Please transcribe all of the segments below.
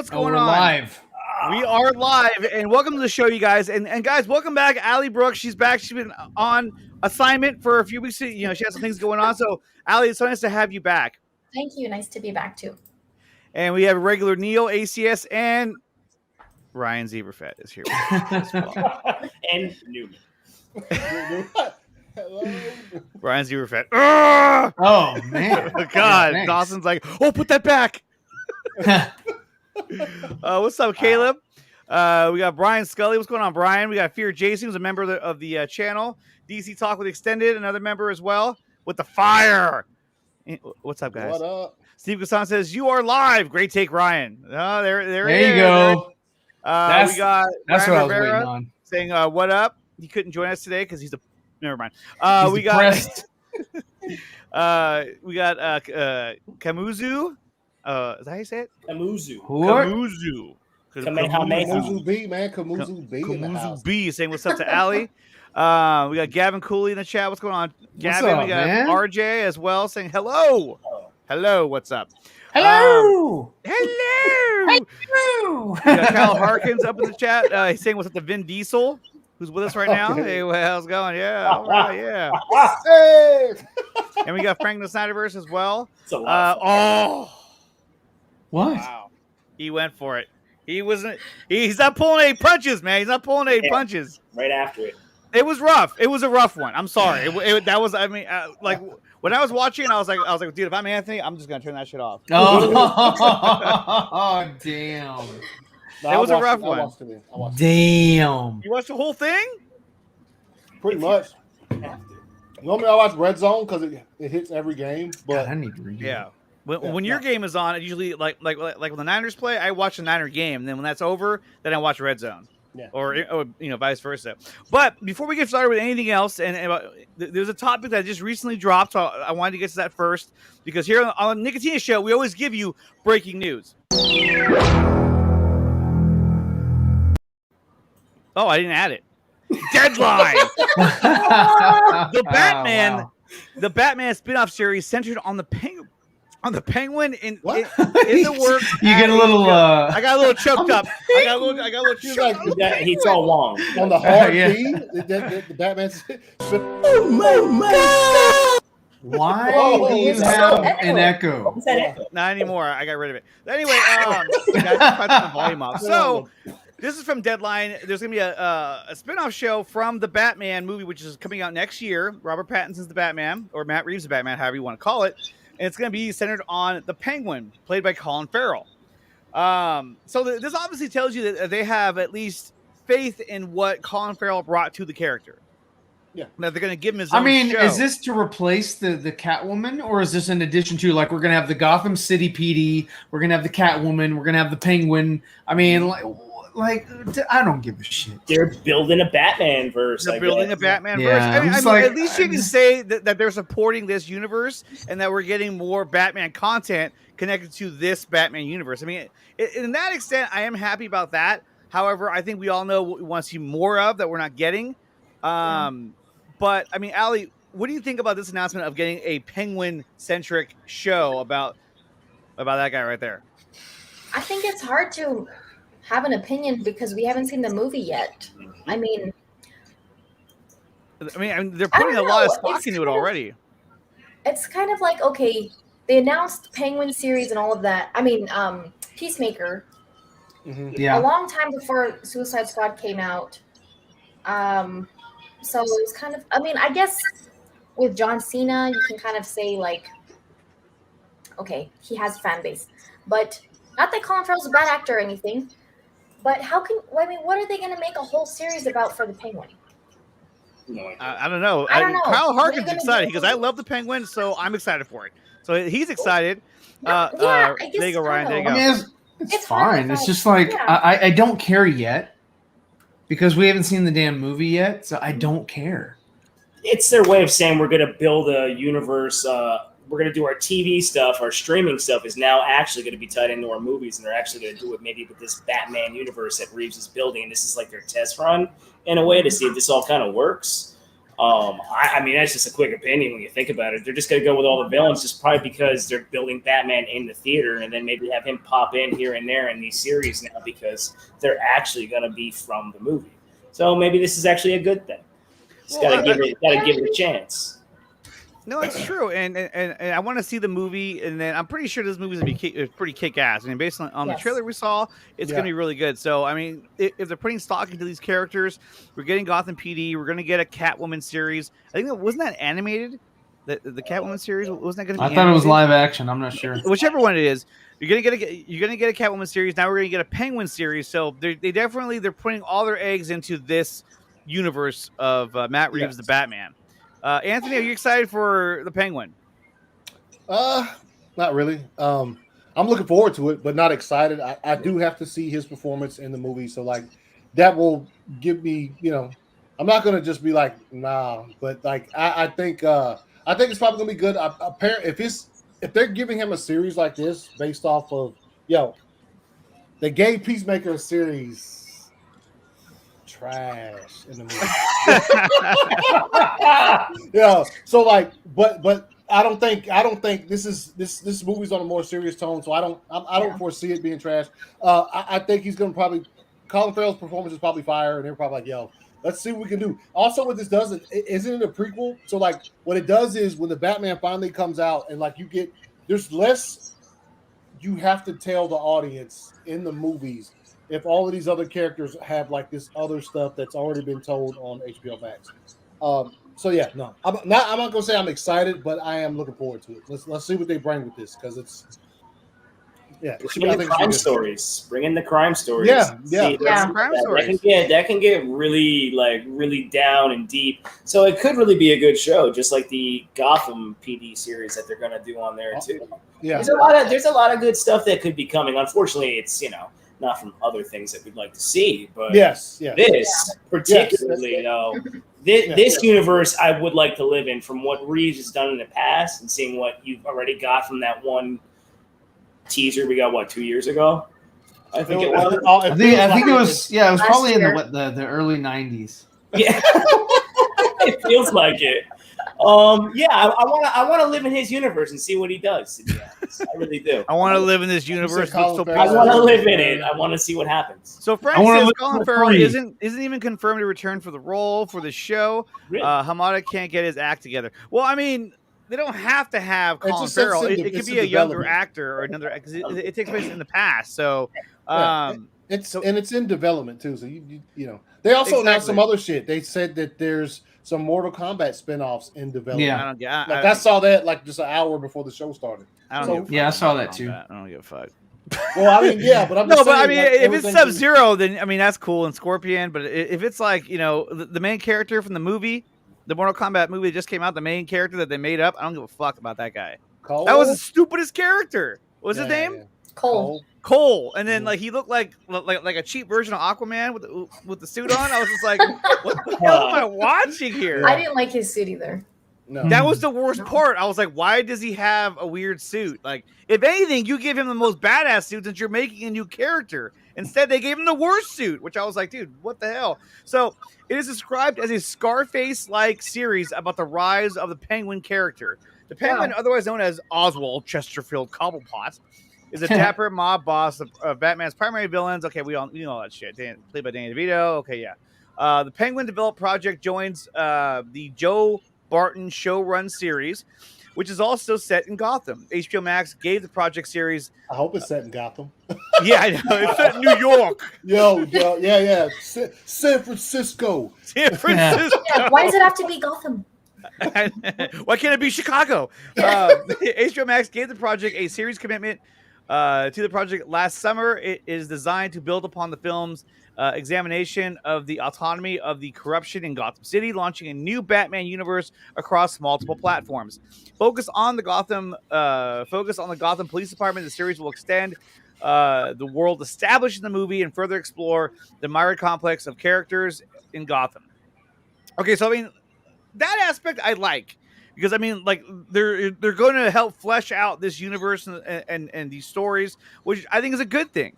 what's going We're on? Live. We are live, and welcome to the show, you guys. And guys, welcome back, Allie Brooks. She's back. She's been on assignment for a few weeks. You know, she has some things going on. So, Allie, it's so nice to have you back. Thank you. Nice to be back too. And we have a regular Neil, ACS, and Ryan Zeberfett is here with us as well. And Newman. Ryan Zeberfett. Ugh! Oh man! God, Yeah, Dawson's like, oh, put that back. What's up, Caleb? We got Brian Scully. What's going on, Brian? We got Fear Jason, who's a member of the channel. DC Talk with Extended, another member as well. With the fire. What's up, guys? What up? Steve Gasson says, you are live. Great take, Ryan. Oh, there you go. We got that's Ryan what I was Rivera waiting on. saying, what up? He couldn't join us today because he's a... Never mind. He's we depressed. got... we got Kamuzu. Is that how you say it? Kamuzu. Kamuzu. Kamuzu B, man. Kamuzu B in the Kamuzu house. B saying what's up to Allie. We got Gavin Cooley in the chat. What's going on, Gavin? up, We got man? RJ as well saying hello. Hello, what's up? Hello. Hello. Hello. We got Kyle Harkins up in the chat. He's saying what's up to Vin Diesel, who's with us right now. Okay. Hey, well, how's it going? Yeah, all right, yeah. Hey! And we got Frank the Snyderverse as well. It's a lot. What? Wow. He went for it. He wasn't. He's not pulling any punches, man. He's not pulling any punches. Right after it. It was rough. It was a rough one. I'm sorry. That was. I mean, like when I was watching, I was like, dude, if I'm Anthony, I'm just gonna turn that shit off. Oh, damn. No, It was a rough I one. watched it. I watched it. Damn. You watched the whole thing? Pretty much. Normally I watch Red Zone because it hits every game, God, but I need to redo Yeah. it. When your game is on, it usually like when the Niners play, I watch the Niner game. And then when that's over, then I watch Red Zone. Yeah. Or vice versa. But before we get started with anything else, there's a topic that just recently dropped, so I wanted to get to that first because here on the Nickatina Show, we always give you breaking news. Oh, I didn't add it. Deadline. The Batman, wow. the Batman spin-off series centered on the Penguin in What? the work. You get a little. I got a little choked up. I got a little She's choked like up. Yeah, he saw Wong. on the hard Yeah. B, the Batman. Why Oh, do you it's have so an echo? Is that it? Not anymore. I got rid of it. Anyway, I got to turn the volume off. So this is from Deadline. There's gonna be a spin-off show from the Batman movie, which is coming out next year. Robert Pattinson's the Batman, or Matt Reeves' the Batman, however you want to call it. And it's going to be centered on the Penguin, played by Colin Farrell. So this obviously tells you that they have at least faith in what Colin Farrell brought to the character. Yeah. That they're going to give him his I own mean, show. is this to replace the Catwoman, or is this in addition to, like, we're gonna have the Gotham City PD, we're gonna have the Catwoman, we're gonna have the Penguin? I mean, like I don't give a shit. They're building a Batman verse. They're building a Batman Yeah, verse. I I'm mean, just like- at least you can say that they're supporting this universe and that we're getting more Batman content connected to this Batman universe. I mean, in that extent, I am happy about that. However, I think we all know what we want to see more of that we're not getting. But, I mean, Allie, what do you think about this announcement of getting a Penguin-centric show about that guy right there? I think it's hard to have an opinion because we haven't seen the movie yet. I mean, they're putting a lot of stock into it already. it's kind of like, okay, they announced Penguin series and all of that. I mean, Peacemaker Yeah. a long time before Suicide Squad came out. So it was kind of, I mean, I guess with John Cena, you can kind of say like, okay, he has a fan base, but not that Colin Farrell's a bad actor or anything. But what are they going to make a whole series about for the Penguin? I don't know. I don't know. Kyle What are you Harkin's gonna excited do? because I love the Penguin, so I'm excited for it. So he's excited. Yeah, I guess There you go, Ryan. There you I go. I mean, it's It's hard fine. to It's find- just like yeah. I don't care yet because we haven't seen the damn movie yet, so I don't care. It's their way of saying we're going to build a universe. We're going to do our TV stuff, our streaming stuff is now actually going to be tied into our movies, and they're actually going to do it maybe with this Batman universe that Reeves is building. And this is like their test run in a way to see if this all kind of works. I mean, that's just a quick opinion when you think about it. They're just going to go with all the villains just probably because they're building Batman in the theater and then maybe have him pop in here and there in these series now because they're actually going to be from the movie. So maybe this is actually a good thing. Just got to give it a chance. No, it's true, and I want to see the movie, and then I'm pretty sure this movie's gonna be pretty kick-ass. I mean, based on the trailer we saw, it's gonna be really good. So, I mean, if they're putting stock into these characters, we're getting Gotham PD, we're gonna get a Catwoman series. I think wasn't that animated? The Catwoman series wasn't that gonna be? I thought it was live action. I'm not sure. Whichever one it is, you're gonna get a Catwoman series. Now we're gonna get a Penguin series. So they're putting all their eggs into this universe of Matt Reeves, the Batman. Anthony, are you excited for the Penguin? Not really. I'm looking forward to it, but not excited. I do have to see his performance in the movie, so like that will give me, I'm not gonna just be like nah, but like I think it's probably gonna be good. Apparently, if they're giving him a series like this based off of they gave Peacemaker a series. Trash in the movie. So like, but I don't think this movie's on a more serious tone. So I don't foresee it being trash. I think he's gonna Colin Farrell's performance is probably fire, and they're probably like, let's see what we can do. Also, what this does isn't it a prequel? So like, what it does is when the Batman finally comes out, and like there's less you have to tell the audience in the movies. If all of these other characters have like this other stuff that's already been told on HBO Max, so yeah, no, I'm not gonna say I'm excited, but I am looking forward to it. Let's see what they bring with this because it's bring in the crime stories. Bring in the crime stories. Crime stories. That can get really down and deep. So it could really be a good show, just like the Gotham PD series that they're gonna do on there too. Yeah, there's a lot of good stuff that could be coming. Unfortunately, it's not from other things that we'd like to see, but this particularly, this universe I would like to live in from what Reeves has done in the past and seeing what you've already got from that one teaser we got 2 years ago. I think it was. I think it was. Yeah, it was probably in the early '90s. Yeah, it feels like it. I want to live in his universe and see what he does. To be honest, I really do. I want to live in this universe. I want to live in it. I want to see what happens. So Frank says Colin Farrell isn't even confirmed to return for the role for the show. Really? Hamada can't get his act together. Well, I mean, they don't have to have Colin Farrell. It could be a younger actor or another. Because it takes place in the past. So. It's in development too. So they also announced some other shit. They said that there's some Mortal Kombat spin-offs in development. Yeah, I saw that like just an hour before the show started. I saw that too. I don't give a fuck. Well, I mean, but I'm just saying, if it's Sub-Zero, then I mean that's cool and Scorpion. But if it's like the main character from the movie, the Mortal Kombat movie that just came out, the main character that they made up, I don't give a fuck about that guy. Cole? That was the stupidest character. What's his name? Yeah. Cole, and then like he looked like a cheap version of Aquaman with the suit on. I was just like, what the hell am I watching here? I didn't like his suit either. No. That was the worst part. I was like, why does he have a weird suit? Like, if anything, you give him the most badass suit since you're making a new character. Instead, they gave him the worst suit, which I was like, dude, what the hell? So it is described as a Scarface-like series about the rise of the Penguin character. The Penguin, otherwise known as Oswald Chesterfield Cobblepot, is a dapper mob boss of Batman's primary villains. Okay, we know all that shit. Played by Danny DeVito. Okay, yeah. The Penguin Developed Project joins the Joe Barton show-run series, which is also set in Gotham. HBO Max gave the project series. I hope it's set in Gotham. Yeah, I know. It's set in New York. Yeah. San Francisco. Yeah, why does it have to be Gotham? Why can't it be Chicago? HBO Max gave the project a series commitment to the project last summer. It is designed to build upon the film's examination of the autonomy of the corruption in Gotham City, launching a new Batman universe across multiple platforms. Focus on the Gotham Police Department. The series will extend the world established in the movie and further explore the myriad complex of characters in Gotham. Okay, so I mean, that aspect I like. Because I mean, like they're going to help flesh out this universe and these stories, which I think is a good thing.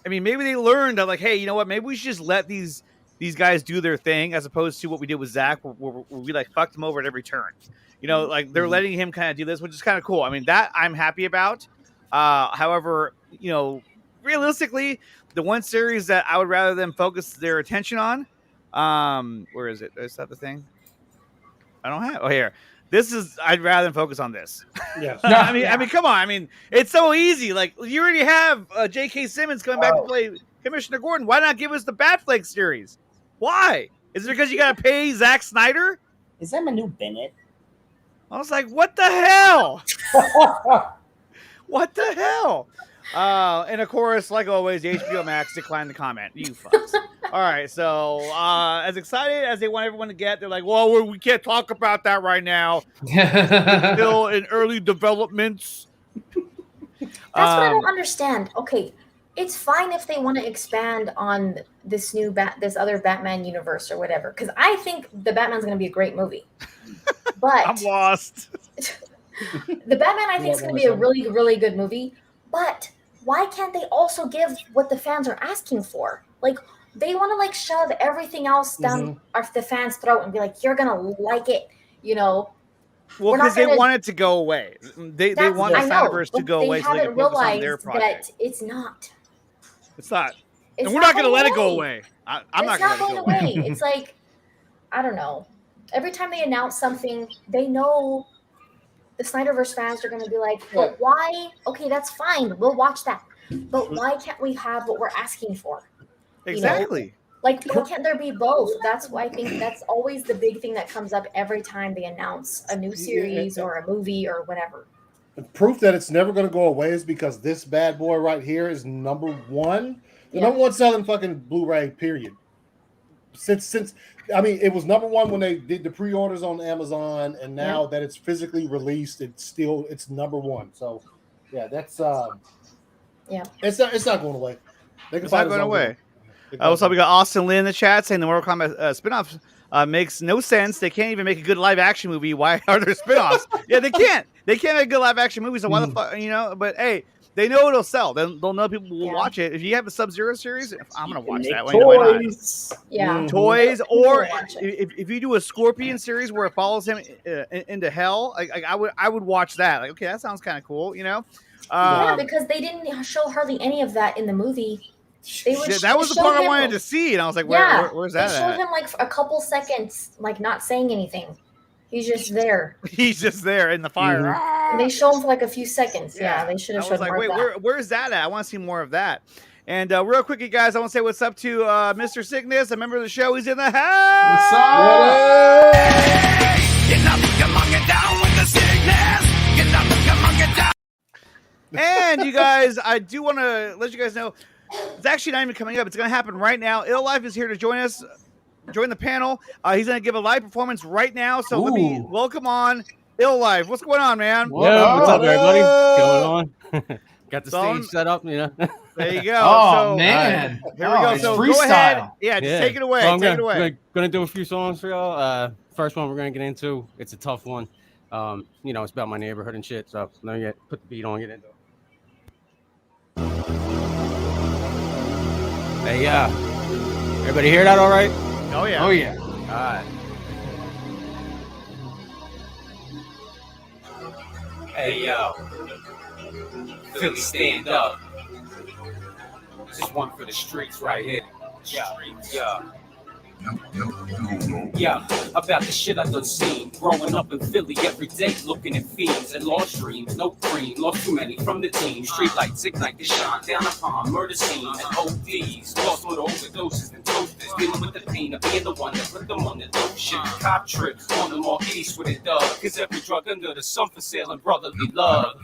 I mean, maybe they learned that, like, hey, you know what? Maybe we should just let these these guys do their thing, as opposed to what we did with Zack, where we like fucked him over at every turn. You know, like they're letting him kind of do this, which is kind of cool. I mean, that I'm happy about. However, you know, realistically, the one series that I would rather them focus their attention on, where is it? Is that the thing? I don't have. Oh, here. I'd rather than focus on this. Yes. I mean, come on. I mean, it's so easy. Like, you already have J.K. Simmons coming back to play Commissioner Gordon. Why not give us the Batfleck series? Why? Is it because you got to pay Zack Snyder? Is that Manu Bennett? I was like, what the hell? What the hell? And of course, like always, the HBO Max declined to comment. You fucks. All right, so as excited as they want everyone to get, they're like, well, we can't talk about that right now. It's still in early developments. That's what I don't understand. Okay, it's fine if they want to expand on this new this other Batman universe or whatever, because I think the Batman's going to be a great movie. But I'm lost. The Batman, I think, is going to be a really, really good movie. But why can't they also give what the fans are asking for? Like, they want to like shove everything else down the fans' throat and be like, "You're gonna like it," you know. Well, because they want it to go away. They want the Snyderverse to go away so they can focus on their project. That it's not. It's not. And we're not going to let it go away. I'm not going to let it go away. It's like, I don't know. Every time they announce something, they know the Snyderverse fans are going to be like, but why? Okay, that's fine. We'll watch that. But why can't we have what we're asking for? Exactly. You know? Like, why can't there be both? That's why I think that's always the big thing that comes up every time they announce a new series or a movie or whatever. The proof that it's never going to go away is because this bad boy right here is number one. The number one selling fucking Blu-ray, period. Since I mean, it was number one when they did the pre-orders on Amazon, and now that it's physically released, it's number one. So, yeah, that's it's not going away. It's not going away. Also, we got Austin Lynn in the chat saying the Mortal Kombat spinoff makes no sense. They can't even make a good live action movie. Why are there spinoffs? Yeah, they can't. They can't make a good live action movie. So why the fuck, you know? But hey, they know it'll sell. They'll know people will watch it. If you have a Sub-Zero series, I'm gonna watch that. Toys. Toys, or if you do a Scorpion series where it follows him into hell, I would watch that. Like, okay, that sounds kind of cool, you know? Yeah, because they didn't show hardly any of that in the movie. That was the part I wanted to see, and I was like, where's that? They showed him like a couple seconds, like not saying anything. He's just there. He's just there in the fire. And they show him for like a few seconds. Yeah, they should have showed more of that. Where's that at? I want to see more of that. And real quickly, guys, I want to say what's up to Mr. Sickness, a member of the show. He's in the house. What's up? And you guys, I do want to let you guys know, it's actually not even coming up. It's going to happen right now. IL Lyph is here to join us, join the panel. He's going to give a live performance right now. So let me welcome on IL Lyph. What's going on, man? What's up, everybody? What's going on? Got the stage set up, you know. There you go. Oh, man. Here we go. So freestyle. Go ahead. Yeah, just take it away. So take it away. We're going to do a few songs for y'all. First one we're going to get into, it's a tough one. You know, it's about my neighborhood and shit. So let me put the beat on, get into it. Hey, everybody hear that all right? Oh, yeah. Oh, yeah. All right. Hey, yo. Philly, stand up. This is one for the streets right here. Yeah, about the shit I done seen. Growing up in Philly every day, looking at fiends and lost dreams. No cream, lost too many from the team. Street lights ignite the shine down upon murder scenes and ODs. Lost more overdoses than toasters. Dealing with the pain of being the one that put them on the dope shit. Cop trips on the Marquis with it, cause every drug under the sun for sale and brotherly love.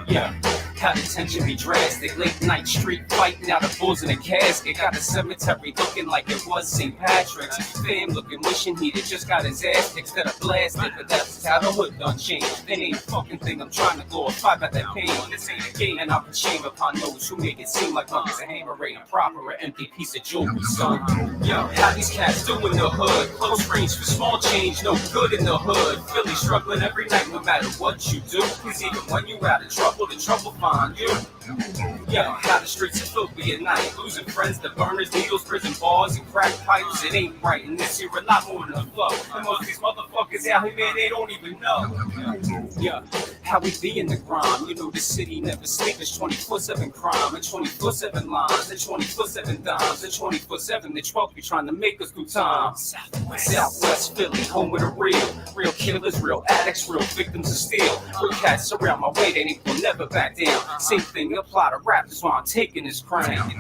Yeah. How the tension be drastic. Late night street fighting out of bulls in a casket. Got a cemetery looking like it was St. Patrick's. Fam looking, wishing he'd just got his ass kicked instead of blasted. But that's how the hood done changed. It ain't a fucking thing I'm trying to glorify about that pain. This ain't a game, and I'll put shame upon those who make it seem like love is a hammer ain't a proper or empty piece of jewelry, son. Yo, how these cats do in the hood? Close range for small change, no good in the hood. Philly struggling every night no matter what you do. Cause even when you out of trouble, the trouble finds find you. Yeah, how the streets are filthy at night, losing friends to burners, needles, prison bars, and crack pipes. It ain't right, and this here a lot more than a flow. And most of these motherfuckers out here, man, they don't even know. Yeah, how we be in the grime. You know the city never sleeps. It's 24/7 crime, and 24/7 lines, and 24/7 dimes, and 24/7 the 12th be trying to make us through time. Southwest Philly, home of the real killers, real addicts, real victims of steel. Real cats around my way, they will never back down. Same thing apply to rap, that's why I'm taking this crown.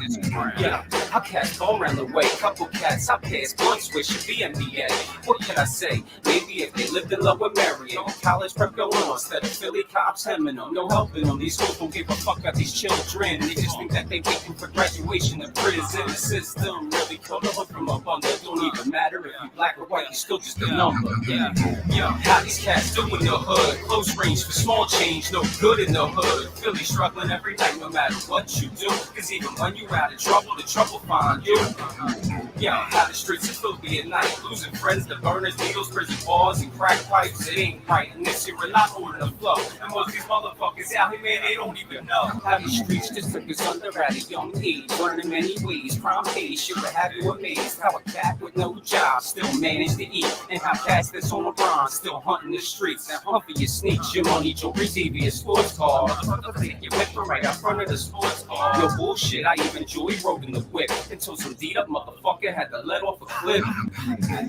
Yeah, I cats all around the way, couple cats I pass blunts with should be NBA. What can I say? Maybe if they lived in love with Marion, college prep going on instead of Philly cops hemming them, no helping them. These schools don't give a fuck about these children. They just think that they waiting for graduation of prison. The system really killed them from up under. Don't even matter if you black or white, you still just a number. Yeah, how these cats do in the hood? Close range for small change, no good in the hood. Philly struggling every night, no matter what you do. Cause even when you out of trouble, the trouble find you. Yeah, how the streets are filthy at night, losing friends to burners, needles, prison bars, and crack pipes. It ain't right, and this here a lot more than a flow. And most of these motherfuckers out here, man, they don't even know how these streets just took us under at a young age. Learning many ways, crime pays, shit would have you amazed. How a cat with no job still managed to eat, and how cats that's on the grind still hunting the streets. Now hunt for your sneaks, your money, jewelry, TV, your sports car. Motherfucker, take your whip from right out front of the sports car. No bullshit, I even joy rode in the whip until some beat up motherfucker had to let off a clip.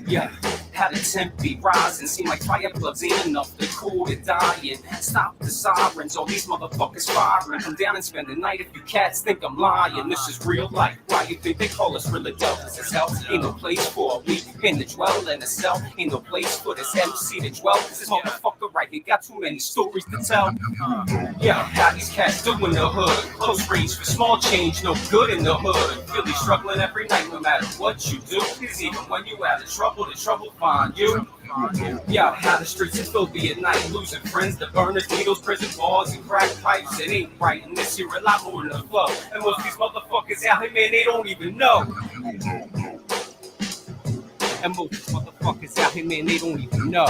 Yeah, how the temp be rising, seem like fire plugs ain't enough to cool the dying. Stop the sirens, all these motherfuckers firing. Come down and spend the night if you cats think I'm lying. This is real life, why you think they call us real adults? This hell ain't no place for a week in the dwell in a cell. Ain't no place for this MC to dwell. Cause this motherfucker right here got too many stories to tell. Yeah, how these cats do in the hood? Close range for small change, no good in the hood. Philly struggling every night, no matter what you do. Cause even when you out of trouble, the trouble find you. Yeah, how the streets are filthy at night, losing friends to burners, needles, prison bars, and crack pipes. It ain't right, and this here a lot more than a flow. And most of these motherfuckers out here, man, they don't even know. And most of these motherfuckers out here, man, they don't even know.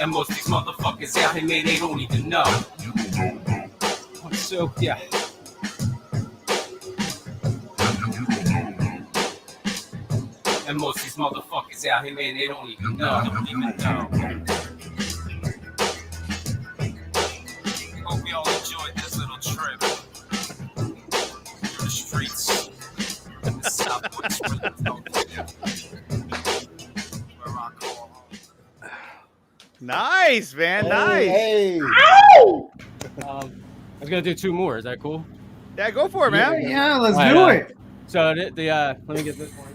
And most of these motherfuckers out here, man, they don't even know. So, yeah. And most of these motherfuckers out here, man, they don't even know. Hope we all enjoyed this little trip through the streets in the Southwest. Where I call home. Nice, man. Nice. Hey. I was gonna do two more. Is that cool? Yeah, go for it, man. Yeah, let's Right, do it. So let me get this one.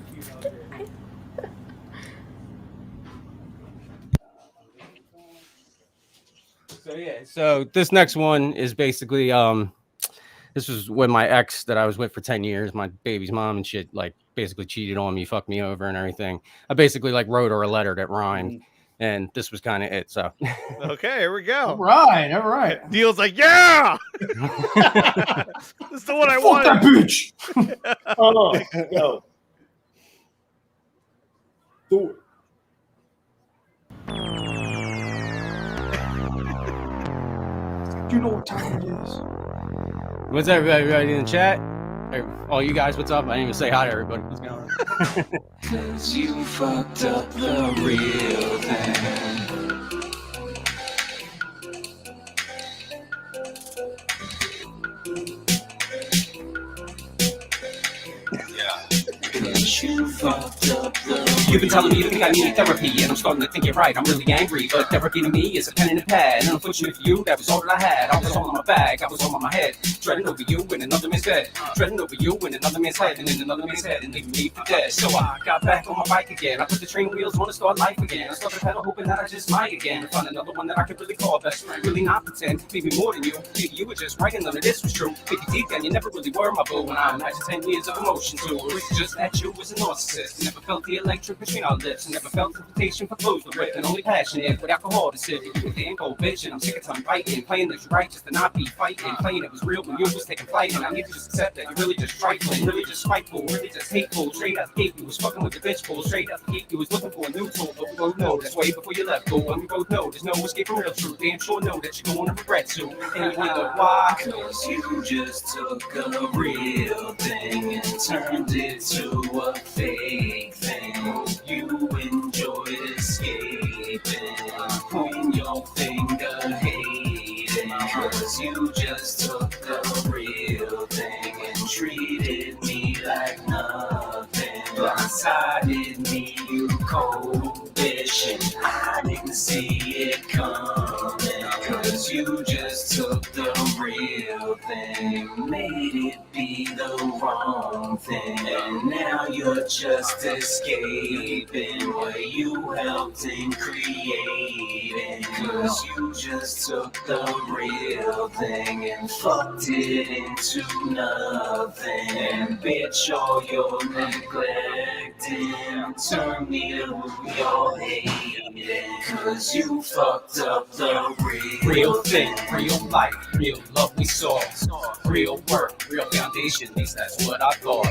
So this next one is basically this was when my ex that I was with for 10 years, my baby's mom and shit, like basically cheated on me, fucked me over and everything. I basically like wrote her a letter that rhymed, and this was kind of it. So okay, here we go. All right. Deal's like, yeah. This is the one I Fuck wanted. that bitch. Oh, go. Do it. You know what time it is. what's everybody in the chat? All you guys, what's up? I didn't even say hi to everybody. What's going on? 'Cause you fucked up the real thing. You fucked up the. You've been telling me you think I need therapy, and I'm starting to think you're right. I'm really angry, but therapy to me is a pen and a pad. And unfortunately for you, that was all that I had. I was all on my bag, I was all on my head, dreading over you in another man's bed, dreading over you in another man's head, and in another man's head, and leaving me for dead. So I got back on my bike again. I put the train wheels on to start life again. I started pedal, hoping that I just might again find another one that I could really call best friend. Really not pretend, maybe more than you. Maybe you were just right and none of this was true. Maybe deep down you never really were my boo. When I imagine 10 years of emotion too, or it's just that you was a narcissist. Never felt the electric between our lips. Never felt the temptation for clothes to rip. And only passionate with alcohol to sip. You damn cold bitch, and I'm sick of tongue biting. Playing that you're right just to not be fighting. Playing it was real when you was taking flight. And I need to just accept that you're really just trifling. Really just spiteful, really just hateful. Straight out the gate, you was fucking with the bitch pool. Straight out the gate, you was looking for a new tool. But we both know that's way before you left, fool. And we both know there's no escape from real truth. Damn sure know that you're gonna regret to. And you wonder why? Cause you just took a real thing and turned it to a fake thing. You enjoyed escaping, pointing your finger hating. Cause you just took a real thing and treated me like nothing. Blindsided me, you cold bitch, and I didn't see it coming. Cause you just took the real thing, made it be the wrong thing. And now you're just escaping what you helped in creating. Cause you just took the real thing and fucked it into nothing. And bitch, all your neglecting turned me to who you're hating. Cause you fucked up the real thing, real life, real love we saw. Real work, real foundation, at least that's what I thought.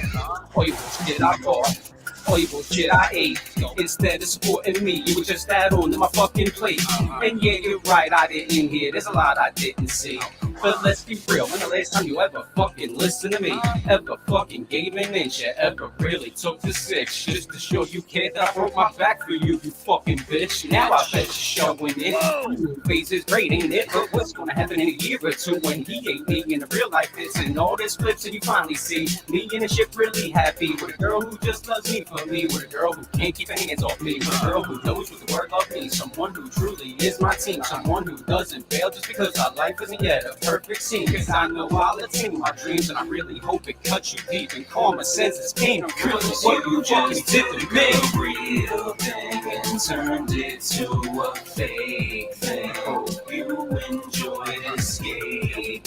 All you bullshit I bought, all you bullshit I ate. Instead of supporting me, you would just add on to my fucking plate. And yeah, you're right, I didn't hear, there's a lot I didn't see. But let's be real, when the last time you ever fucking listened to me? Ever fucking gave an inch, you ever really took the 6? Just to show you kid that I broke my back for you, you fucking bitch. Now I bet you're showing it. Your face is great, ain't it? But what's gonna happen in a year or two when he ain't me in the real life? It's and all this flips and you finally see me in a ship really happy. With a girl who just loves me for me. With a girl who can't keep her hands off me. With a girl who knows what the word of me. Someone who truly is my team. Someone who doesn't fail just because our life isn't yet a perfect scene. Cause I know I'll attain my dreams and I really hope it cuts you deep and common sense is pain. Cause what you just did to me. Real thing and turned it to a fake thing. Hope you enjoyed escaping,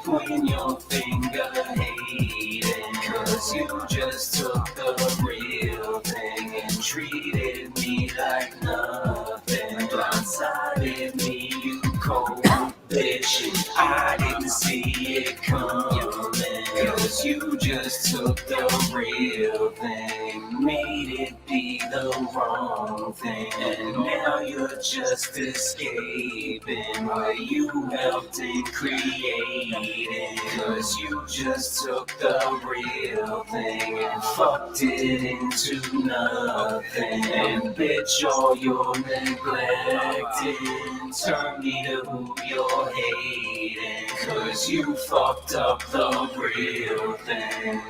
pointing your finger hating. Cause you just took the real thing and treated me like nothing. Blindsided me, you cold bitch, and I didn't see it coming. Cause you just took the real thing, made it be the wrong thing. And now you're just escaping what you helped in creating. Cause you just took the real thing and fucked it into nothing. And bitch, all your neglecting turned me to who you're hating. Cause you fucked up the real thing.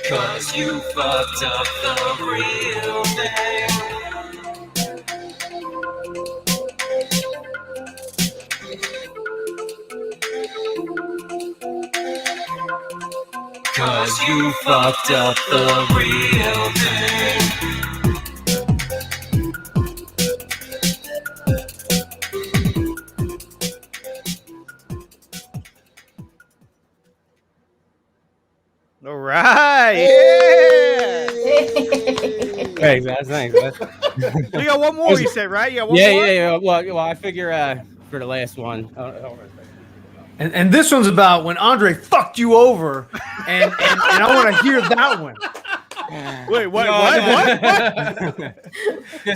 Cause you fucked up the real thing. Cause you fucked up the real thing. All right. Yeah. Thanks, guys. Thanks, guys. You got one more, you said, right? You got one Yeah, more? yeah. Well, I figure for the last one. And this one's about when Andre fucked you over, and I want to hear that one. Wait, what?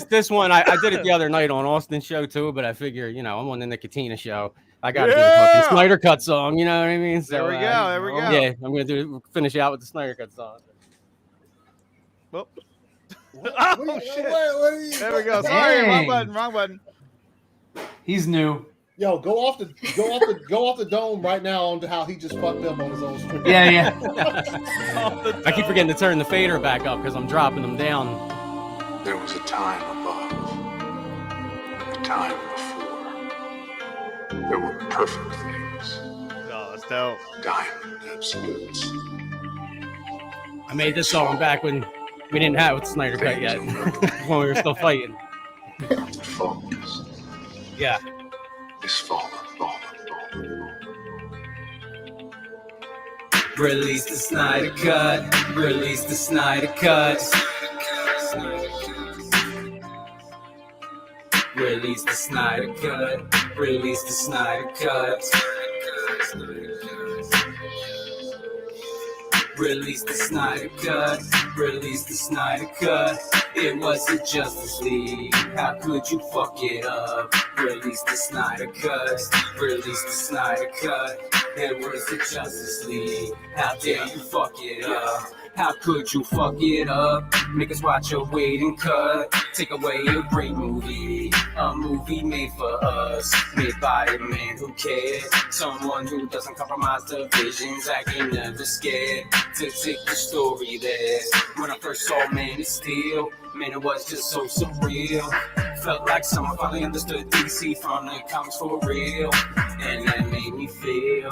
This one, I did it the other night on Austin's show too, but I figure, I'm on the Nickatina show. I got to do the fucking Snyder Cut song, you know what I mean? So, There we go. Yeah, I'm going to finish out with the Snyder Cut song. Well, oh, shit. There we go. Sorry, wrong button. He's new. Yo, go off the dome right now on to how he just fucked up on his own script. Yeah. I keep forgetting to turn the fader back up because I'm dropping them down. There was a time above, a time before. There were perfect things. Oh, that's dope. Diamond absolutes. I made this song back when we didn't have the Snyder Cut yet, when we were still fighting. Focus. Yeah. is falling. Release the Snyder Cut. Release the Snyder Cut. Release the Snyder Cut. Release the Snyder Cut. Release the Snyder Cut. Release the Snyder Cut. It was the Justice League. How could you fuck it up? Release the Snyder Cut. Release the Snyder Cut. It was the Justice League. How dare you fuck it up? How could you fuck it up? Make us watch a waiting cut. Take away a great movie. A movie made for us. Made by a man who cared. Someone who doesn't compromise the visions. Acting never scared to take the story there. When I first saw Man of Steel, man, it was just so surreal. Felt like someone finally understood DC from the comics for real. And that made me feel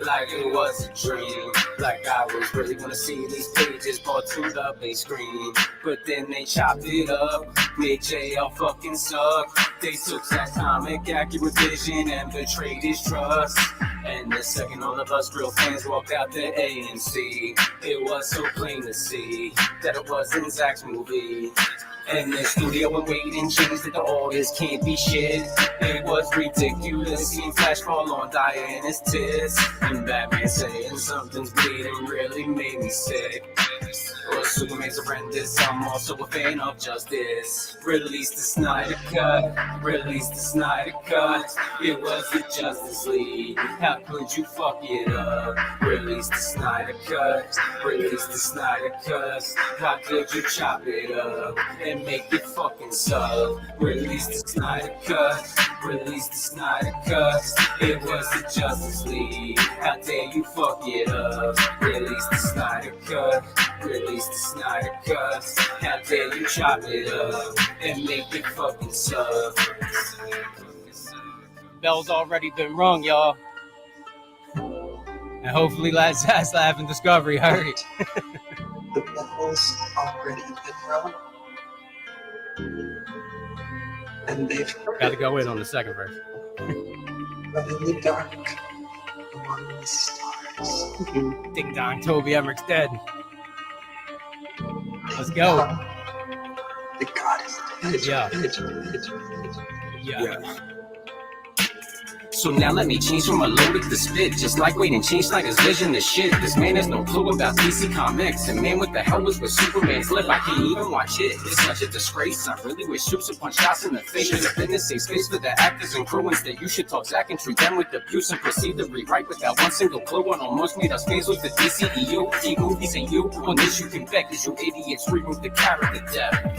like it was a dream. Like I was really gonna see these pages brought to the big screen. But then they chopped it up, made JL fucking suck. They took Zack's comic accurate vision and betrayed his trust. And the second all of us real fans walked out the AMC, it was so plain to see that it wasn't Zack's movie. And the studio went waiting, changed that the orders can't be shit. It was ridiculous, seeing Flash fall on Diana's tits. And Batman saying something's bleeding really made me sick. Or Superman's horrendous, I'm also a fan of justice. Release the Snyder Cut. Release the Snyder Cut. It was the Justice League. How could you fuck it up? Release the Snyder Cut. Release the Snyder Cut. How could you chop it up and make it fucking suck? Release the Snyder Cut. Release the Snyder Cut. It was the Justice League. How dare you fuck it up? Release the Snyder Cut. Release the Snyder Cut. How dare you chop it up and make it fucking suck? Bell's already been rung, y'all. And hopefully Zack's Laugh and Discovery hurry. The bell's already been rung. And they've heard Got to go in on the second verse. but in the dark among the stars. Ding dong, Toby Emmerich's dead. Let's go. The god is dead. Yeah. Yeah. So now let me change from a loaded to spit. Just like Wade and change Snyder's vision to shit. This man has no clue about DC Comics. And man, what the hell was with Superman's lip? I can't even watch it. It's such a disgrace. I really wish Supes would punch shots in the face. Should have been a safe space for the actors and crew. Instead, you should talk Zack and treat them with abuse and proceed to rewrite without one single clue. And almost made us fans with the DCEU. Keep movies and you. On this you can bet, cause you idiots remove the character death.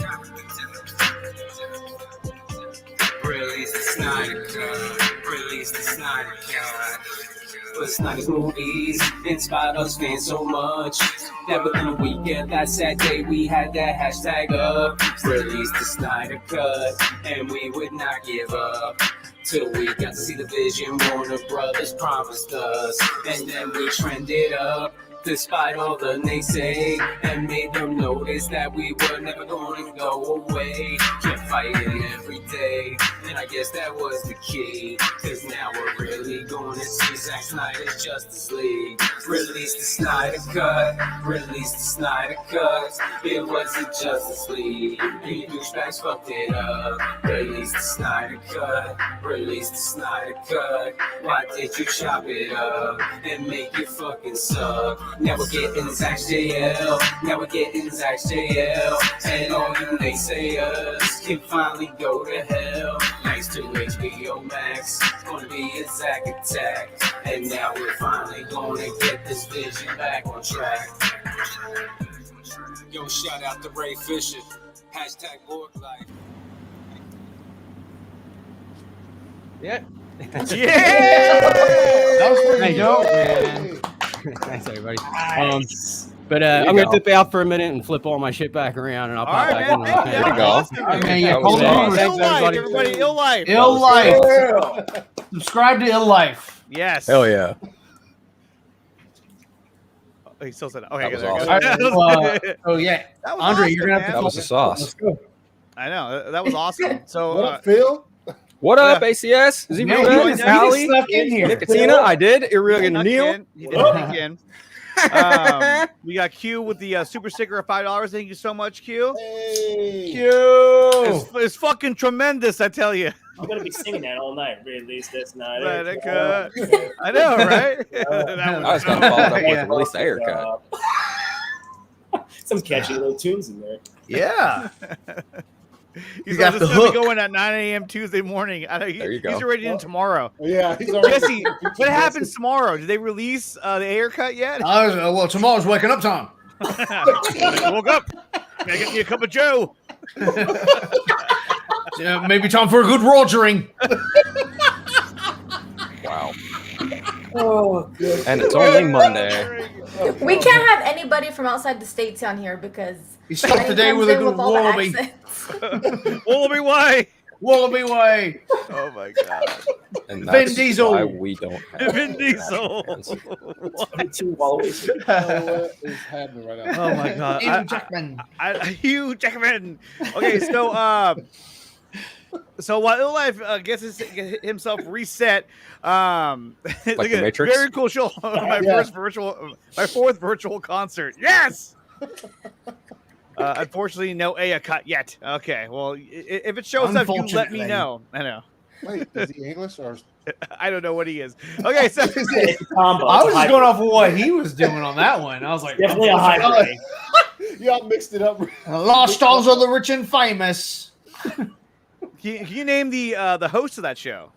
Release the Snyder Cut. Release the Snyder Cut. But Snyder's movies inspired us fans so much that within a week of that sad day we had that hashtag up. Release the Snyder Cut, and we would not give up till we got to see the vision Warner Brothers promised us, and then we trended up. Despite all the naysay, and made them notice that we were never going to go away. Kept fighting every day, and I guess that was the key. Cause now we're really going to see Zack Snyder's Justice League. Release the Snyder Cut. Release the Snyder Cut. It was the Justice League. You douchebags fucked it up. Release the Snyder Cut. Release the Snyder Cut. Why did you chop it up and make it fucking suck? Now we're getting Zack's JL. Now we're getting Zack's JL. And all you naysayers can finally go to hell. Thanks to HBO Max, it's gonna be a Zack attack. And now we're finally gonna get this vision back on track. Yo, shout out to Ray Fisher. Hashtag Borg Life. Yeah. Yeah! That was pretty Thank you. dope, man. Thanks, everybody. Nice. But I'm going to dip out for a minute and flip all my shit back around, and I'll All pop right, back man. in. Thank you. There you go. Awesome, All right, man. man, yeah, That was hold on. awesome. Thanks, Ill Life, everybody. everybody. Ill Life. Ill Life. Girl. Subscribe to Ill Life. Yes. Hell yeah. Oh, he still said it. Okay, That was there we awesome. go. All right, so, oh yeah, That was Andre, awesome, you're gonna have man. to. That was the sauce. Let's go. I know. That was awesome. So, What up, Phil? What up, ACS? Is he Man, real he good? just Allie? snuck in here. Nickatina, I did. Irregular Neil. He did sneak in. We got Q with the super sticker of $5. Thank you so much, Q. Hey. Q. It's fucking tremendous, I tell you. I'm gonna be singing that all night. Release this night. Right, I know, right? I was kind of followed up with release the haircut. Some catchy little tunes in there. Yeah. He's got got the the hook. going at 9 a.m. Tuesday morning. There you go. He's already in tomorrow. Yeah, he's already Jesse, what happens tomorrow? Did they release the haircut yet? Well, tomorrow's waking up time. I woke up. Gotta get me a cup of Joe. Yeah, maybe time for a good rogering. Wow. Oh, good. And it's only Monday. We can't have anybody from outside the states on here because He started the day with a good all the wallaby. accents. Wallaby way. Wallaby way. Oh my god. And Vin that's Diesel. why we don't have Vin Diesel. Two wallabies. what is happening right now? Oh my god. Hugh Jackman. Hugh Jackman. Okay, so while IL Lyph gets himself reset, Like the Matrix? very cool show. My fourth virtual concert. Yes. Unfortunately, no Aya cut yet. Okay, well, if it shows up, you let me know. I know. Wait, is he English or? I don't know what he is. Okay, so I was just going off of what he was doing on that one. I was like, Definitely a hybrid. Y'all mixed it up. Lost Stars of the Rich and Famous. Can you name the host of that show?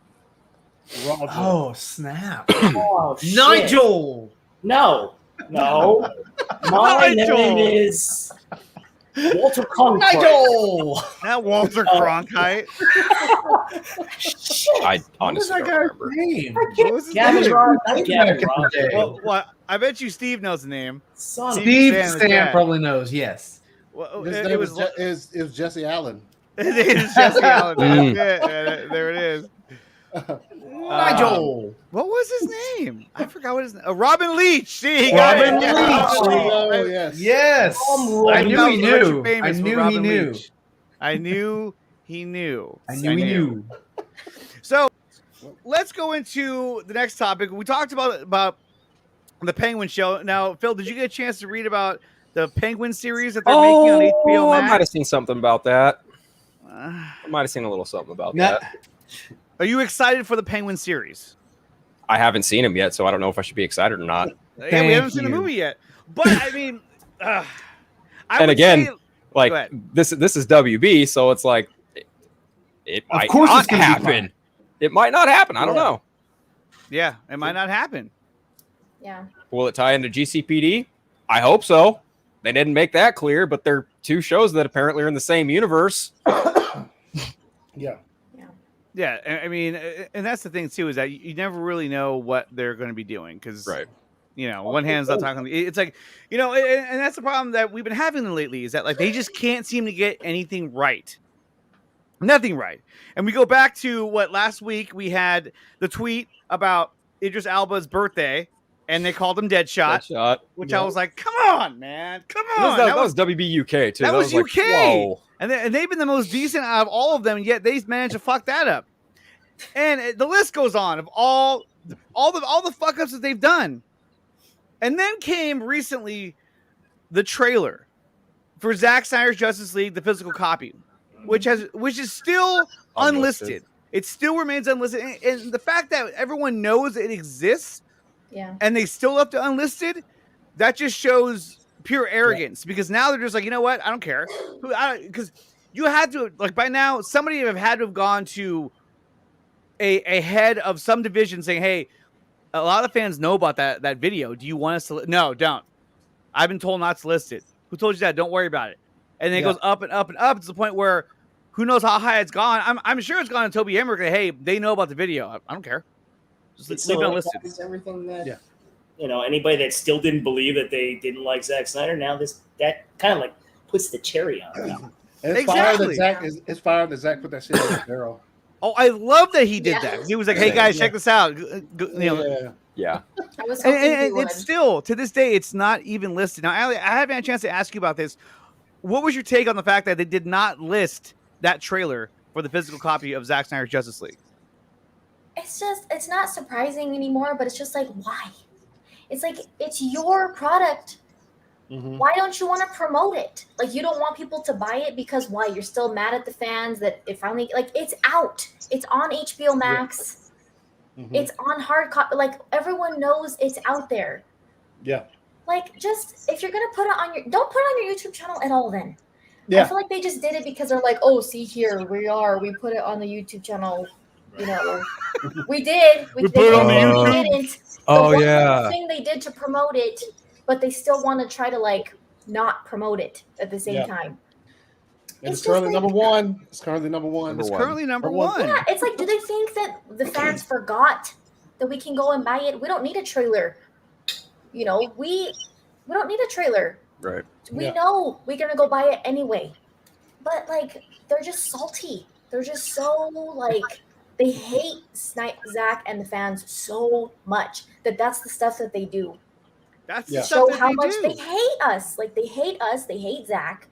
Roger. Oh, snap. Oh, shit. Nigel. No. My name is Walter Cronkite. Nigel. Not Walter Cronkite. I What was honestly that don't guy's remember. name? What was his Gavin name? Ross. Not Gavin Ross. Well, I bet you Steve knows the name. Son of Steve Stan Stan probably knows, yes. Well, His it name was is Jesse Allen. it is Jesse Allen. There it is. Nigel. What was his name? I forgot what his name. Robin Leach. See, he got Robin it. Yeah, Leach. Robin Leach. Oh yes. Yes. I knew he knew. I Famous for knew he Robin knew. Leach. I knew he knew. I knew he knew. So let's go into the next topic. We talked about the Penguin show. Now, Phil, did you get a chance to read about the Penguin series that they're making on HBO I Max? might have seen something about that. I might have seen a little something about that. Are you excited for the Penguin series? I haven't seen him yet, so I don't know if I should be excited or not. Yeah, we haven't seen the movie yet. But I mean, And again, like go ahead. this is WB, so it's like it might course not it's gonna be happen. fun. It might not happen. I don't know. Yeah, it might not happen. Yeah. Will it tie into GCPD? I hope so. They didn't make that clear, but they're two shows that apparently are in the same universe. Yeah. Yeah, I mean, and that's the thing too, is that you never really know what they're going to be doing because, Right. you know, one hand's not talking. It's like, you know, and that's the problem that we've been having lately is that like they just can't seem to get anything right, nothing right. And we go back to what last week we had the tweet about Idris Elba's birthday, and they called him Deadshot, which I was like, come on, man, come on. That was WB UK too. That was like, UK. whoa. And they've been the most decent out of all of them, and yet they managed to fuck that up. And the list goes on of all the fuck ups that they've done. And then came recently the trailer for Zack Snyder's Justice League, the physical copy, which is still unlisted. It still remains unlisted. And the fact that everyone knows it exists, Yeah. and they still left it unlisted, that just shows pure arrogance, because now they're just like, you know what? I don't care. Because you had to, like, by now, somebody have had to have gone to a head of some division saying, hey, a lot of fans know about that video. Do you want us to? No, don't. I've been told not to list it. Who told you that? Don't worry about it. And then it goes up and up and up to the point where who knows how high it's gone. I'm sure it's gone to Toby Emmerich. Hey, they know about the video. I don't care. Just leave it unlisted. Everything that, you know, anybody that still didn't believe that they didn't like Zack Snyder, now that kind of like puts the cherry on it. And it's fire that Zack put that shit in Vero. Oh, I love that he did that. He was like, hey guys, check this out. You know, Yeah. I was hoping and it's still, to this day, it's not even listed. Now, Allie, I haven't had a chance to ask you about this. What was your take on the fact that they did not list that trailer for the physical copy of Zack Snyder's Justice League. It's not surprising anymore, but it's just like, why? It's like, it's your product. Why don't you want to promote it? Like, you don't want people to buy it because why? You're still mad at the fans that it finally, like, it's out. It's on HBO Max. It's on hard copy. Like, everyone knows it's out there. Yeah. Like, just, if you're going to put it on don't put it on your YouTube channel at all then. Yeah. I feel like they just did it because they're like, oh, see here, we put it on the YouTube channel. You know, we did. We put it on the YouTube. We didn't. Oh, one yeah. thing they did to promote it, but they still want to try to like not promote it at the same time. And it's currently number one. It's currently number one. It's currently number one. Yeah, it's like, do they think that the fans forgot that we can go and buy it? We don't need a trailer. You know, we don't need a trailer. Right. We know we're gonna go buy it anyway. But like, they're just salty. They're just so like. They hate Zack and the fans so much that's the stuff that they do. That's to show how much they hate us. Like, they hate us. They hate Zack.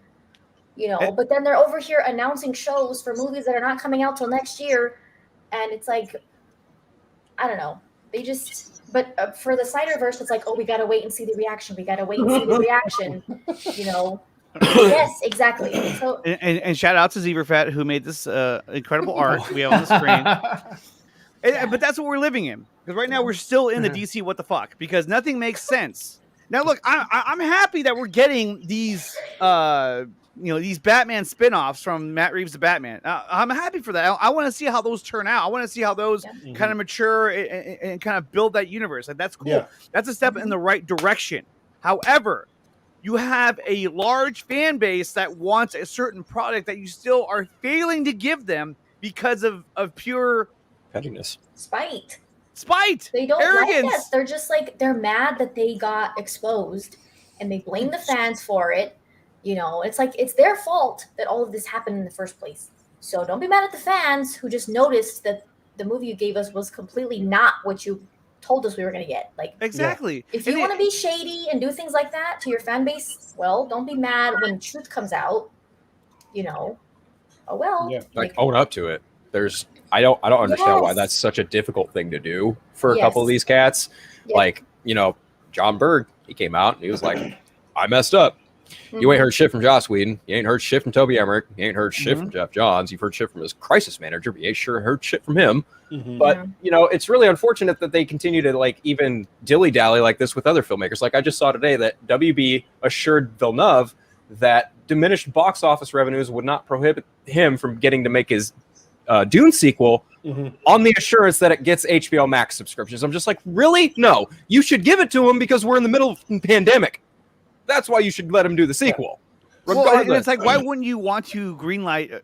You know, but then they're over here announcing shows for movies that are not coming out till next year, and it's like, I don't know. They just. But for the Snyderverse, it's like, oh, we gotta wait and see the reaction. We gotta wait and see the reaction. You know. Yes, exactly. So and shout out to Zeverfat who made this incredible art we have on the screen. But that's what we're living in, because right now we're still in the DC what the fuck, because nothing makes sense. Now look, I'm happy that we're getting these these Batman spinoffs from Matt Reeves' The Batman. I'm happy for that. I want to see how those turn out. I want to see how those kind of mature and kind of build that universe. Like, that's cool. Yeah. That's a step in the right direction. However, you have a large fan base that wants a certain product that you still are failing to give them because of pure pettiness, spite. They don't arrogance. Like us. They're just like, they're mad that they got exposed, and they blame the fans for it. You know, it's like, it's their fault that all of this happened in the first place. So don't be mad at the fans who just noticed that the movie you gave us was completely not what you told us we were going to get. Like, exactly. If you want to be shady and do things like that to your fan base, well, don't be mad when truth comes out. You know, oh well. Yeah. Like, own up to it. I don't understand why that's such a difficult thing to do for a couple of these cats. Yes. Like, you know, John Berg, he came out and he was like, I messed up. You ain't heard shit from Joss Whedon. You ain't heard shit from Toby Emmerich. You ain't heard shit from Jeff Johns. You've heard shit from his crisis manager, but you ain't sure heard shit from him. But, you know, it's really unfortunate that they continue to, like, even dilly-dally like this with other filmmakers. Like, I just saw today that WB assured Villeneuve that diminished box office revenues would not prohibit him from getting to make his Dune sequel on the assurance that it gets HBO Max subscriptions. I'm just like, really? No. You should give it to him because we're in the middle of a pandemic. That's why you should let him do the sequel. Well, and it's like, why wouldn't you want to greenlight,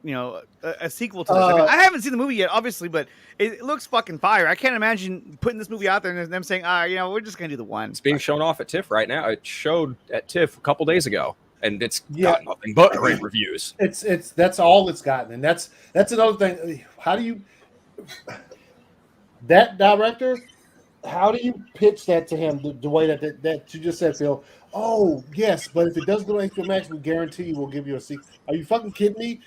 a sequel to this? I mean, I haven't seen the movie yet, obviously, but it looks fucking fire. I can't imagine putting this movie out there and them saying, we're just gonna do the one. It's being shown off at TIFF right now. It showed at TIFF a couple days ago, and it's got nothing but great reviews. It's that's all it's gotten, and that's another thing. How do you that director? How do you pitch that to him the way that you just said, Phil? Oh, yes, but if it does go to HBO Max, we guarantee we'll give you a sequel. Are you fucking kidding me?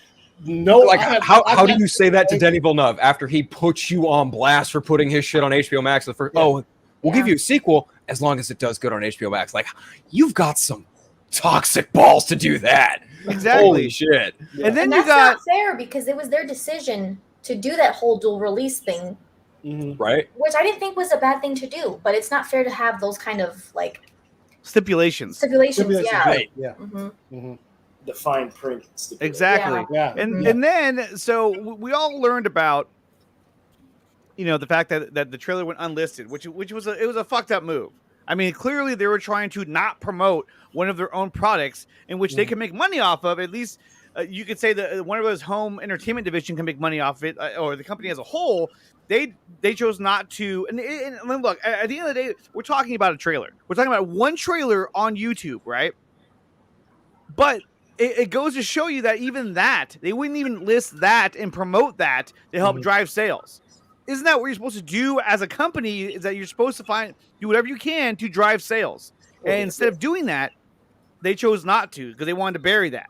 No. Like, how do you say that to Denis Villeneuve after he puts you on blast for putting his shit on HBO Max? We'll give you a sequel as long as it does good on HBO Max. Like, you've got some toxic balls to do that. Exactly. Holy shit. Yeah. And then that's not fair, because it was their decision to do that whole dual release thing. Right. Which I didn't think was a bad thing to do, but it's not fair to have those kind of like stipulations. Yeah. Right. Yeah. The fine print. Exactly. Yeah. And then so we all learned about the fact that the trailer went unlisted, which was a fucked up move. I mean, clearly they were trying to not promote one of their own products in which they can make money off of. At least you could say that one of those home entertainment division can make money off of it, or the company as a whole. They chose not to. And look, at the end of the day, we're talking about a trailer. We're talking about one trailer on YouTube, right? But it goes to show you that even that, they wouldn't even list that and promote that to help drive sales. Isn't that what you're supposed to do as a company? Is that you're supposed to do whatever you can to drive sales. And instead of doing that, they chose not to because they wanted to bury that.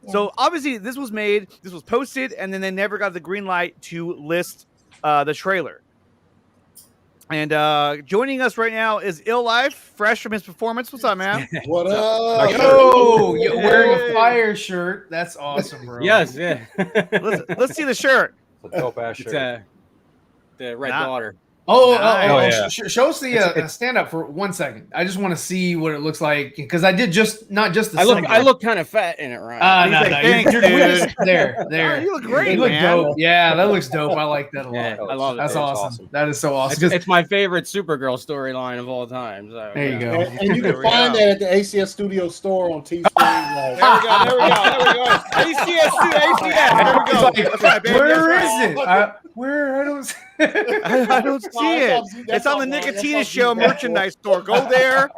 So obviously this was made, this was posted, and then they never got the green light to list the trailer. And joining us right now is IL Lyph, fresh from his performance. What's up, man? What up? Yo, you're wearing a fire shirt. That's awesome, bro. Yes, yeah. Let's see the shirt. It's the Red Daughter. Show us the stand up for 1 second. I just want to see what it looks like because I did not just the. I look kind of fat in it, right? There. You look great. You look dope. Yeah, that looks dope. I like that a lot. Yeah, I love it. That's awesome. That is so awesome. It's my favorite Supergirl storyline of all time. So, there you go. And you can find that at the ACS Studio store on Teespring. There we go. ACS. There we go. Where is it? I don't see it. It's on the Nickatina Show merchandise store. Go there,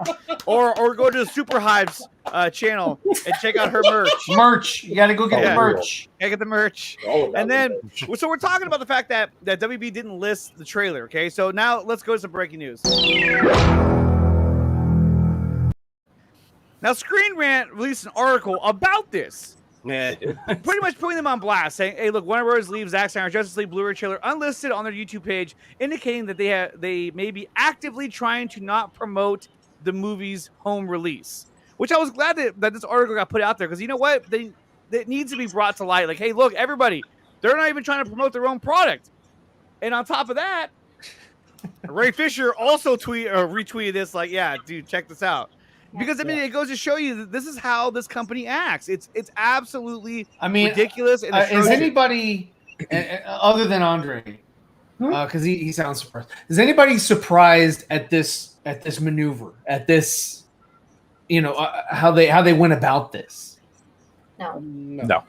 or go to the Super Hives channel and check out her merch. You got to go get the merch. Get the merch. And then, so we're talking about the fact that WB didn't list the trailer. Okay, so now let's go to some breaking news. Now, Screen Rant released an article about this. Yeah, pretty much putting them on blast, saying, "Hey, look, Warner Bros. Leaves Zack Snyder's Justice League Blu-ray trailer unlisted on their YouTube page, indicating that they may be actively trying to not promote the movie's home release." Which I was glad that this article got put out there because you know what, it needs to be brought to light. Like, hey, look, everybody, they're not even trying to promote their own product. And on top of that, Ray Fisher also retweeted this, like, yeah, dude, check this out. Because I mean, it goes to show you that this is how this company acts. It's absolutely ridiculous. And is anybody other than Andre? Because he sounds surprised. Is anybody surprised at this maneuver? At this, how they went about this? No,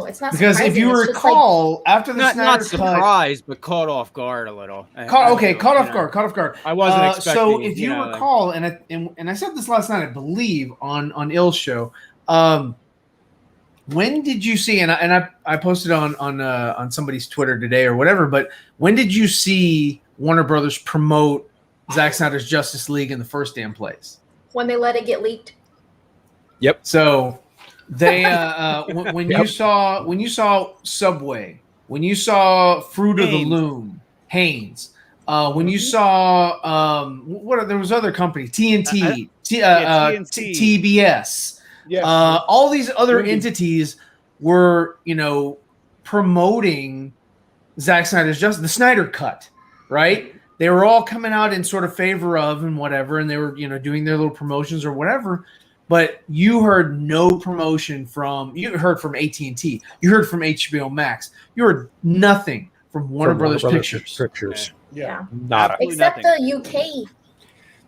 it's not. Because if you recall, after the not surprised, but caught off guard a little. Caught off guard. I wasn't expecting. So if you recall, and I said this last night, I believe on Il's show. When did you see? And I posted on somebody's Twitter today or whatever. But when did you see Warner Brothers promote Zack Snyder's Justice League in the first damn place? When they let it get leaked. Yep. So. They when you saw Subway, when you saw Fruit of the Loom, Hanes, when you saw there was other companies, TNT, TBS, all these other entities were promoting Zack Snyder's Justice, the Snyder Cut, right? They were all coming out in sort of favor of and whatever, and they were doing their little promotions or whatever. But you heard no promotion you heard from AT&T. You heard from HBO Max. You heard nothing from Warner Brothers Pictures. Yeah. Nada. Except the UK.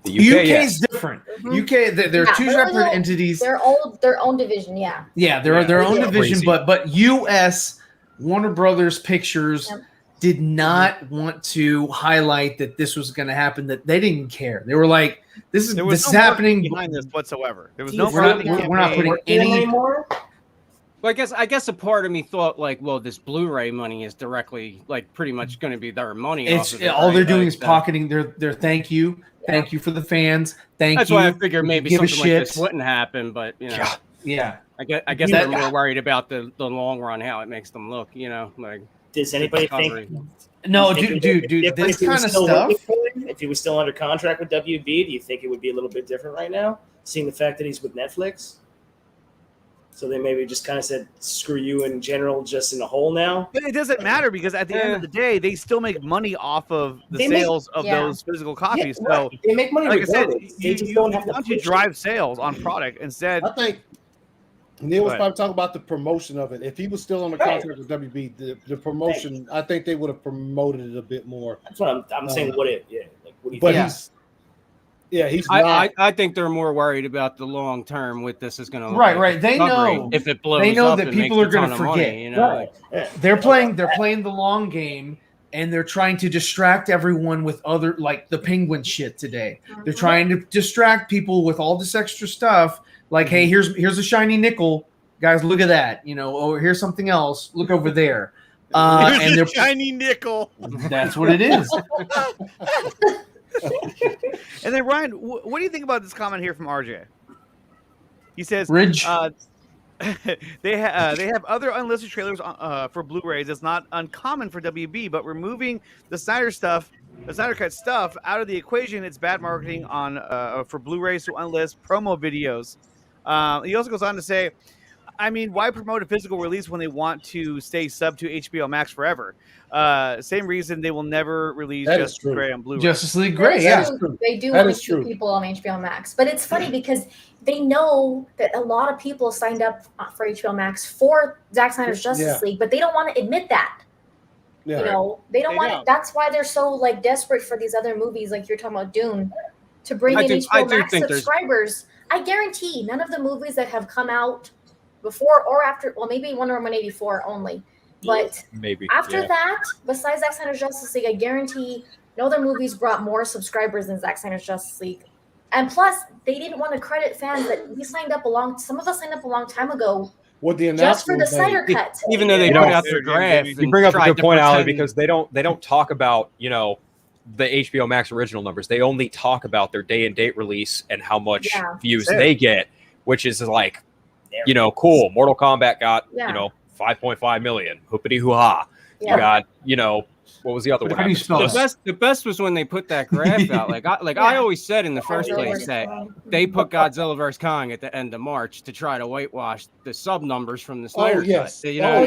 The UK is different. UK, they're two separate entities. Their own division, yeah. Yeah, they're their own division, but US Warner Brothers Pictures did not want to highlight that this was going to happen, that they didn't care. They were like, this is happening behind this whatsoever. There was no we're not putting any more. Well, I guess a part of me thought like, well, this Blu-ray money is directly like pretty much going to be their money. It's all they're doing is pocketing their thank you for the fans. That's why I figured maybe something like this wouldn't happen, but yeah. I guess they're more worried about the long run, how it makes them look. Like. Does anybody think? No, dude, this kind of stuff. If he was still under contract with WB, do you think it would be a little bit different right now, seeing the fact that he's with Netflix? So they maybe just kind of said, "Screw you" in general, just in a whole now. But it doesn't matter because at the end of the day, they still make money off of the sales of those physical copies. Yeah, right. So they make money. Like I said, they just you don't have want to drive sales on product instead. I think Neil was probably talking about the promotion of it. If he was still on the contract with WB, the promotion, I think they would have promoted it a bit more. That's what I'm saying. What do you think? But he's not. I think they're more worried about the long term with this is going to look right. They know if it blows. They know up that and people makes are going to money, forget. They're playing the long game. And they're trying to distract everyone with other, like the Penguin shit today. They're trying to distract people with all this extra stuff. Like, hey, here's a shiny nickel, guys. Look at that. Oh, here's something else. Look over there. And they're shiny nickel. That's what it is. And then Ryan, what do you think about this comment here from RJ? He says, Ridge. they have other unlisted trailers for Blu-rays. It's not uncommon for WB, but removing the Snyder Cut stuff out of the equation, it's bad marketing on for Blu-rays to unlist promo videos. He also goes on to say, I mean, why promote a physical release when they want to stay sub to HBO Max forever? Same reason they will never release Justice League Gray on Blu-ray. Justice League Gray, yeah. They do want to shoot people on HBO Max. But it's funny because they know that a lot of people signed up for HBO Max for Zack Snyder's Justice League, but they don't want to admit that. Yeah. You know, they don't want it. That's why they're so like desperate for these other movies, like you're talking about Dune, to bring in HBO Max subscribers. I guarantee none of the movies that have come out before or after, well, maybe Wonder Woman 84 only, but maybe after that, besides Zack Snyder's Justice League, I guarantee no other movies brought more subscribers than Zack Snyder's Justice League. And plus, they didn't want to credit fans that we signed up some of us signed up a long time ago just for the Snyder Cut. Even though they put out their graph. You bring up a good point, Ali, because they don't talk about, you know, the HBO Max original numbers. They only talk about their day and date release and how much views they get, which is like, you know, cool. Mortal Kombat got, you know, 5.5 million. Hoopity hoo ha. You got, you know, what was the other one? The best was when they put that graph out. I always said in the first place that they put Godzilla vs. Kong at the end of March to try to whitewash the sub numbers from the Snyder Cut. You know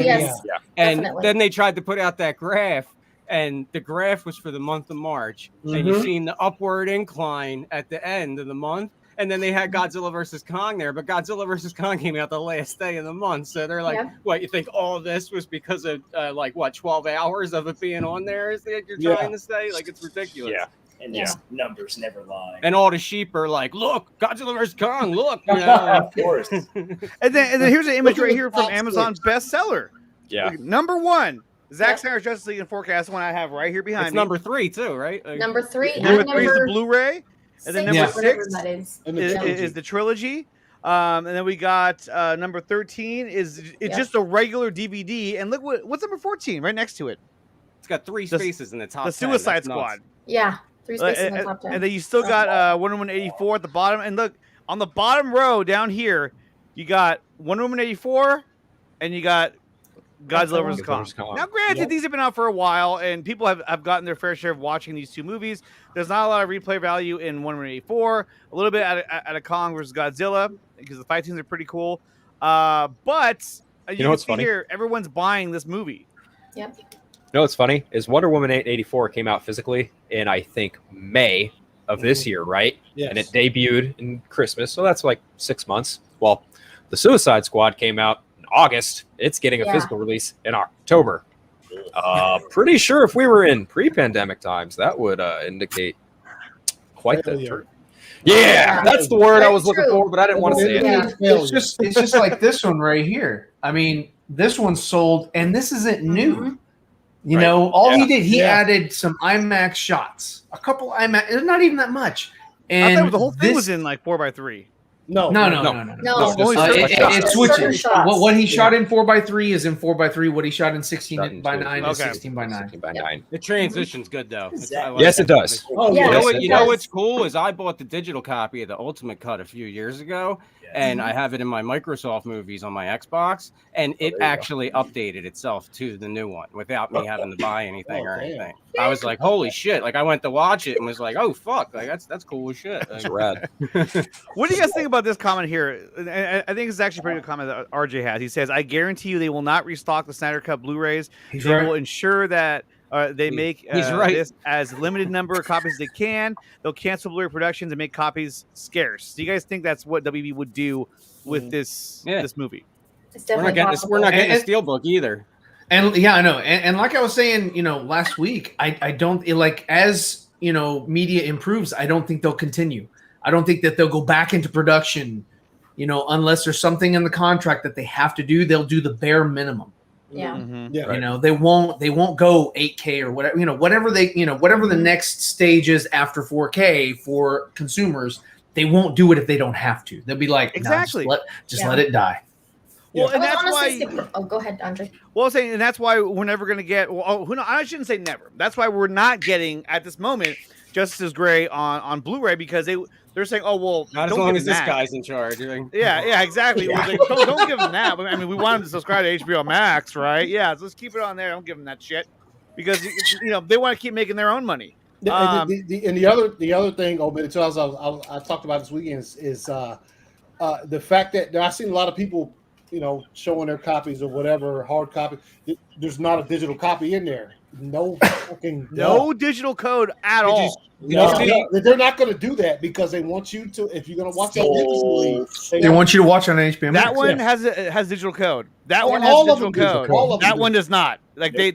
and definitely. Then they tried to put out that graph, and the graph was for the month of March. And you've seen the upward incline at the end of the month. And then they had Godzilla vs. Kong there, but Godzilla vs. Kong came out the last day of the month. So they're like, what, you think all of this was because of 12 hours of it being on there? Is that you're trying to say? Like, it's ridiculous. Yeah. And these numbers never lie. And all the sheep are like, look, Godzilla vs. Kong, look. You know? Of course. and then here's an image right here from Amazon's bestseller. Yeah. Number 1. Zack Snyder's Justice League in forecast, one I have right here behind me. It's number 3 too, right? Number 3. Number 3 is the Blu-ray. And then number 6 is the trilogy. And then we got number 13 is just a regular DVD. And look what's number 14 right next to it. It's got 3 spaces in the top 10. The Suicide Squad. Yeah, 3 spaces in the top 10. And then you still got Wonder Woman 84 at the bottom. And look, on the bottom row down here, you got Wonder Woman 84 and you got Godzilla vs. Kong. Now, granted, these have been out for a while, and people have gotten their fair share of watching these two movies. There's not a lot of replay value in 184, a little bit out of Kong versus Godzilla, because the fight scenes are pretty cool. But you know what's funny? Here, everyone's buying this movie. Yep. You know what's funny is Wonder Woman 84 came out physically in, I think, May of this year, right? Yes. And it debuted in Christmas, so that's like 6 months. Well, the Suicide Squad came out August. It's getting a physical release in October. Pretty sure if we were in pre-pandemic times, that would indicate quite the truth. Yeah, that's the word I was looking for, but I didn't want to say it. It's just like this one right here. I mean, this one's sold, and this isn't new. You know, all he did, he added some IMAX shots, a couple IMAX, not even that much. And I thought the whole thing was in like 4:3. No. It switches. Shots. What he shot in 4:3 is in 4:3. What he shot in 16:9 is 16:9. The transition's good though. Yes, it does. Oh, yeah. You know what's cool is I bought the digital copy of the Ultimate Cut a few years ago, and I have it in my Microsoft movies on my Xbox, and it actually updated itself to the new one without me having to buy anything or anything. I was like, holy shit! Like I went to watch it and was like, oh fuck! Like that's cool as shit. That's rad. What do you guys think about this comment here? I think it's actually a pretty good comment that RJ has. He says, I guarantee you they will not restock the Snyder Cut Blu-rays. They will ensure that they make this as limited number of copies as they can. They'll cancel Blu-ray productions and make copies scarce. Do you guys think that's what WB would do with this movie? We're not getting a steelbook either. And I know. And like I was saying, last week, I don't like as media improves. I don't think they'll continue. I don't think that they'll go back into production, unless there's something in the contract that they have to do. They'll do the bare minimum. Yeah. Mm-hmm. They won't go 8K or whatever. Whatever the next stage is after 4K for consumers. They won't do it if they don't have to. They'll be like, exactly, just let it die. Well, and that's why. Go ahead, Andre. Well, I'm saying, and that's why we're never going to get. Well, I shouldn't say never. That's why we're not getting at this moment Justice Gray on Blu-ray, because they're saying, "Oh well, Not as don't long give as him this that." guy's in charge. Like, Yeah, exactly. It was like, don't give him that. I mean, we want him to subscribe to HBO Max, right? Yeah, so let's keep it on there. Don't give him that shit because they want to keep making their own money. And the other thing, I talked about this weekend is the fact that I've seen a lot of people, showing their copies or whatever hard copy. There's not a digital copy in there. No fucking no digital code at all. They're not going to do that because they want you to. If you're going to watch it digitally, they want you to watch on HBO Max. That one has digital code. That one has digital code. That one does not. Like they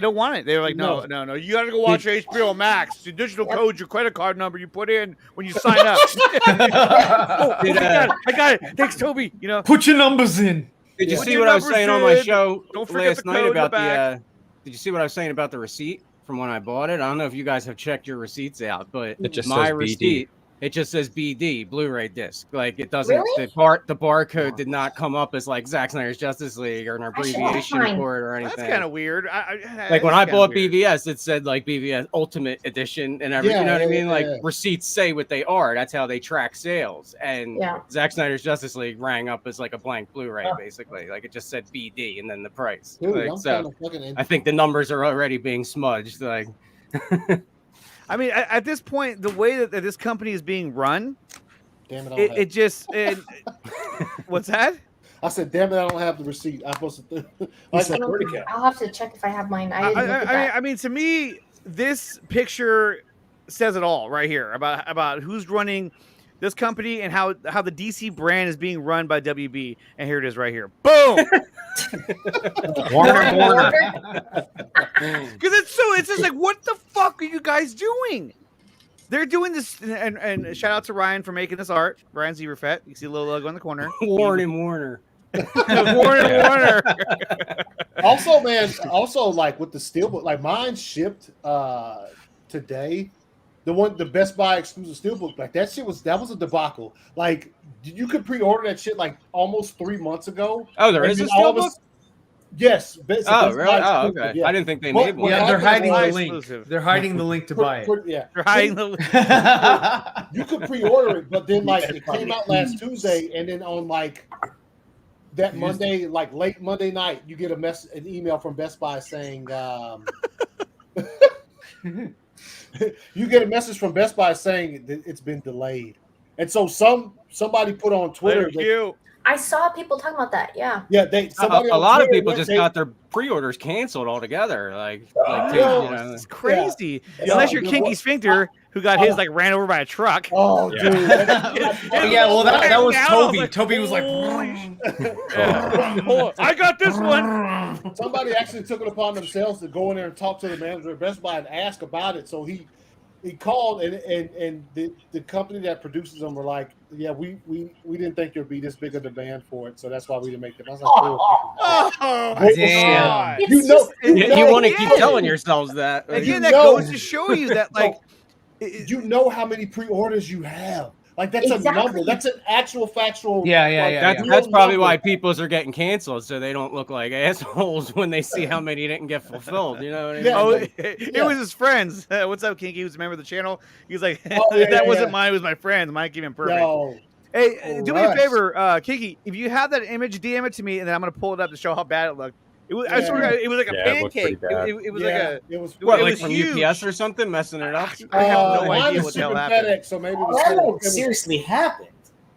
don't want it. They're like, no. You got to go watch HBO Max. The digital code's your credit card number you put in when you sign up. I got it. Thanks, Toby. Put your numbers in. Did you see what I was saying on my show last night about the? Did you see what I was saying about the receipt from when I bought it? I don't know if you guys have checked your receipts out, but it just my says receipt, BD. it just says BD, Blu-ray disc. Like it doesn't. Really? The barcode did not come up as like Zack Snyder's Justice League or an abbreviation for it or anything. That's kind of weird. Like when I bought BVS, it said like BVS Ultimate Edition and everything. You know what I mean? Like receipts say what they are. That's how they track sales. And Zack Snyder's Justice League rang up as like a blank Blu-ray, basically. Like it just said BD and then the price. Dude, like, so I think the numbers are already being smudged. Like. I mean, at this point, the way that this company is being run, damn it, what's that? I said, damn it, I don't have the receipt. I'm supposed to. I'll have to check if I have mine. I mean, to me, this picture says it all right here about who's running this company and how the DC brand is being run by WB. And here it is right here. Boom. Warner. Because it's just like, what the fuck are you guys doing? They're doing this, and shout out to Ryan for making this art. Ryan Zieberfett. You see a little logo in the corner. Warner. Warner. Also, like with the steelbook, like mine shipped today. The Best Buy exclusive steelbook, like that was a debacle. Like you could pre-order that shit like almost 3 months ago. Oh, there is a steelbook? Yes. Really? Oh, okay. Yeah. I didn't think they made one. Yeah, they're hiding the link. They're hiding the link to buy it. They're hiding the link. You could pre-order it, but then like it came out last Tuesday, and then on like that Monday, like late Monday night, you get an email from Best Buy saying you get a message from Best Buy saying that it's been delayed. And so somebody put on Twitter. I saw people talking about that. Yeah. Yeah. A lot of people just got their pre-orders canceled altogether. It's crazy. Yeah. Unless you're Kinky Sphincter, who got his like ran over by a truck. Oh, dude. Well, that was Toby. Toby was like, I got this one. Somebody actually took it upon themselves to go in there and talk to the manager at Best Buy and ask about it. So he called and the company that produces them were like, yeah, we didn't think there'd be this big a demand for it, so that's why we didn't make them. I was like, oh damn! You want to keep telling yourselves that. Again, that goes to show you that like you know how many pre-orders you have. Like that's a number. That's an actual factual. That's probably why people's are getting canceled, so they don't look like assholes when they see how many didn't get fulfilled. You know what I mean? Yeah. Oh, it was his friends. What's up, Kinky? He was a member of the channel. He was like, that wasn't mine. It was my friend. Mine came in perfect. No. Hey, do me a favor, Kinky. If you have that image, DM it to me, and then I'm gonna pull it up to show how bad it looked. It was, I swear, it was like a pancake. It was like from huge. UPS or something, messing it up. I have no idea what the hell happened. So maybe that seriously happened.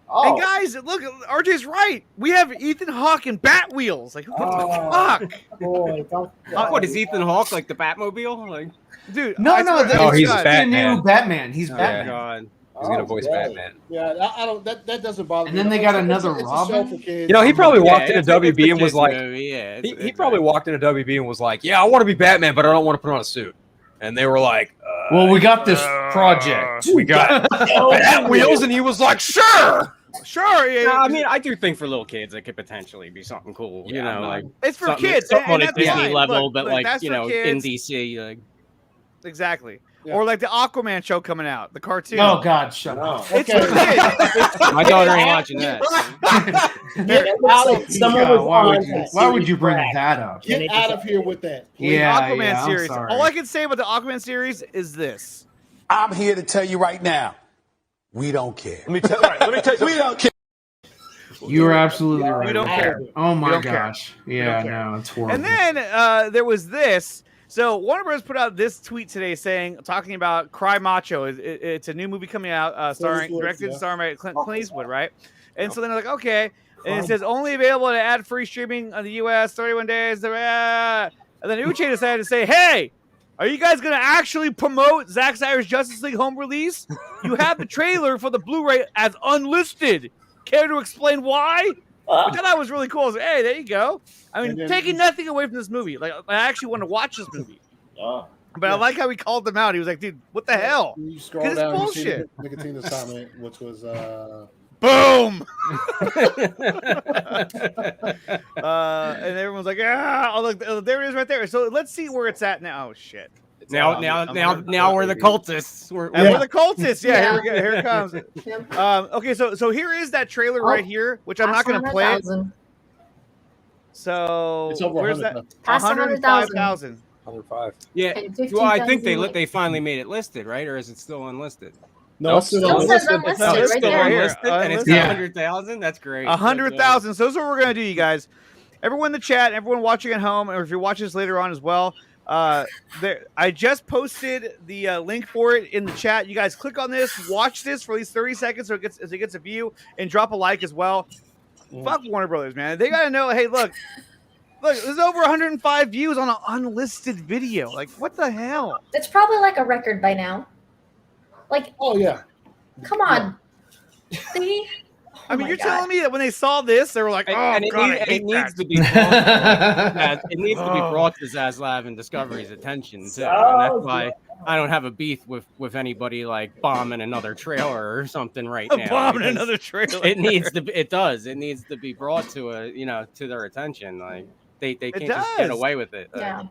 Oh. And guys, look, RJ's right. We have Ethan Hawke and Bat Wheels. Like, what the fuck? Boy, what is Ethan Hawke like the Batmobile? Like, dude, he's Batman. The new Batman. He's Batman. God. He's gonna voice Batman. Yeah, I don't. That doesn't bother me. And then they got another Robin. You know, he probably walked into WB and was like, he probably walked into WB and was like, yeah, I want to be Batman, but I don't want to put on a suit. And they were like, well, we got this project. We got Bat Wheels, and he was like, sure. Yeah. No, I mean, I do think for little kids it could potentially be something cool. Yeah, you know, like it's for kids, something on a that's Disney fine. level, Look, but like like you know, in kids. DC, like Exactly. Yeah. Or like the Aquaman show coming out, the cartoon. Oh God, shut up! It's for kids. My daughter ain't watching that. Why would you bring that up? Get out of here with that. Please. Yeah, Aquaman series. All I can say about the Aquaman series is this: I'm here to tell you right now, We don't care. Let me tell you. We don't care. You are absolutely right. We don't care. Oh my don't care. gosh. Yeah, no, it's horrible. And then there was this. So Warner Bros. Put out this tweet today talking about Cry Macho. It's a new movie coming out, directed and starring by Clint Eastwood, right? And so then they're like, okay. And it says only available to ad-free streaming on the U.S. 31 days. And then Uche decided to say, hey, are you guys going to actually promote Zack Snyder's Justice League home release? You have the trailer for the Blu-ray as unlisted. Care to explain why? Which I thought was really cool. I was like, hey, there you go. I mean, taking nothing away from this movie. Like, I actually want to watch this movie. But I like how he called them out. He was like, dude, what the hell? You scroll down, bullshit. Nicotina's comment, which was boom. And everyone's like, oh, look, there it is right there. So let's see where it's at now. Oh, shit. Now we're the cultists. We're the cultists. Yeah, here we go. Here it comes. Okay, so here is that trailer right here, which I'm not going to play. So it's over where's that? 105,000. 105. Yeah. Well, I think they finally made it listed, right? Or is it still unlisted? No, it's still unlisted. It's right still there. unlisted, and it's 100,000. That's great. 100,000. So this is what we're gonna do, you guys. Everyone in the chat, everyone watching at home, or if you're watching this later on as well. I just posted the link for it in the chat. You guys click on this, watch this for at least 30 seconds so it gets a view, and drop a like as well. Fuck Warner Brothers, man. They gotta know. Hey, look, there's over 105 views on an unlisted video. Like, what the hell? It's probably like a record by now. Like, oh yeah, come on. See? I mean, you're telling me that when they saw this, they were like, "Oh, it needs to be brought, it needs to be brought to Zaslav and Discovery's attention too. And that's why I don't have a beef with anybody like bombing another trailer or something right now. Bombing another trailer. It needs to be brought to to their attention. Like they can't just get away with it. Yeah,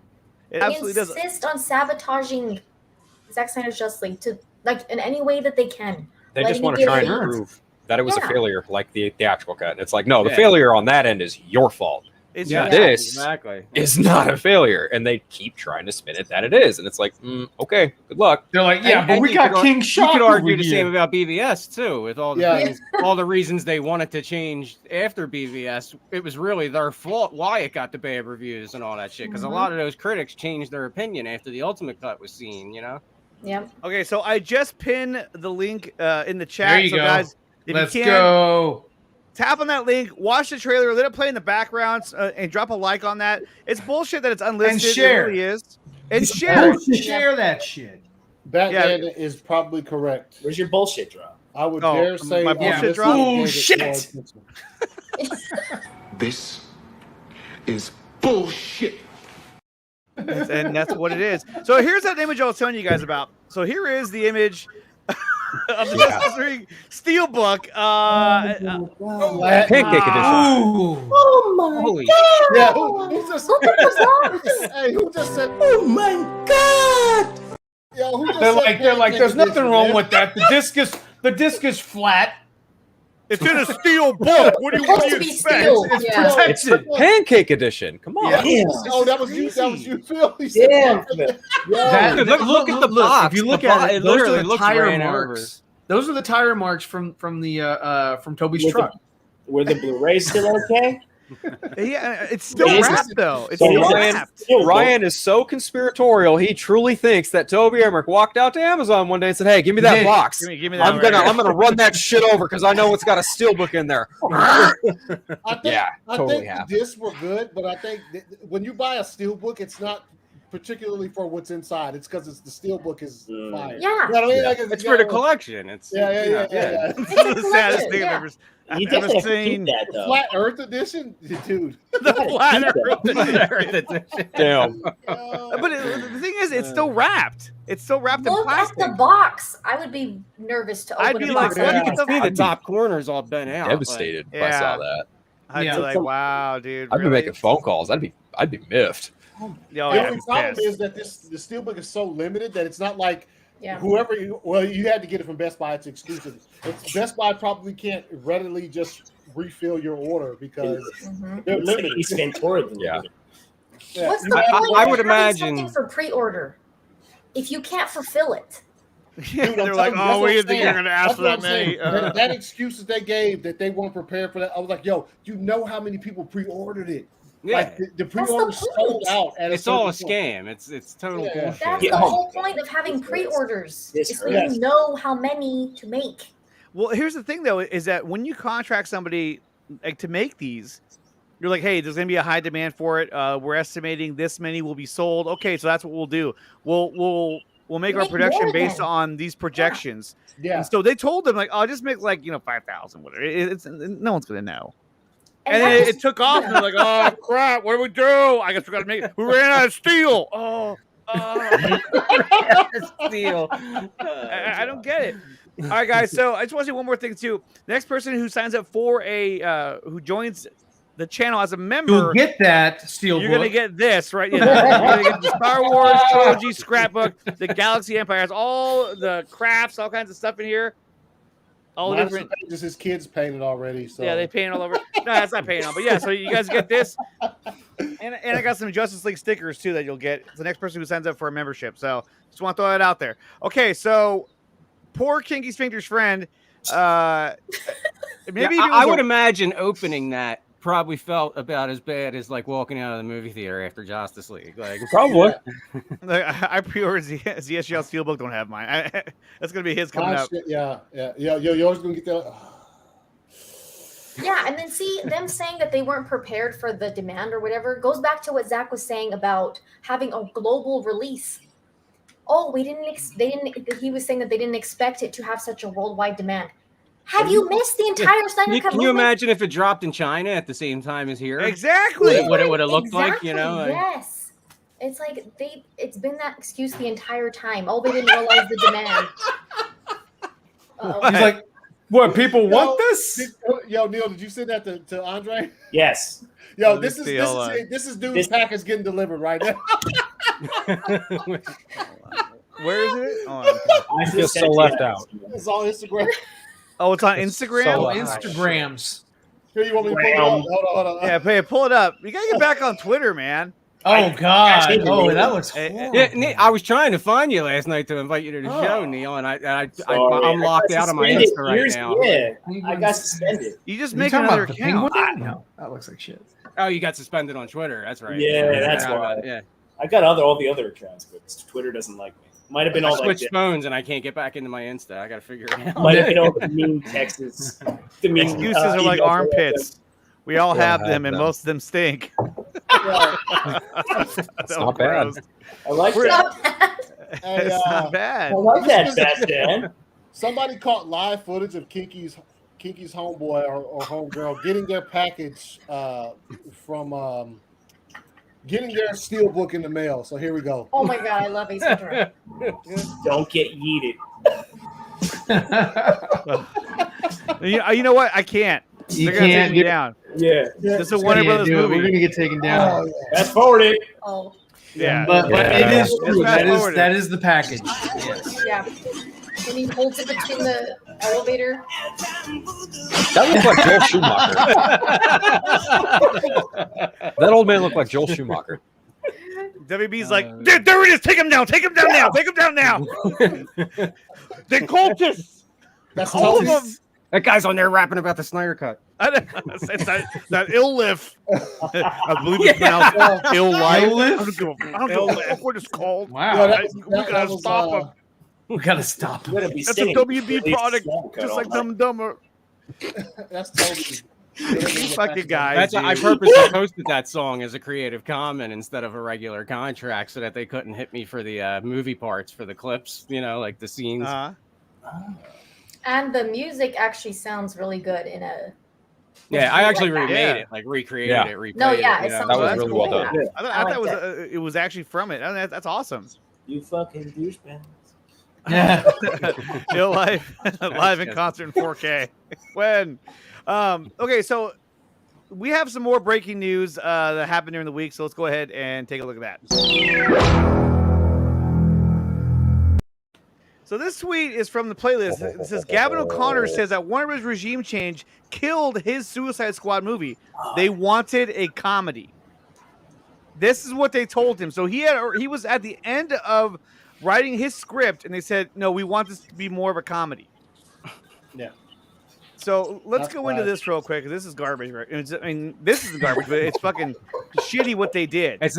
it absolutely does. Insist on sabotaging Zack Snyder's Justice League to in any way that they can. They just want to try and prove that it was a failure, like the theatrical cut. And it's like, no, the failure on that end is your fault. This is not a failure, and they keep trying to spin it that it is, and it's like, okay, good luck. They're like, but we got King Shark. You could argue the same about BVS too, with all the reasons they wanted to change after BVS. It was really their fault why it got the bad reviews and all that shit, because a lot of those critics changed their opinion after the Ultimate Cut was seen. Yeah. Okay, so I just pinned the link in the chat. There you go. Guys, if Let's you can, go. Tap on that link, watch the trailer, let it play in the background, and drop a like on that. It's bullshit that it's unlisted. And share. It really is. And share. Share that shit. Batman is probably correct. Where's your bullshit drop? I would dare say my bullshit drop. Oh shit! This is bullshit. And that's what it is. So here's that image I was telling you guys about. So here is the image of the Justice League Steelbook. Pancake edition. Oh my god! Yeah, who just said? Oh my god! Yeah, who just They're like, there's nothing wrong with that. The disc is flat. It's in a steel book. What do you expect? It's protected. Pancake edition. Come on. Yeah. Oh, that was you. That was you, Phil. Yeah. Look at the box. If you look at it, those are the tire marks. Those are the tire marks from Toby's truck. Were the Blu-rays still okay? Yeah, it's still wrapped though. It's still Ryan is so conspiratorial. He truly thinks that Toby Emmerich walked out to Amazon one day and said, "Hey, give me that box. Give me that I'm gonna run that shit over because I know it's got a steelbook in there." I think totally the discs were good, but I think when you buy a steelbook, it's not particularly for what's inside. It's because the steelbook is fire. Yeah, you know what I mean? Like, it's for the collection. It's yeah. It's the saddest thing I've ever. You definitely have to keep that, though. Flat Earth edition, dude. The Flat Earth edition. Damn. But the thing is, it's still wrapped. It's still wrapped in Look plastic. at the box. I would be nervous to open I'd be the like, box. look You can see the top corners all bent out. Devastated if I saw that. I'd be like, wow, dude. I'd be making phone calls. I'd be miffed. The only problem is that the steelbook is so limited that it's not like whoever you had to get it from Best Buy. It's exclusive. Best Buy probably can't readily just refill your order because they're limited. It's Ventura. Yeah. What's the point? I would of having imagine something for pre-order if you can't fulfill it. Dude, They're like, oh, we didn't think you're going to ask for that many. That excuse that they gave that they weren't prepared for that. I was like, yo, you know how many people pre-ordered it? Yeah. Like the pre-order sold out. It's all a scam. It's total bullshit. That's the whole point of having pre-orders. Is so you know how many to make. Well, here's the thing, though, is that when you contract somebody like to make these, you're like, hey, there's going to be a high demand for it. We're estimating this many will be sold. Okay, so that's what we'll do. We'll make our production based on these projections. Yeah. And so they told them, like, oh, just make 5,000, whatever. No one's going to know. And then it took off, and they're like, oh, crap, what do we do? I guess we got to make it. We ran out of steel. Steel. I don't get it. All right, guys. So I just want to say one more thing too. The next person who signs up for who joins the channel as a member, you'll get that steel. You're gonna get this right. You're gonna get the Star Wars trilogy scrapbook, the Galaxy Empires, all the crafts, all kinds of stuff in here. All the different. Just his kids painted already. So yeah, they paint all over. No, that's not painting on, but yeah. So you guys get this, and I got some Justice League stickers too that you'll get. It's the next person who signs up for a membership. So just want to throw that out there. Okay, so. Poor Kinky Sphincter's friend. Maybe I would imagine opening that probably felt about as bad as like walking out of the movie theater after Justice League. Like probably. I pre-ordered ZSGL Steelbook. Don't have mine. That's gonna be his coming up. Yeah. Yours gonna get that. Yeah, and then see them saying that they weren't prepared for the demand or whatever goes back to what Zack was saying about having a global release. Oh, he was saying that they didn't expect it to have such a worldwide demand. Have you missed the entire Snyder Cut? Can you imagine if it dropped in China at the same time as here? Exactly. What it would have looked like, you know? Yes. It's like it's been that excuse the entire time. Oh, they didn't realize the demand. He's like, what, people want this? Neil, did you send that to Andre? Yes. Yo, this is dude's package getting delivered right now. Where is it? I feel so left out. It's on Instagram. Oh, it's on Instagram? Instagrams. Here, you want me to pull it up? Hold on. Yeah, pull it up. You gotta get back on Twitter, man. Oh, God. Oh, that looks horrible. Yeah, I was trying to find you last night to invite you to the show, Neil, and I'm locked out of my Insta right now. Yeah, I got suspended. You just make another account. No, that looks like shit. Oh, you got suspended on Twitter. That's right. Yeah, that's why. Yeah. I got all the other accounts, but Twitter doesn't like me. Might have been all switched phones and I can't get back into my Insta. I got to figure it out. Might have been all the mean Texas. Excuses are like armpits. We all have them, and most of them stink. That's not bad. I like that. It's not bad. I like that, Batman. Somebody caught live footage of Kinky's homeboy or homegirl getting their package from getting their steelbook in the mail. So here we go. Oh my God, I love Ace Ventura. Don't get yeeted. You know what? I can't. They're gonna take me down. Yeah. This is a Warner Brothers movie. We're gonna get taken down. Oh, yeah. Fast forward it. Oh. Yeah. But it is true. That is the package. Yes. Yeah. When he holds it between the elevator. That looks like Joel Schumacher. That old man looked like Joel Schumacher. WB's like, there it is. Take him down. Take him down now. Take him down now. The cultists. That's all of them. That guy's on there rapping about the Snyder Cut. It's that IL Lyph. I believe it's pronounced IL Lyph. I don't know what it's called. Wow. We gotta stop him. We gotta stop him. That's a WB product, just like Dumb and Dumber. That's totally. Fucking guys. I purposely posted that song as a Creative Comment instead of a regular contract so that they couldn't hit me for the movie parts for the clips, you know, like the scenes. And the music actually sounds really good in a. Yeah, I actually remade it, like recreated it. Replayed it sounds that was really well done. Yeah. I thought it was actually from it. That's awesome. You fucking douchebag. Yeah. IL Lyph live in concert in 4K. When? Okay, so we have some more breaking news that happened during the week, so let's go ahead and take a look at that. So this tweet is from the playlist. It says, Gavin O'Connor says that Warner Bros. Regime change killed his Suicide Squad movie. They wanted a comedy. This is what they told him. So he was at the end of writing his script, and they said, "No, we want this to be more of a comedy." Yeah. So let's go into this real quick. This is garbage. Right? I mean, this is garbage, but it's fucking shitty what they did. It's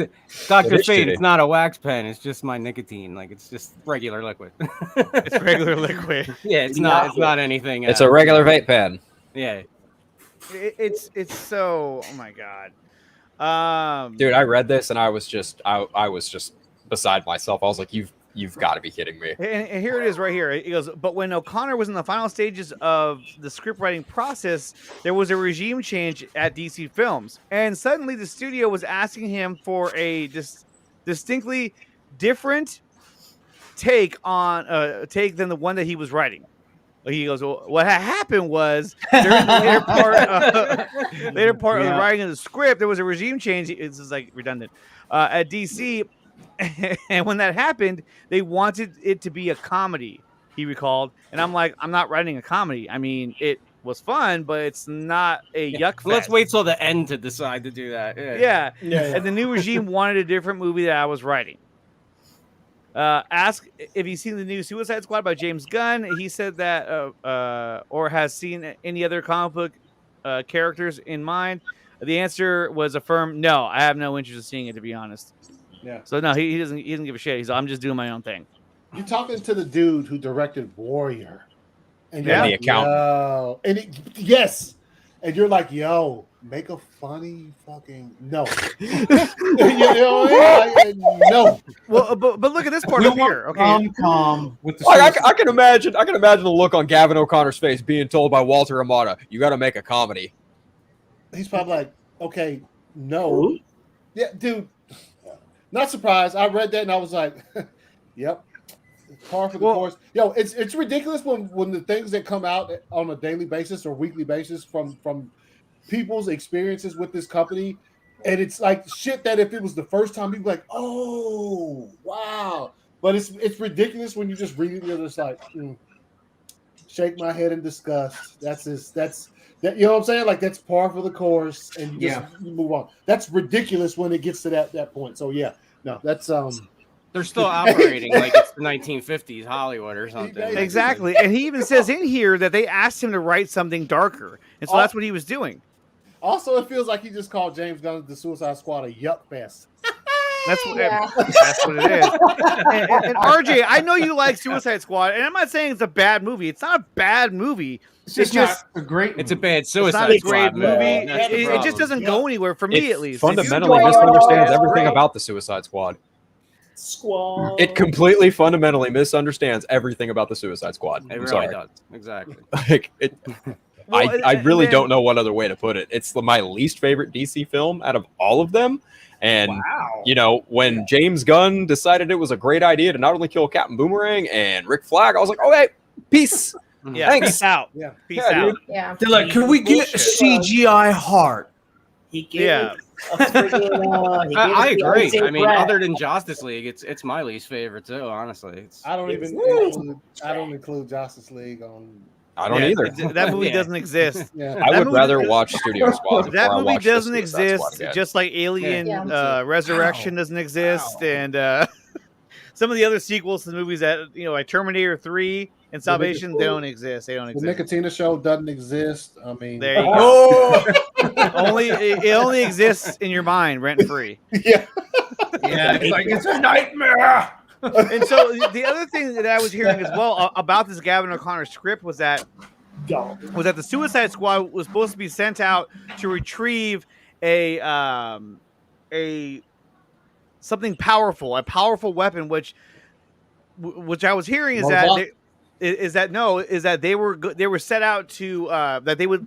Dr. It is Fate. shitty. It's not a wax pen. It's just my nicotine. Like it's just regular liquid. It's regular liquid. Yeah, it's not. It's not anything. It's a regular vape pen. Yeah. It's so. Oh my god. Dude, I read this and I was just beside myself. I was like, you've got to be kidding me. And here it is right here. It goes, but when O'Connor was in the final stages of the script writing process, there was a regime change at DC Films. And suddenly the studio was asking him for a distinctly different take on take than the one that he was writing. He goes, well, what happened was during the later part of the writing of the script, there was a regime change. It's just like redundant at DC. And when that happened, they wanted it to be a comedy, he recalled. And I'm like, I'm not writing a comedy. I mean, it was fun, but it's not a yuck fest. Let's wait till the end to decide to do that. Yeah. And the new regime wanted a different movie that I was writing. Ask if he's seen the new Suicide Squad by James Gunn. He said that or has seen any other comic book characters in mind. The answer was a firm no. I have no interest in seeing it, to be honest. Yeah. So no, he doesn't give a shit. He's like, I'm just doing my own thing. You're talking to the dude who directed Warrior, and Yeah, the accountant. Yo. And yes, and you're like, yo, make a funny fucking no. You know what I mean? No. Well, but look at this part up here. Okay. Calm with the. Like, I can imagine the look on Gavin O'Connor's face being told by Walter Amada, "You got to make a comedy." He's probably like, okay, no. Yeah, dude. Not surprised. I read that and I was like, yep. Par for the course. Yo, it's ridiculous when the things that come out on a daily basis or weekly basis from people's experiences with this company, and it's like shit that if it was the first time, people like, oh wow. But it's ridiculous when you just read it, you're just like, shake my head in disgust. That you know what I'm saying? Like that's par for the course, and you move on. That's ridiculous when it gets to that point. So yeah, no, that's They're still operating like it's the 1950s Hollywood or something. Exactly. And he even says in here that they asked him to write something darker. And so that's what he was doing. Also, it feels like he just called James Gunn the Suicide Squad a yuck fest. That's what it is. And RJ, I know you like Suicide Squad, and I'm not saying it's a bad movie. It's not a bad movie. It's just a great. It's a bad It's Suicide not a Squad great movie. It just doesn't go anywhere for me, at least. Fundamentally misunderstands everything about the Suicide Squad. It completely fundamentally misunderstands everything about the Suicide Squad. It I'm really sorry. does. Exactly. Like it. I really don't know what other way to put it. It's my least favorite DC film out of all of them. And, you know, when James Gunn decided it was a great idea to not only kill Captain Boomerang and Rick Flag, I was like, okay, peace. Yeah, Thanks. peace out. Yeah. Peace out. Dude. Yeah. They're like, can we get a CGI heart? He gave Yeah. I agree. I mean, other than Justice League, it's my least favorite too. Honestly, I don't include Justice League on. I don't either. That movie doesn't exist. Yeah. I would rather watch Studio Squad before That I movie watch the doesn't Suicide exist, Squad again. just like Alien Resurrection doesn't exist, Ow. and some of the other sequels to the movies that like Terminator 3 and Salvation, they don't exist. They don't The exist. Nickatina show doesn't exist. I mean, There you go. It only exists in your mind, rent free. yeah. Yeah, it's like it's a nightmare. And so the other thing that I was hearing as well about this Gavin O'Connor script was that the Suicide Squad was supposed to be sent out to retrieve a something powerful, a powerful weapon, which I was hearing is that they were set out to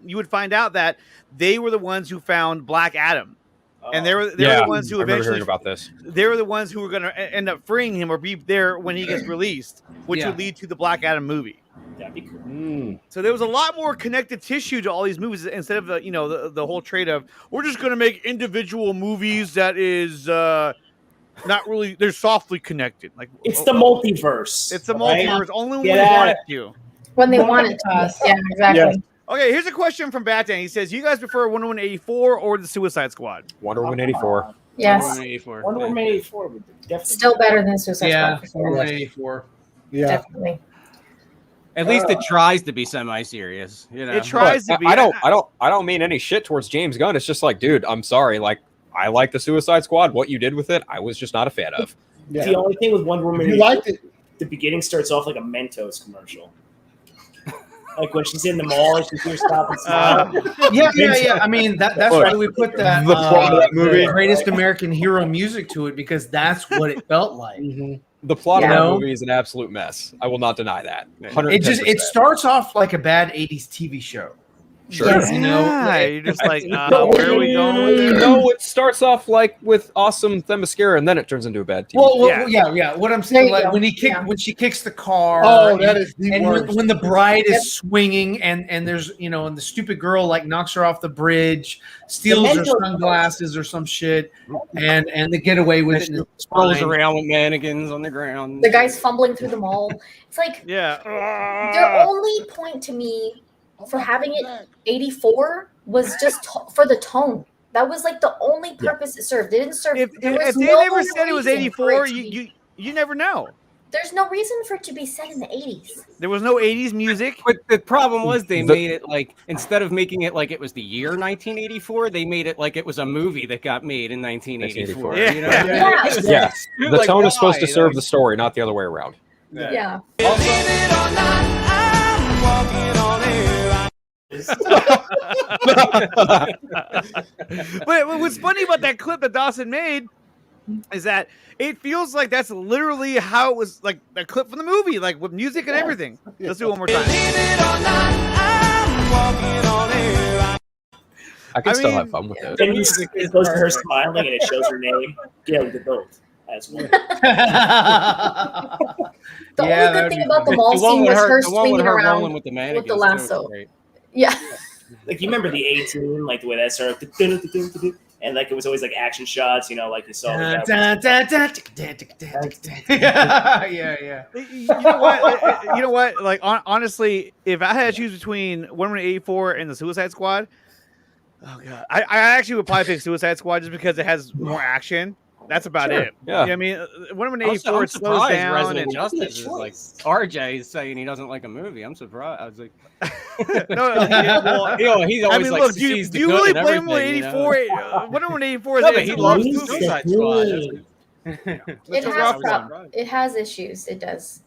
you would find out that they were the ones who found Black Adam. And they were the ones who eventually about this. They were the ones who were going to end up freeing him or be there when he gets released, which would lead to the Black Adam movie. That'd be cool. So there was a lot more connective tissue to all these movies instead of the whole trade of we're just going to make individual movies that is not really they're softly connected. Like it's the multiverse. It's the multiverse only when Get we at want it. it to. When they want it to us. Yeah, exactly. Yeah. Okay, here's a question from Batman. He says, "You guys prefer Wonder Woman 84 or the Suicide Squad?" Wonder Woman 84. Yes. Wonder Woman 84 would definitely Still better than Suicide Yeah, Squad. For Wonder sure. Woman 84. Yeah. Definitely. At least it tries to be semi-serious. You know, It tries Look, to be. I don't mean any shit towards James Gunn. It's just like, dude, I'm sorry. Like, I like the Suicide Squad. What you did with it, I was just not a fan of. Yeah. The only thing with Wonder Woman, You liked it. the beginning starts off like a Mentos commercial. Like when she's in the mall and she hears Stop and Smile. Yeah. I mean, that's Look, why we put that the plot of that movie. the Greatest American Hero music to it, because that's what it felt like. The plot of Yeah. that movie is an absolute mess. I will not deny that. It starts off like a bad 80s TV show. Sure. Yes. You know, You're just like, where are we going with this? No, it starts off like with awesome Themyscira, and then it turns into a bad TV. Well, yeah. What I'm saying, There you like go. when she kicks the car. Oh, that is the and worst. when the bride is swinging and there's and the stupid girl like knocks her off the bridge, steals her mental- sunglasses or some shit, and they get away with it. And it's rolls fine. around with mannequins on the ground. The guy's fumbling through the mall. It's like Yeah. their only point to me for having it 84 was just for the tone. That was like the only purpose it served. It didn't serve. If there was they no never said it was reason for 84, it to be- you never know. There's no reason for it to be set in the 80s. There was no 80s music. But the problem was they made it like, instead of making it like it was the year 1984, they made it like it was a movie that got made in 1984. Yeah. You know? Yeah. The Like, tone is supposed to why? serve Like- the story, not the other way around. Yeah. But what's funny about that clip that Dawson made is that it feels like that's literally how it was, like a clip from the movie, like with music and everything. Let's do it one more time. I can I still mean, have fun with it. And it goes to her smiling and it shows her name, Gail DeBolt, as well. The Yeah, only good that'd thing be about the fun. mall The one scene with was her the one with swinging her around rolling with the mannequins with the too, lasso. was great. Yeah. Like you remember the A-Team, like the way that started, and like it was always like action shots, like you saw. Like, Yeah. You know what? Like honestly, if I had to choose between Wonder Woman 84 and the Suicide Squad, oh god, I actually would probably pick Suicide Squad just because it has more action. That's about it. Yeah. You know what I mean, Wonder Woman Also, 84 I'm it slows surprised down. Resident And, Justice is like RJ is saying he doesn't like a movie. I'm surprised. I was like, he's always I mean, like, look, do sees the you good really in blame him on everything, you know? 84? Wonder Woman 84 is No, but he it's a loves movie. Suicide Squad. It has issues. It does.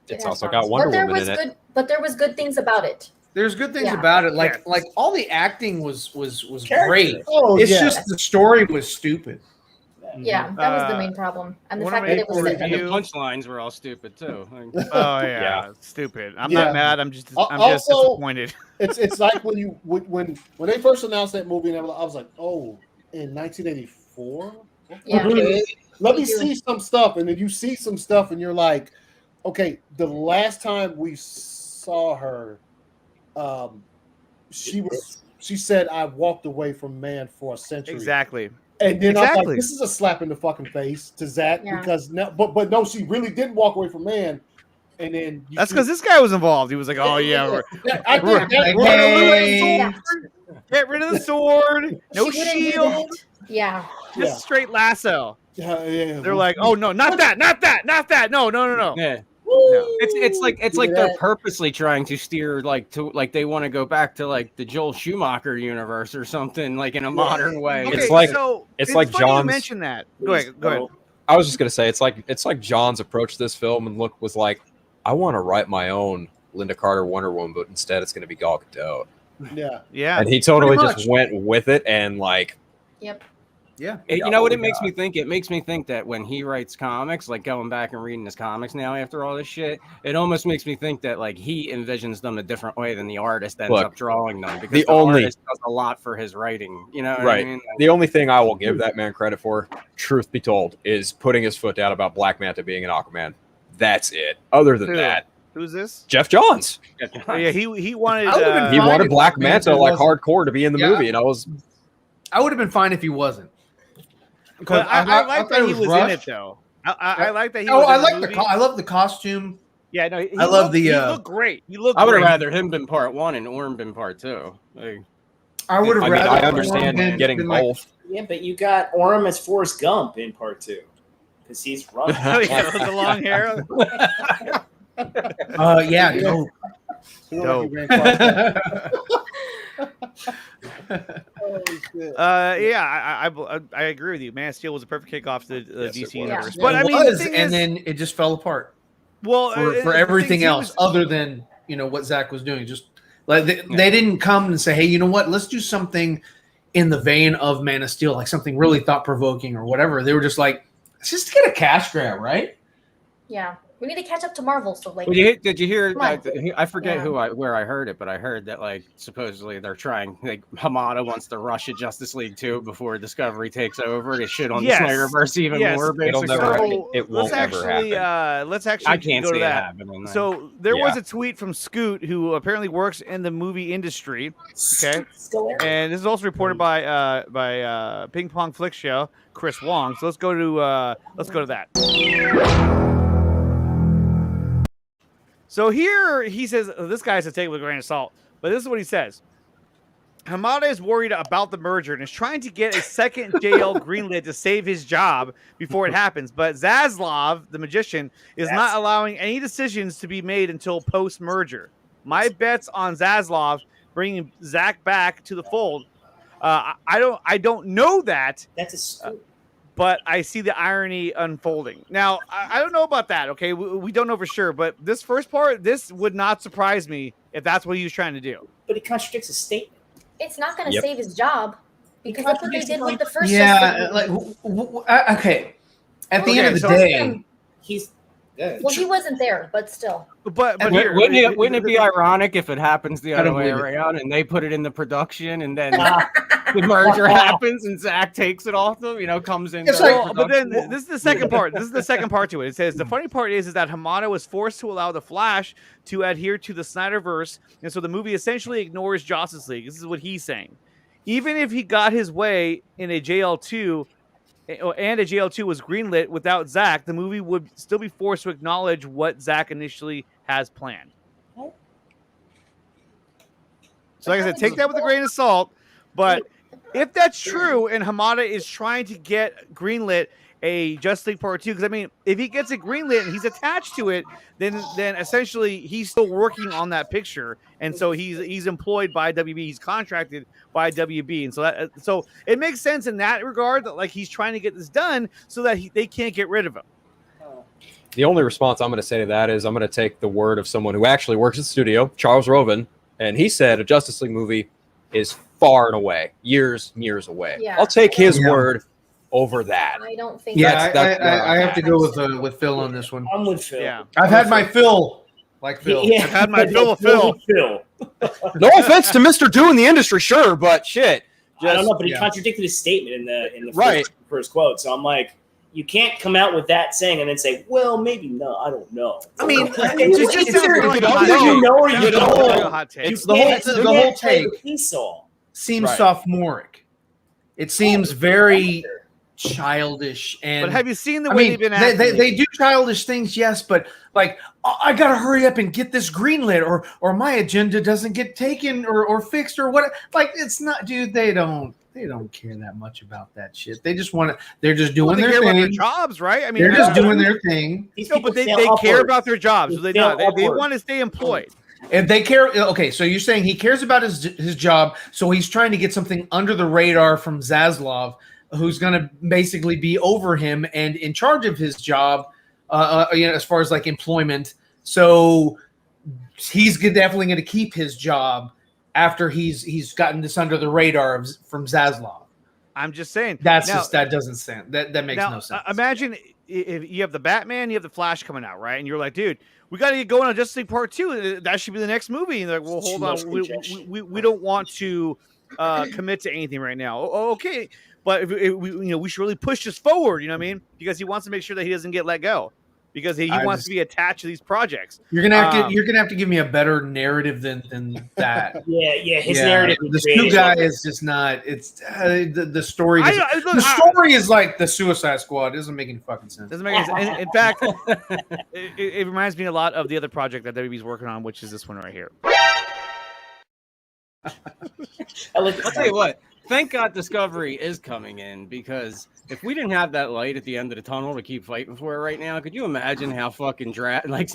It's has also problems. got Wonder but there Woman was in it. good. But there was good things about it. There's good things Yeah. about it. Like Yeah. like all the acting was Character. great. Oh, It's yeah. just the story was stupid. Yeah, that was the main problem, and the Wonder fact that it was Woman set And in the review. punchlines were all stupid too. Like, Oh Yeah. stupid. I'm Yeah. not mad. I'm just Also- disappointed. It's like when they first announced that movie, and I was like, oh, in 1984. Yeah. Okay. Let me Me too. see some stuff, and then you see some stuff, and you're like, okay, the last time we saw her, she said, I walked away from man for a century. Exactly. And then I was Exactly. like, this is a slap in the fucking face to Zack Yeah. because no, but no, she really didn't walk away from man. And then you That's see- because this guy was involved. He was like, "Oh yeah, I think that, we're gonna lose Hey. the sword. Get rid of the sword. No She wouldn't do shield. that. Yeah. Just Yeah. straight lasso." yeah, They're like, "Oh no, not that, not that, not that. No, no, no, no." yeah. Woo! It's like Look at they're that. purposely trying to steer like they want to go back to like the Joel Schumacher universe or something like in a modern way. Okay, It's like- so it's like funny you John's- mentioned that. Go ahead. Go ahead. I was just gonna say it's like John's approach to this film and look was like, I want to write my own Linda Carter Wonder Woman, but instead it's gonna be Gal Gadot. Yeah. Yeah. And he totally Pretty just much. went with it and like Yep. Yeah. You know what it makes me think? It makes me think that when he writes comics, like going back and reading his comics now after all this shit, it almost makes me think that like he envisions them a different way than the artist ends Look, up drawing them because the the only- artist does a lot for his writing. You know what right. I mean? The only thing I will give that man credit for, truth be told, is putting his foot down about Black Manta being an Aquaman. That's it. Other than Who? that, Who's this? Jeff Johns. Oh, yeah, he wanted. I would've been He fine wanted if Black Black Manta Manta like wasn't- hardcore to be in the Yeah. movie, and I was I would have been fine if he wasn't. But I like thought that it he was in rushed. it though. I like that he. Oh, was I in like the movie. I love the costume. Yeah, no, I love the, He looked great. He looked. I would have great. rather him been part one and Orm been part two. Like, I would have I mean, rather. I understand been- getting been like- both. Yeah, but you got Orm as Forrest Gump in part 2 because he's running. Yeah, with the long hair. Yeah, dope. Dope. I agree with you. Man of Steel was a perfect kickoff to the DC universe, but I mean, and then it just fell apart. Well, for everything else, other than what Zack was doing, just like they didn't come and say, hey, you know what? Let's do something in the vein of Man of Steel, like something really thought provoking or whatever. They were just like, let's just get a cash grab, right? Yeah. We need to catch up to Marvel. So like, did you hear? I forget where I heard it, but I heard that like supposedly they're trying. Like Hamada wants to rush a Justice League 2 before Discovery takes over to shit on the Snyderverse even more. Basically, it won't ever happen. Let's actually I can't go see to it that. happening. So there was a tweet from Scoot, who apparently works in the movie industry. Okay, and this is also reported by Ping Pong Flick Show, Chris Wong. So let's go to that. So here he says, this guy has to take it with a grain of salt, but this is what he says. Hamada is worried about the merger and is trying to get a second JL greenlit to save his job before it happens. But Zaslav, the magician, is not allowing any decisions to be made until post-merger. My bet's on Zaslav bringing Zack back to the fold. I don't know that. That's a scoop. But I see the irony unfolding. Now, I don't know about that, okay? We don't know for sure, but this first part, this would not surprise me if that's what he was trying to do. But it contradicts his statement. It's not going to save his job because that's what they did with the first. Okay. At the end of the day, he's. Well, he wasn't there, but still. But wouldn't it be ironic if it happens the other way around and they put it in the production and then the merger happens and Zack takes it off them? Comes in. But then this is the second part. This is the second part to it. It says the funny part is that Hamada was forced to allow the Flash to adhere to the Snyderverse, and so the movie essentially ignores Justice League. This is what he's saying. Even if he got his way in a JL2. And a JL2 was greenlit without Zack, the movie would still be forced to acknowledge what Zack initially has planned. So like I said, take that with a grain of salt. But if that's true and Hamada is trying to get greenlit a Justice League Part 2, because I mean, if he gets it greenlit and he's attached to it, then essentially he's still working on that picture, and so he's employed by WB, he's contracted by WB, and so it makes sense in that regard that like he's trying to get this done so that they can't get rid of him. The only response I'm going to say to that is I'm going to take the word of someone who actually works at the studio, Charles Roven, and he said a Justice League movie is far and away, years away. Yeah. I'll take his word over that. I don't think. Yeah, I have to go with Phil on this one. I'm with Phil. Yeah, I've had my fill, like Phil. Yeah. I've had my fill of Phil. No offense to Mr. Do in the industry, sure, but shit. I don't know, but he contradicted his statement in the first quote. So I'm like, you can't come out with that saying and then say, well, maybe no, I don't know. I mean, it just sounds like a hot take. You know or you don't. It's the whole take seems sophomoric. It seems very childish, and but have you seen the way they've been acting? They do childish things, yes, but like, I gotta hurry up and get this greenlit, or my agenda doesn't get taken or fixed or what. Like, it's not, dude. They don't care that much about that shit. They just want to. They're just doing their thing. Their jobs, right? I mean, they're just doing their thing. But they care about their jobs. So they want to stay employed. And they care. Okay, so you're saying he cares about his job, so he's trying to get something under the radar from Zaslav, who's going to basically be over him and in charge of his job, as far as like employment. So he's definitely going to keep his job after he's gotten this under the radar from Zaslav. I'm just saying that doesn't sound that makes no sense. Imagine if you have the Batman, you have the Flash coming out, right? And you're like, dude, we got to get going on Justice League Part 2. That should be the next movie. And they're like, well, hold on, we don't want to commit to anything right now. Okay, but we should really push this forward. You know what I mean? Because he wants to make sure that he doesn't get let go. Because he wants to be attached to these projects. You're gonna have to give me a better narrative than that. His narrative. The Scoot guy is just not. It's the story. The story is like the Suicide Squad. It doesn't make any fucking sense. Doesn't make any sense. In fact, it reminds me a lot of the other project that WB's working on, which is this one right here. I'll tell you what. thank God Discovery is coming in, because if we didn't have that light at the end of the tunnel to keep fighting for it right now, could you imagine how fucking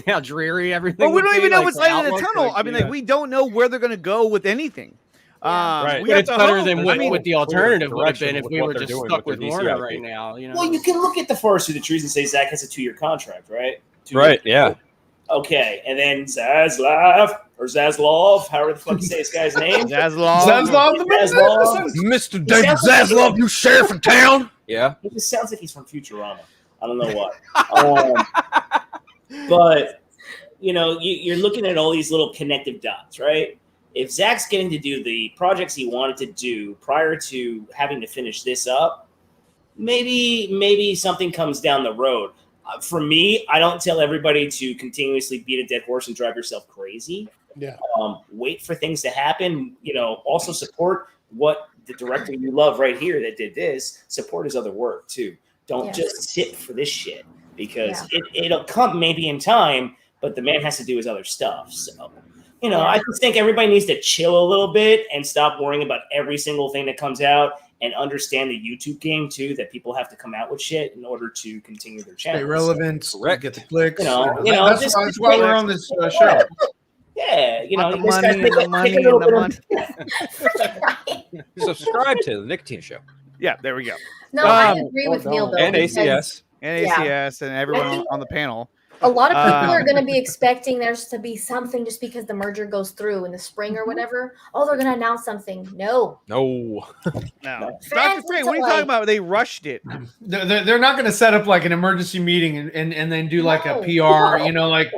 how dreary everything? Well, we would don't be? even know Like, what's the light in the outlook, tunnel. like, I mean, you like know. we don't know where they're going to go with anything. Right. We But have it's to better hope. than what, I mean, what the alternative would have direction been if with we what were they're just doing stuck with with their Warner DCIP. right now. You know. Well, you can look at the forest through the trees and say Zack has a 2-year contract, right? 2 Right, years. yeah. Okay, and then Zaslov, however the fuck you say this guy's name. Zaslov. Mr. David Zaslav, you sheriff in town. Yeah. It just sounds like he's from Futurama. I don't know why. But, you know, you're looking at all these little connective dots, right? If Zack's getting to do the projects he wanted to do prior to having to finish this up, maybe something comes down the road. For me, I don't tell everybody to continuously beat a dead horse and drive yourself crazy. Yeah. Wait for things to happen. You know, also support what the director you love right here that did this. Support his other work too. Don't just sit for this shit, because it'll come maybe in time, but the man has to do his other stuff. So, you know, I just think everybody needs to chill a little bit and stop worrying about every single thing that comes out, and understand the YouTube game too, that people have to come out with shit in order to continue their channel. Stay relevant, get the clicks. That's why we're on this show. Yeah, you know, the you guys money gotta and the take money a little and bit the of- Subscribe to the Nickatina Show. Yeah, there we go. No, I agree with Neil though. And because ACS. And ACS and everyone on the panel. A lot of people are going to be expecting there's to be something just because the merger goes through in the spring or whatever. Oh, they're going to announce something. No. No. Fans Dr. Frey, need what are you to, talking about? They rushed it. They're not going to set up like an emergency meeting and then do like a PR, you know, like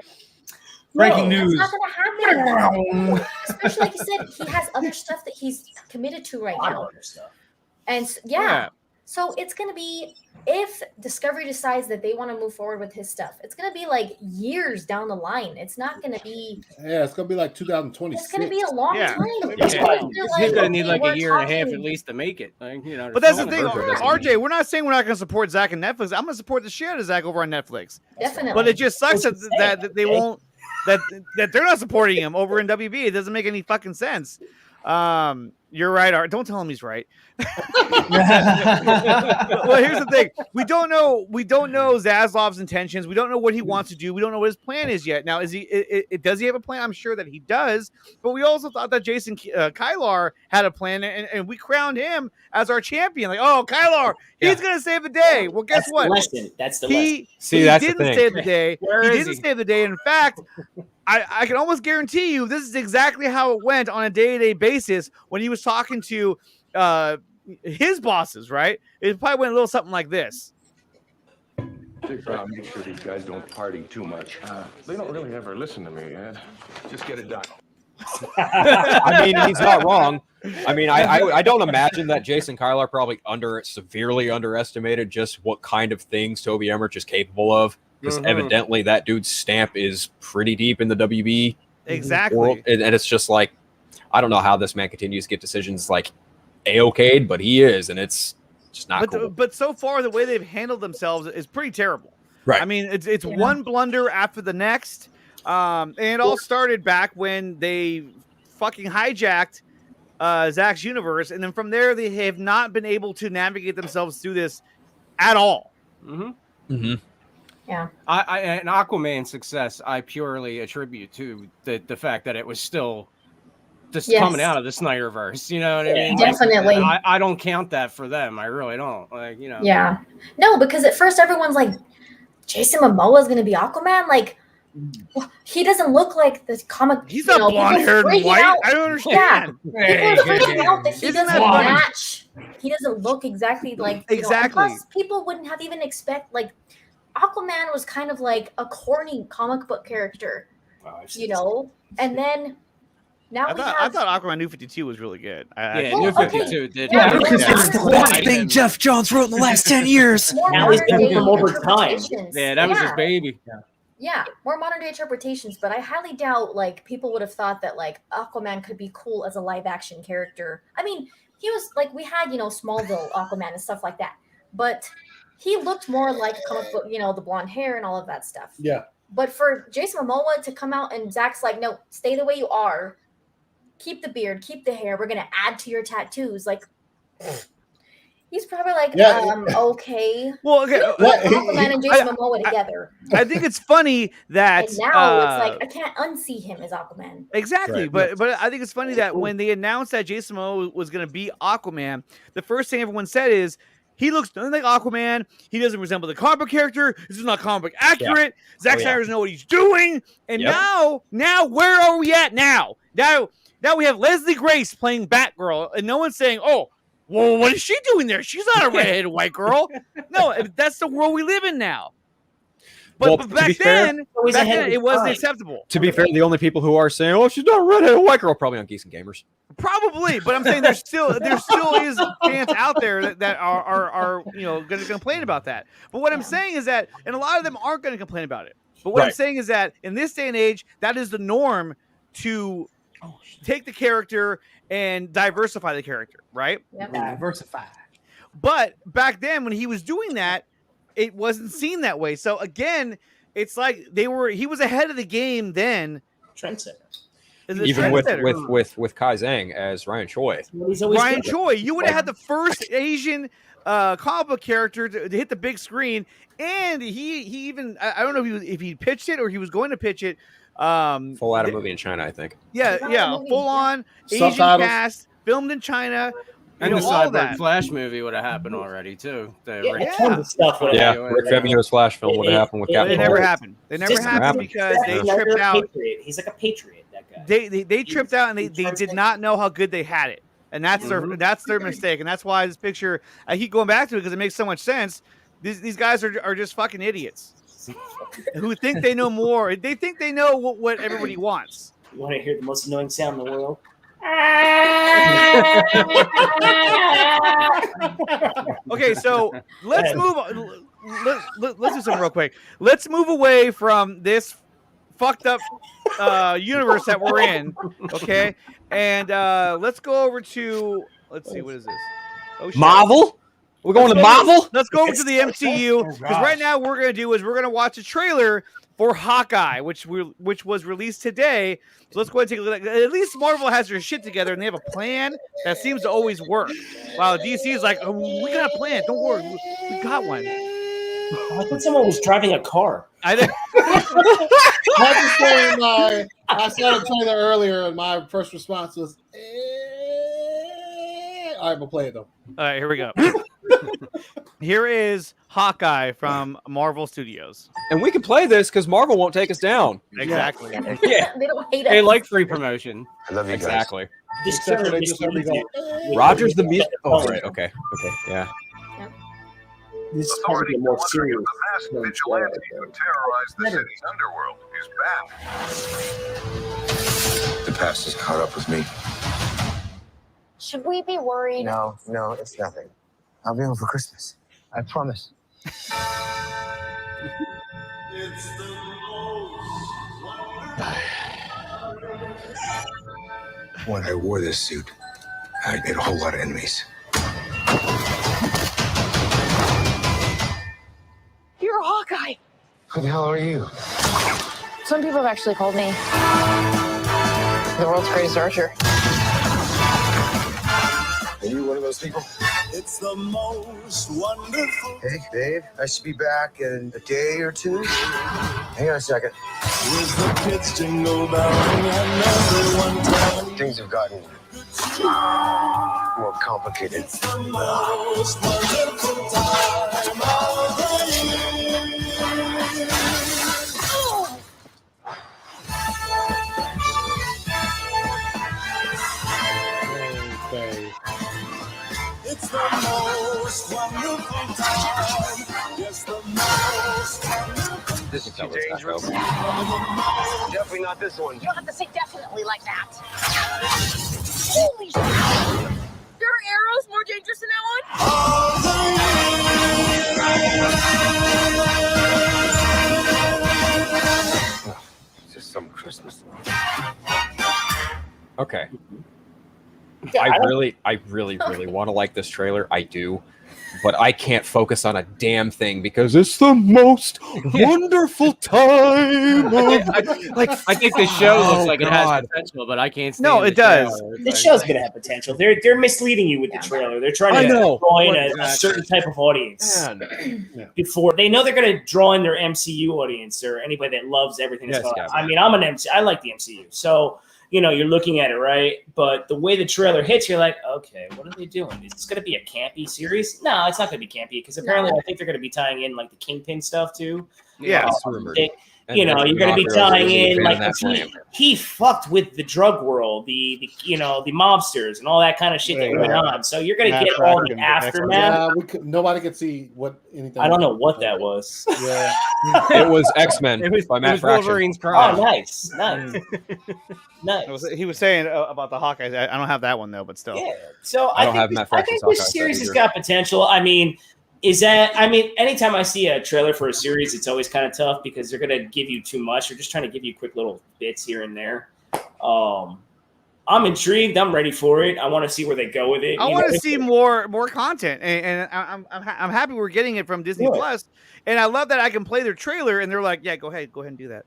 breaking news. That's not going to happen. Especially like you said, he has other stuff that he's committed to right now. And so it's going to be, if Discovery decides that they want to move forward with his stuff, it's going to be like years down the line. It's not going to be. Yeah, it's going to be like 2026. It's going to be a long time. He's going to need like a year and a half at least to make it. Like, you know, but that's the thing, RJ. We're not saying we're not going to support Zack and Netflix. I'm going to support the shit out of Zack over on Netflix. Definitely. But it just sucks that they won't. That they're not supporting him over in WB. It doesn't make any fucking sense. You're right, Art. Don't tell him he's right. Well, here's the thing: we don't know Zaslav's intentions. We don't know what he wants to do. We don't know what his plan is yet. Now, does he have a plan? I'm sure that he does. But we also thought that Jason Kylar had a plan, and we crowned him as our champion. Like, oh, Kylar, he's gonna save the day. Well, guess what? That's the lesson. See, that's didn't the thing. save the day. Where He is didn't save the day. In fact, I can almost guarantee you this is exactly how it went on a day-to-day basis when he was talking to his bosses, right? It probably went a little something like this. Make sure these guys don't party too much. They don't really ever listen to me. Just get it done. I mean, he's not wrong. I mean, I don't imagine that Jason Kylar probably severely underestimated just what kind of things Toby Emmerich is capable of. Because evidently that dude's stamp is pretty deep in the WB world. And it's just like, I don't know how this man continues to get decisions like A-okayed, but he is, and it's just not cool. But so far, the way they've handled themselves is pretty terrible. Right. I mean, it's one blunder after the next. And it all started back when they fucking hijacked Zack's universe. And then from there, they have not been able to navigate themselves through this at all. Yeah. And Aquaman's success, I purely attribute to the fact that it was still just coming out of the Snyderverse. You know what I mean? Definitely. Like, I don't count that for them. I really don't. Like, you know. Yeah. No, because at first everyone's like, Jason Momoa is going to be Aquaman. Like, well, he doesn't look like the comic. He's not blonde-haired and white. I don't understand. Yeah. People are freaking out that he doesn't match. He doesn't look exactly like. Exactly. Plus, people wouldn't have even expect, like, Aquaman was kind of like a corny comic book character, you know? And then now I thought Aquaman New 52 was really good. New 52 did. Yeah, because it's the one thing Jeff Johns wrote in the last 10 years. Now he's going from over time. Yeah, that was his baby. Yeah, more modern day interpretations, but I highly doubt like people would have thought that like Aquaman could be cool as a live action character. I mean, he was like, we had, you know, Smallville Aquaman and stuff like that, but he looked more like a comic book, you know, the blonde hair and all of that stuff. Yeah. But for Jason Momoa to come out and Zack's like, no, stay the way you are. Keep the beard, keep the hair. We're going to add to your tattoos. Like, He's probably like, okay. Well, okay. Aquaman and Jason Momoa together. I think it's funny that and now it's like I can't unsee him as Aquaman. Exactly, but I think it's funny that when they announced that Jason Momoa was going to be Aquaman, the first thing everyone said is he looks nothing like Aquaman. He doesn't resemble the comic book character. This is not comic book accurate. Zack Snyder doesn't know what he's doing. And now where are we at now? Now we have Leslie Grace playing Batgirl, and no one's saying, "Oh, well, what is she doing there? She's not a redheaded white girl." No, that's the world we live in now. But back then, it wasn't acceptable. To be fair, the only people who are saying, "Oh, she's not a redheaded white girl," probably on Geeks and Gamers. Probably, but I'm saying there still is fans out there that are going to complain about that. But what I'm saying is that, and a lot of them aren't going to complain about it. But what I'm saying is that in this day and age, that is the norm to take the character and diversify the character, right? Yep. Diversify. But back then, when he was doing that, it wasn't seen that way. So again, it's like he was ahead of the game then. Trendsetter. Even with Kai Zhang as Ryan Choi. Ryan Choi, you would have had the first Asian comic book character to hit the big screen, and he even I don't know if he pitched it or he was going to pitch it. Full Adam movie in China, I think. Yeah, full on Asian cast, filmed in China. And the all that Flash movie would have happened already too. Tons of stuff. Rick Fabio's Flash film would have happened with Captain. They never happened. They never happened because they tripped out. He's like a patriot. That guy. They tripped out and they did not know how good they had it, and that's their mistake, and that's why this picture. I keep going back to it because it makes so much sense. These guys are just fucking idiots who think they know more. They think they know what everybody wants. You want to hear the most annoying sound in the world? Okay, so let's move. Let's do something real quick. Let's move away from this fucked up universe that we're in. Okay, and let's go over to. Let's see, what is this? Oh, shit. Marvel. We're going to Marvel. Let's go over to the MCU because right now what we're gonna do is we're gonna watch a trailer for Hawkeye, which was released today. So let's go ahead and take a look. At least Marvel has their shit together and they have a plan that seems to always work. While DC is like, oh, we got a plan. Don't worry, we got one. I thought someone was driving a car. I saw the trailer earlier, and my first response was, all right, we'll play it though. All right, here we go. Here is Hawkeye from Marvel Studios. And we can play this because Marvel won't take us down. Exactly. Yeah. They don't hate us. They like free promotion. I love you exactly. Guys. Roger's the music. Oh, right. Okay. Yeah. This is probably a more serious. The masked vigilante who terrorized the city's underworld is back. The past has caught up with me. Should we be worried? No, it's nothing. I'll be home for Christmas. I promise. When I wore this suit, I made a whole lot of enemies. You're Hawkeye. Who the hell are you? Some people have actually called me the world's greatest archer. Are you one of those people? It's the most wonderful. Hey, babe, I should be back in a day or two. Hang on a second. With the kids jingle belling and everyone telling. Things have gotten more complicated. It's the most wonderful time of the year. It's the most wonderful time. Yes, the most wonderful. This is dangerous. Definitely not this one. You don't have to say definitely like that. Holy shit! There are arrows more dangerous than that one? It's just some Christmas. Okay. I really want to like this trailer. I do. But I can't focus on a damn thing because it's the most wonderful time. I think the show looks like it has potential, but I can't. No, it does. The show's gonna have potential. They're misleading you with the trailer. They're trying to draw in a certain type of audience. Before they know they're gonna draw in their MCU audience or anybody that loves everything. That's going on. I mean, I'm an MC. I like the MCU, so. You know, you're looking at it, right? But the way the trailer hits, you're like, okay, what are they doing? Is this going to be a campy series? No, it's not going to be campy because apparently I think they're going to be tying in like the Kingpin stuff too. Yeah, you're going to be tying in like he fucked with the drug world, the mobsters and all that kind of shit that went on. So you're going to get all the aftermath. Nobody could see what anything. I don't know what that was. Yeah, it was X-Men by Matt Fraction. Wolverine's cry. Oh, nice. He was saying about the Hawkeyes. I don't have that one though, but still. Yeah. So I think this series has got potential. I mean. Anytime I see a trailer for a series, it's always kind of tough because they're going to give you too much. They're just trying to give you quick little bits here and there. I'm intrigued. I'm ready for it. I want to see where they go with it. I want to see more content, and I'm happy we're getting it from Disney Plus. And I love that I can play their trailer, and they're like, "Yeah, go ahead and do that."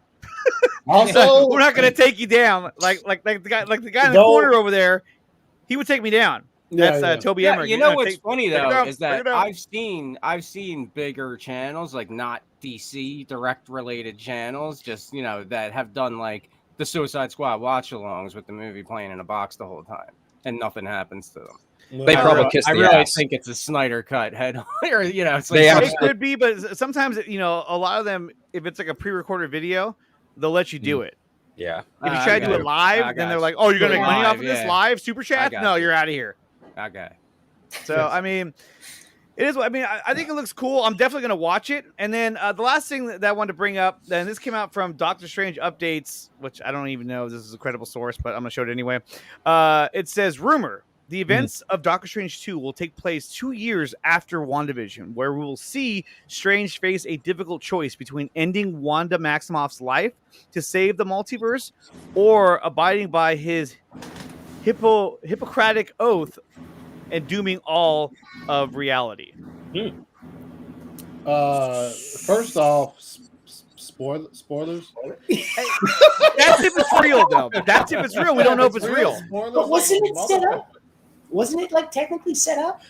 Also, we're not going to take you down like the guy in the corner over there. He would take me down. That's Toby Emmerich. You know what's funny though is that I've seen bigger channels like not DC direct related channels, just that have done like the Suicide Squad watch-alongs with the movie playing in a box the whole time, and nothing happens to them. They probably kissed the really ass. think it's a Snyder cut head on, or it's like it could be, but sometimes a lot of them, if it's like a pre-recorded video, they'll let you do it. Yeah. If you try to do it live, then they're like, "Oh, you're gonna make money off of this live super chat? No, you're out of here." Okay. So I mean, it is. I mean, I think it looks cool. I'm definitely gonna watch it. And then the last thing that I wanted to bring up, and this came out from Doctor Strange Updates, which I don't even know if this is a credible source, but I'm gonna show it anyway. It says, rumor: the events of Doctor Strange 2 will take place 2 years after WandaVision, where we will see Strange face a difficult choice between ending Wanda Maximoff's life to save the multiverse, or abiding by his Hippocratic oath and dooming all of reality. First off, spoilers. That's if it's real, though. That's if it's real. We don't know if it's real. But wasn't it set up? Wasn't it like technically set up?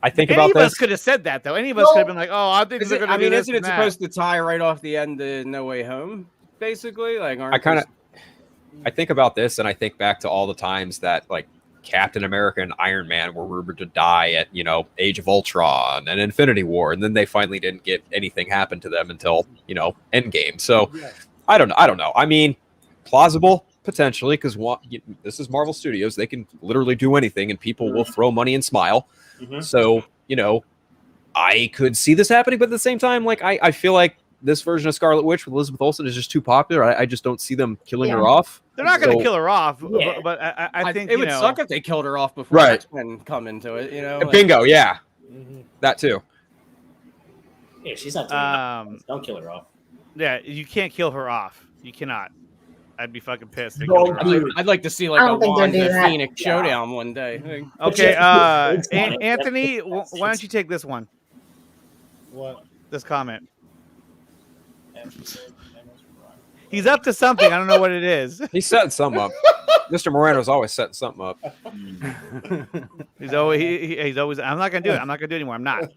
I think Any about of this. us could have said that, though. Any of us could have been like, "Oh, I think they're going to do this." Isn't it supposed to tie right off the end of No Way Home? Basically, like I think about this, and I think back to all the times that like Captain America and Iron Man were rumored to die at Age of Ultron and Infinity War, and then they finally didn't get anything happen to them until Endgame. So I don't know. I mean, plausible potentially because this is Marvel Studios; they can literally do anything, and people will throw money and smile. So I could see this happening, but at the same time, like I feel like this version of Scarlet Witch with Elizabeth Olsen is just too popular. I just don't see them killing her off. They're not going to kill her off, but I think it would suck if they killed her off before X-Men come into it. Bingo, yeah, that too. Yeah, she's not doing that. Don't kill her off. Yeah, you can't kill her off. You cannot. I'd be fucking pissed. I'd like to see like a Wanda Phoenix showdown one day. Okay, Anthony, why don't you take this one? What? This comment. He's up to something. I don't know what it is. He's setting something up. Mr. Moreno's always setting something up. He's always. I'm not gonna do it. I'm not gonna do it anymore. I'm not.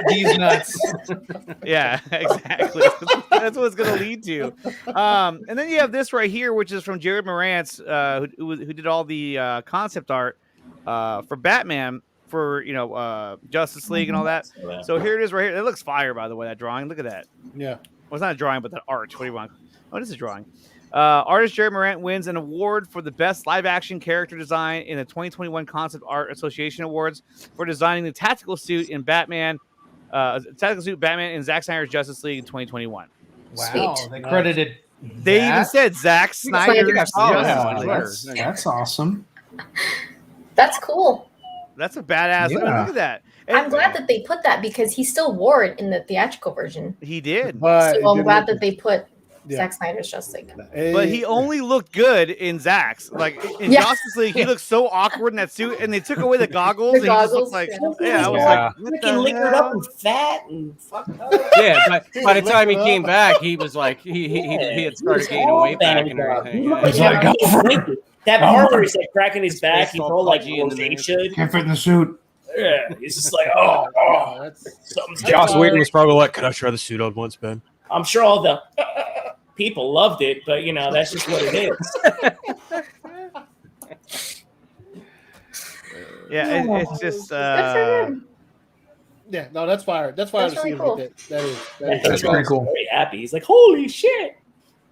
He's nuts. Yeah, exactly. That's what it's gonna lead to. And then you have this right here, which is from Jared Morantz, who did all the concept art for Batman for Justice League and all that. So here it is right here. It looks fire, by the way. That drawing. Look at that. Yeah. Well, it's not a drawing, but the art. What do you want? Oh, this is a drawing. Artist Jared Morant wins an award for the best live-action character design in the 2021 Concept Art Association Awards for designing the tactical suit in Batman in Zack Snyder's Justice League in 2021. Wow, they credited. They even said Zack Snyder's Justice League. That's awesome. That's cool. That's a badass. Yeah. Look at that. I'm glad that they put that because he still wore it in the theatrical version. He did. So I'm glad that they put Zack Snyder's Justice League. But he only looked good in Zack's. Like in Justice League, he looked so awkward in that suit, and they took away the goggles. And he just looked like, I was like, freaking liquored up and fat and fucked up. Yeah, but by the time he came back, he was like he had started gaining weight back and everything. That part where he's like cracking his back, he's all like rosacea. Can't fit in the suit. Yeah, he's just like, oh, something's Joss Whedon was probably like, "Could I try the suit on once, Ben?" I'm sure all the people loved it, but that's just what it is. Yeah, it's just. Yeah, no, that's fire. That's fire to see him get that. That's pretty cool. Very happy. He's like, holy shit.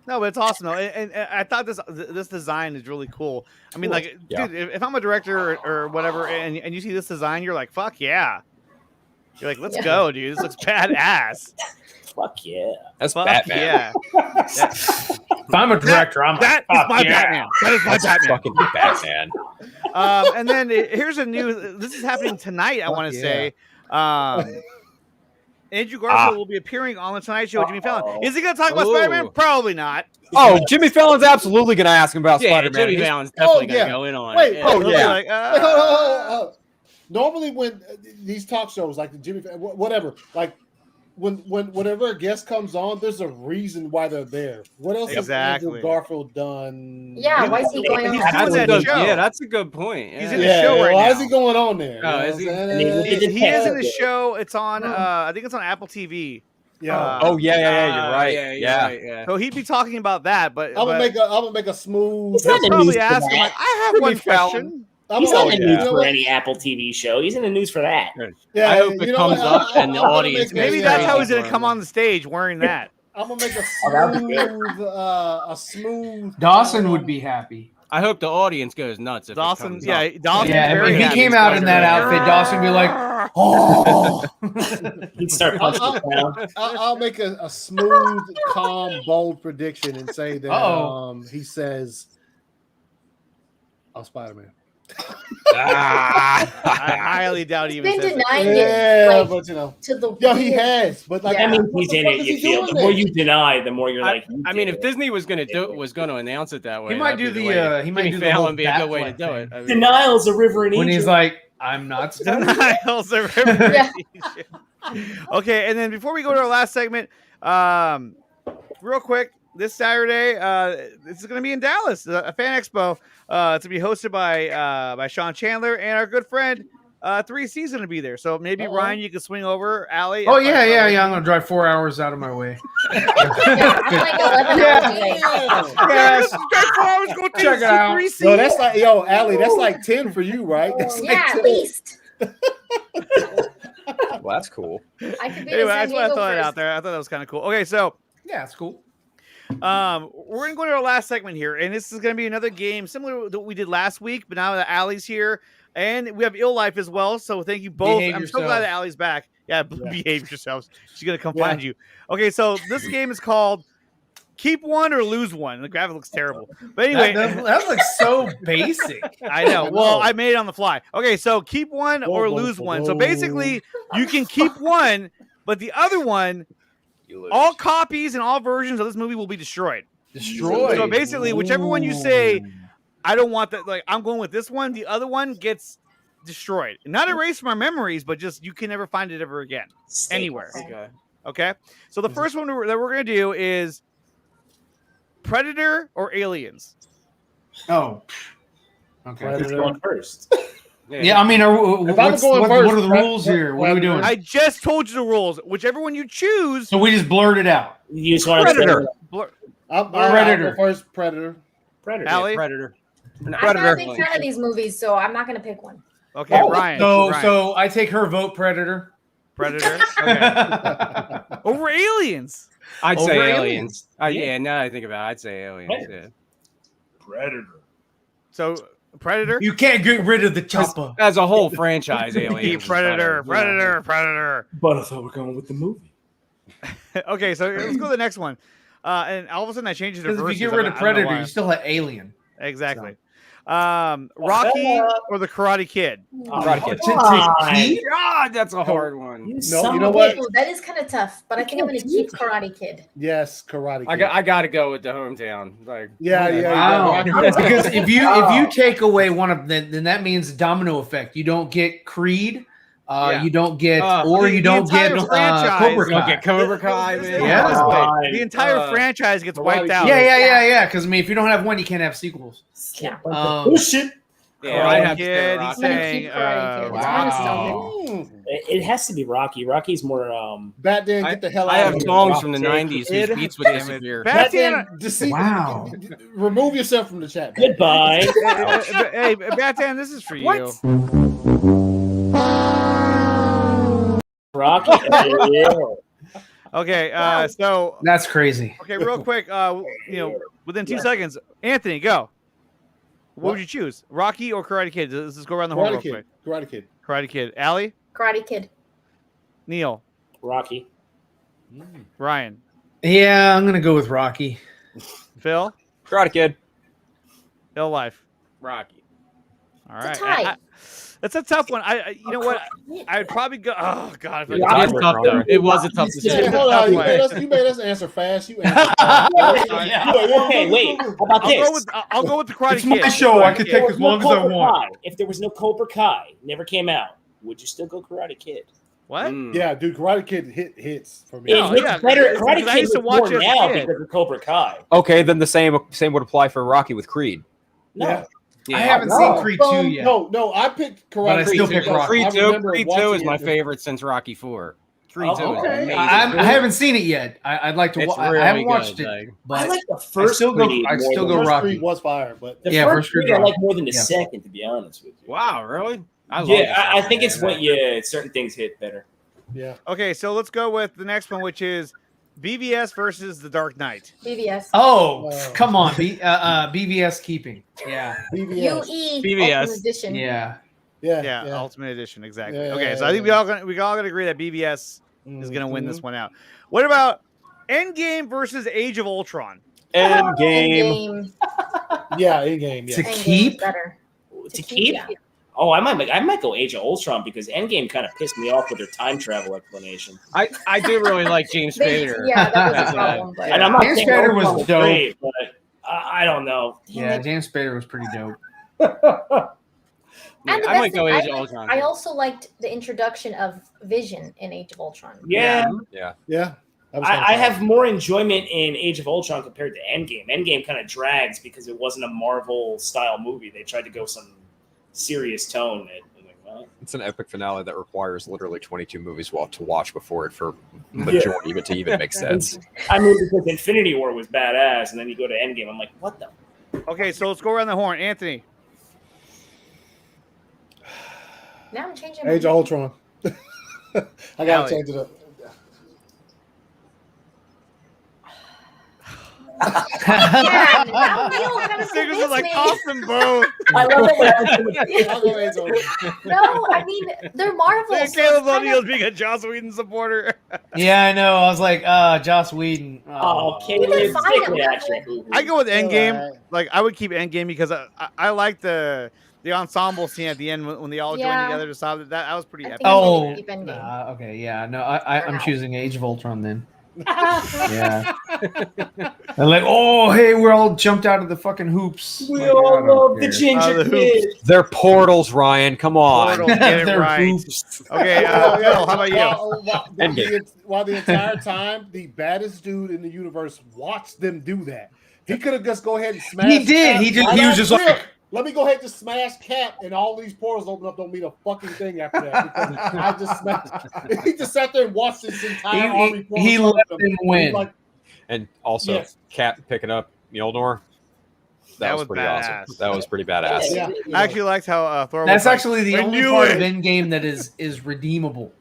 No, but it's awesome though, and I thought this design is really cool. I mean, like, dude, if I'm a director or whatever, and you see this design, you're like, fuck yeah. You're like, let's go, dude. This looks badass. Fuck yeah. That's fuck Batman. Yeah. If I'm a director, I'm that like, is my Batman. That is my Batman. Fucking Batman. And then here's a new. This is happening tonight. I want to say. Andrew Garfield will be appearing on the Tonight Show with Jimmy Fallon. Is he going to talk about Spider-Man? Probably not. Oh, Jimmy Fallon's absolutely going to ask him about Spider-Man. Jimmy Fallon's definitely going to go in on it. Wait, normally when these talk shows like the Jimmy, whatever, like whenever a guest comes on, there's a reason why they're there. What else has Andrew Garfield done? Yeah, why is he going on? Yeah, that's a good point. He's in the show right now. Why is he going on there? Oh, is he is in the show. It's on. I think it's on Apple TV. Yeah. You're right. Yeah. So he'd be talking about that, but I'm gonna make a smooth. He'll probably ask him. Like, I have one question. He's not in the news for any Apple TV show. He's in the news for that. Yeah, I hope it comes up and the audience. Maybe that's how he's going to come on the stage wearing that. I'm gonna make a smooth. Dawson would be happy. I hope the audience goes nuts. If Dawson, Dawson. Yeah, if he came out in that outfit, Dawson would be like, "Oh." He'd start punching down. I'll make a smooth, calm, bold prediction and say that he says, "Oh, Spider-Man." I highly doubt he even He's says been denying it. But to the he has. But like, I mean, he's in it. You feel the more you deny, the more you're like. I mean, if Disney was going to announce it that way, he might do the. He might do the Fallon be a good way to do it. I mean, denial's a river in Egypt. When he's like, "I'm not." Denial's a river. Yeah. Okay, and then before we go to our last segment, real quick. This Saturday, this is going to be in Dallas, a fan expo. It's going to be hosted by Sean Chandler and our good friend 3C's going to be there. So maybe Ryan, you can swing over. Allie. Oh yeah. I'm going to drive 4 hours out of my way. I'm like 11 hours away. Yes, drive 4 hours. Go check it out. 3C. No, that's like Allie. That's like 10 for you, right? That's Yeah, at least. Well, that's cool. I could be Anyway, in San that's why I Diego thought it first. out there. I thought that was kind of cool. Okay, so Yeah, it's cool. we're gonna go to our last segment here, and this is gonna be another game similar to what we did last week, but now that Allie's here, and we have IL Lyph as well. So thank you both. Behave I'm yourself. so glad that Allie's back. Yeah, behave yourselves. She's gonna come find you. Okay, so this game is called Keep One or Lose One. The graphic looks terrible, but anyway, that looks so basic. I know. Well, I made it on the fly. Okay, so keep one or lose one. So basically, you can keep one, but the other one, all copies and all versions of this movie will be destroyed. Destroyed. So basically, whichever one you say, I don't want that. Like, I'm going with this one. The other one gets destroyed. Not erased from our memories, but just you can never find it ever again anywhere. Okay. So the first one that we're going to do is Predator or Aliens. Oh. Okay. Predator first. Yeah, I mean, what are the rules here? What are we doing? I just told you the rules. Whichever one you choose. So we just blurt it out. You just want Predator. Predator. First Predator. Allie? Predator. I'm not a big fan of these movies, so I'm not going to pick one. Okay, Ryan. So I take her vote, Predator. Predator. Okay. Over Aliens. I'd Over say Aliens. Aliens. Yeah, now that I think about it, I'd say Aliens. Yeah. Predator. So Predator. You can't get rid of the chopper. As a whole franchise, Aliens. Predator. is better. Predator. But I thought we were going with the movie. Okay, so let's go to the next one. And all of a sudden I changed it to Because if versus. you get rid of I don't know Predator, why. you still have Alien. Exactly. Rocky or the Karate Kid? Karate Kid. God, that's a hard one. No, you know what? Ooh, that is kind of tough, but I think I'm going to keep Karate Kid. Yes, Karate Kid. I got to go with the hometown. Like, Wow. Because if you take away one of them, then that means domino effect. You don't get Creed. You don't get, you don't get Cobra Kai. You don't get Cobra Kai, man. Yeah, the entire franchise gets wiped out. Yeah. Because I mean, if you don't have one, you can't have sequels. Yeah. Bullshit. Yeah, I have Kid. He's saying, It has to be Rocky. Rocky's more. Batman, get the hell out I have of here. songs from the 90s whose beats would disappear. Batman, Wow. Remove yourself from the chat. Goodbye. Hey, Batan, this is for you. Rocky. Okay, so that's crazy. Okay, real quick, within 2 seconds, Anthony, go. What would you choose, Rocky or Karate Kid? Let's just go around the horn real quick. Karate Kid. Karate Kid. Allie? Karate Kid. Neil? Rocky. Ryan? Yeah, I'm gonna go with Rocky. Phil? Karate Kid. IL Lyph? Rocky. All right. It's a tie. That's a tough one. You know what? I'd probably go. Oh God, it was tough though. It was a tough decision. Hold on, you made us answer fast. You answered fast. Okay, wait. How about this? I'll go with the Karate It's Kid. my show. I can take as long as I want. If there was no Cobra Kai, never came out, would you still go Karate Kid? What? Yeah, dude, Karate Kid hits for me. It hits better. Karate Kid is more now because of Cobra Kai. Okay, then the same would apply for Rocky with Creed. No. I haven't seen Creed 2 yet. No, I picked Karate But I Kid. still pick Rocky. Creed 2 is my favorite since Rocky 4. Creed 2 is amazing. I haven't seen it yet. I'd like to. I haven't watched it. But I like the first. I still go Rocky. Creed was fire, but the first Creed I like more than the second, to be honest with you. Wow, really? I think it's what certain things hit better. Yeah. Okay, so let's go with the next one, which is BVS versus The Dark Knight. BVS. Oh, come on, BVS keeping. Yeah. UE. BVS. Ultimate Edition. Yeah, Ultimate Edition, exactly. Yeah, okay, yeah, so I think we all gonna agree that BVS is gonna win this one out. What about Endgame versus Age of Ultron? Endgame. Yeah, Endgame. Yeah. To keep. Better. To keep. Yeah. Oh, I might go Age of Ultron because Endgame kind of pissed me off with their time travel explanation. I do really like James Spader. Yeah, that was a problem. But And I'm not James saying Spader Ultron was dope. great, but I don't know. Yeah, James Spader was pretty dope. And the I best might go thing, Age of Ultron. I also liked the introduction of Vision in Age of Ultron. Yeah. I have more enjoyment in Age of Ultron compared to Endgame. Endgame kind of drags because it wasn't a Marvel style movie. They tried to go some serious tone. It's an epic finale that requires literally 22 movies to watch before it for majority of it to even make sense. I mean, because Infinity War was badass, and then you go to Endgame. I'm like, what the? Okay, so let's go around the horn. Anthony. Now I'm changing. Age of Ultron. I gotta change it up. Singers are like awesome, bro. I love it. No, I mean they're Marvel. Caleb O'Neill's being a Joss Whedon supporter. Yeah, I know. I was like, Joss Whedon. Oh, Caleb, I go with Endgame. Like I would keep Endgame because I like the ensemble scene at the end when they all join together to solve it. That was pretty epic. Oh, okay, yeah. No, I'm choosing Age of Ultron then. Yeah. And like, oh, hey, we're all jumped out of the fucking hoops. We all love the ginger kid. They're portals, Ryan. Come on. Portals, get it right. Okay, Phil, how about you? While the entire time, the baddest dude in the universe watched them do that. He could have just go ahead and smash. He did. Cap. He was just like, let me go ahead and just smash Cap, and all these portals open up. Don't mean a fucking thing after that. Because I just smashed. He just sat there and watched this entire army. He let them win. Like, And also, Cap picking up Mjolnir. That was pretty badass. awesome. That was pretty badass. Yeah. I actually liked how Thor. That's was like, actually the only part of Endgame that is redeemable.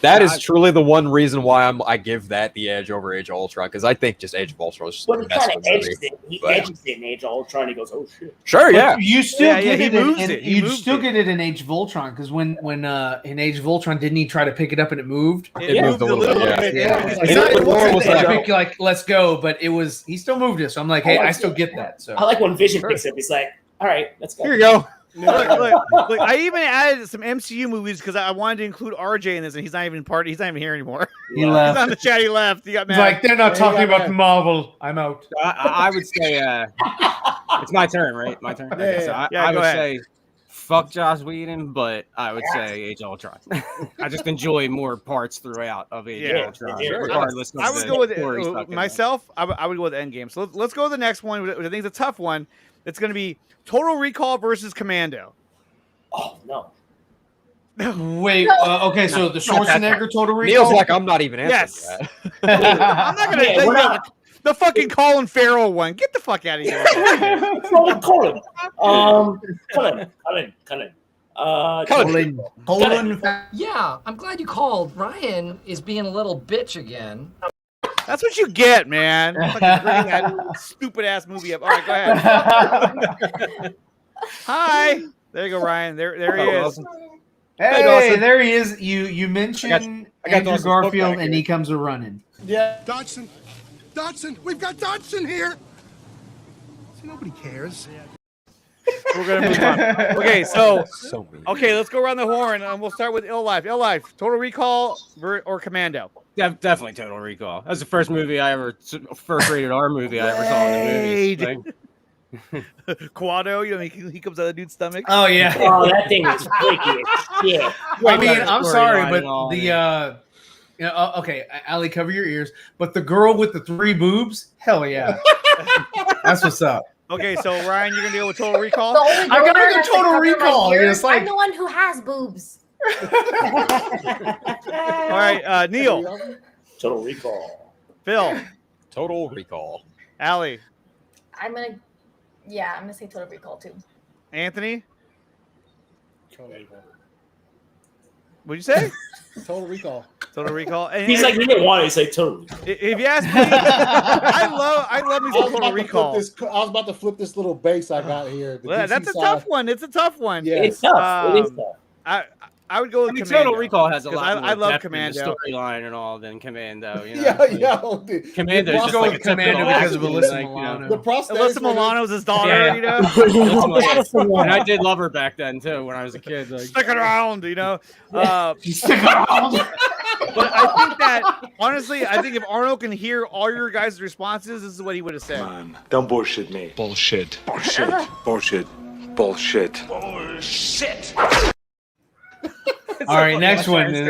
That is truly the one reason why I give that the edge over Age of Ultron, because I think just Age of Ultron is just But the he best kind of movie. edges it. He edges it in Age of Ultron. He goes, "Oh shit." Sure, yeah. You still get he it. moves In, it. He you moves still it. get it in Age of Ultron because when in Age of Ultron, didn't he try to pick it up and it moved? It moved a little bit. Yeah. It's It wasn't was epic, like let's go, but it was. He still moved it, so I'm like, hey, I still get that. So I like when Vision picks up. He's like, All right, let's go. Here you go. Look, I even added some MCU movies because I wanted to include RJ in this, and he's not even part. He's not even here anymore. He left. He's on the chat. He left. He got mad. He's like, they're not talking about Marvel. I'm out. I would say it's my turn, right? My turn. Okay, so I would say fuck Joss Whedon, but I would say Age of Ultron. I just enjoy more parts throughout of Age of Ultron, regardless. I would go with myself. I would go with Endgame. So let's go to the next one, which I think is a tough one. It's going to be Total Recall versus Commando. Oh no. Wait. Okay, so the Schwarzenegger Total Recall. Neil's like, I'm not even answering that. I'm not going to tell you the fucking Colin Farrell one. Get the fuck out of here. Colin. Yeah, I'm glad you called. Ryan is being a little bitch again. That's what you get, man. Fucking bringing that stupid ass movie up. All right, go ahead. Hi. There you go, Ryan. There he is. Hey, there he is. You mentioned Andrew Garfield, and he comes a running. Yeah. Dodson, we've got Dodson here. See, nobody cares. We're gonna move on. Okay, okay, let's go around the horn, and we'll start with IL Lyph. IL Lyph, Total Recall or Commando? Definitely Total Recall. That's the first rated R movie I ever saw in the movies. Quado, you know, he comes out of the dude's stomach. Oh yeah. Oh, that thing is freaky as shit. I mean, I'm sorry, but okay, Ali, cover your ears. But the girl with the 3 boobs, hell yeah, that's what's up. Okay, so Ryan, you're gonna deal with Total Recall. I'm gonna go Total Recall. It's like I'm the one who has boobs. All right, Neil. Total Recall. Phil. Total Recall. Allie. I'm gonna say Total Recall too. Anthony. Total Recall. What'd you say? Total Recall. Total Recall. And, He's like, he didn't want to say Total Recall. If you ask me, I love me some Total Recall. I was about to flip this little base I got here. Well, that's a tough one. It's a tough one. Yeah. It's tough. It is tough. I would go with Commando. Total Recall has a lot. I love Commando storyline and all than Commando. You know? Commando is just like a Commando because of Alyssa Milano. The prostate. Alyssa Milano's his daughter, you know. And I did love her back then too when I was a kid. Like, stick around, you know. Stick around. But I think that honestly, I think if Arnold can hear all your guys' responses, this is what he would have said. Man, don't bullshit me. Bullshit. Bullshit. Bullshit. Bullshit. Bullshit. All right, next one. The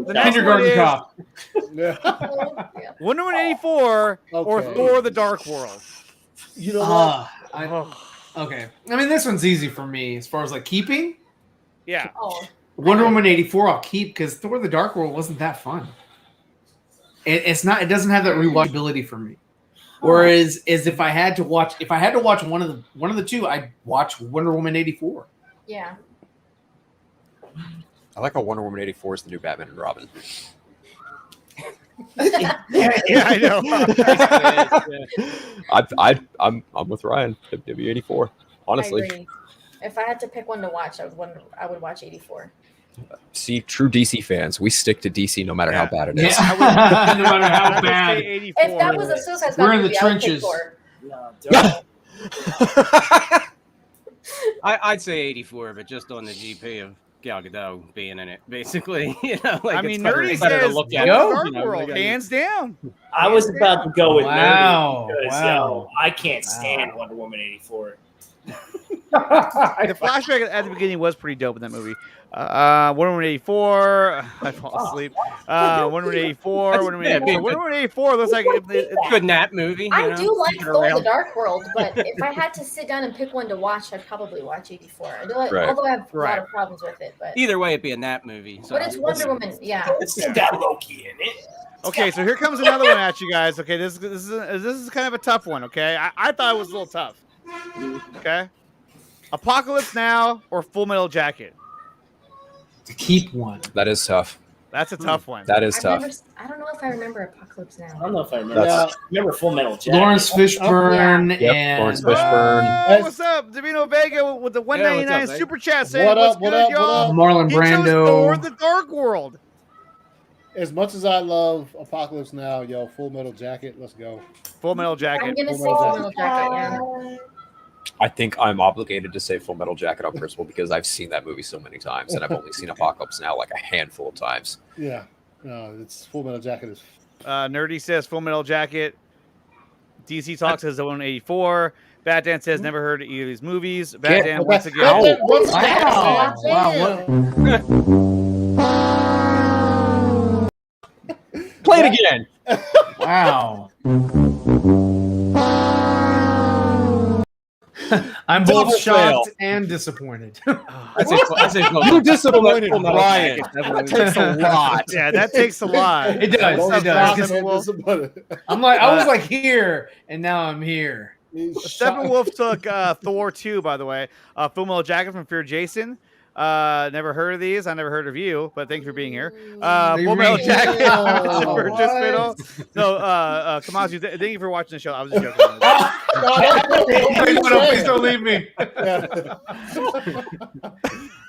next Kindergarten one Cop. Wonder Woman 84 or Thor: The Dark World. You know okay. I mean, this one's easy for me as far as like keeping. Yeah. Wonder Woman 84 I'll keep because Thor: The Dark World wasn't that fun. It's not. It doesn't have that rewatchability for me. Whereas, if I had to watch one of the two, I'd watch Wonder Woman 84. Yeah. I like how Wonder Woman 84 is the new Batman and Robin. Yeah, I know. I'm with Ryan. W84. Honestly, I agree. If I had to pick one to watch, I would watch 84. See, true DC fans, we stick to DC no matter how bad it is. No matter how bad. If that was a Suicide Squad We're in the movie, trenches. I'd say 84, but just on the GP of Gal Gadot being in it, basically. You know, like I mean, it's Nerdy better to says look at. Dark World, hands down. I was about to go with Wow. Nerdy because I can't stand Wonder Woman 84. The flashback at the beginning was pretty dope in that movie. Wonder Woman 84. I fall asleep. Wonder Woman 84. Wonder Woman 84 looks like it's a good nap movie. I do like Thor: The Dark World, but if I had to sit down and pick one to watch, I'd probably watch 84. Although I have a lot of problems with it, but either way, it'd be a nap movie. So. But it's Wonder Woman, yeah. It's got Loki in it. Okay, so here comes another one at you guys. Okay, this is kind of a tough one. Okay, I thought it was a little tough. Okay, Apocalypse Now or Full Metal Jacket? To keep one. That is tough. That's a tough one. That is tough. I don't know if I remember Apocalypse Now. I don't know if I remember. I remember Full Metal Jacket. Lawrence Fishburne and Lawrence Fishburne. Oh, what's up, Davino Vega with the 199 super chat saying What up, what's what good, up, y'all? Marlon He chose Brando. Thor: The Dark World. As much as I love Apocalypse Now, Full Metal Jacket, let's go. Full Metal Jacket. I'm gonna say Full Metal Jacket. Yeah. I think I'm obligated to say Full Metal Jacket on principle because I've seen that movie so many times, and I've only seen Apocalypse Now like a handful of times. Yeah, no, it's Full Metal Jacket is. Nerdy says Full Metal Jacket. DC Talk says 184. Bat Dan says never heard of either of these movies. Bat Dan once again. Play it again. Wow. I'm both shocked and disappointed. I say You disappointed Ryan. That takes a lot. Yeah, that takes a lot. It does. It does. I'm like, I was like here, and now I'm here. Steppenwolf took Thor 2, by the way. Full Metal Jacket from Fear Jason. Never heard of these. I never heard of you, but thank you for being here. Full Metal Jacket. No, Kamazu, thank you for watching the show. I was just joking. Please don't leave me.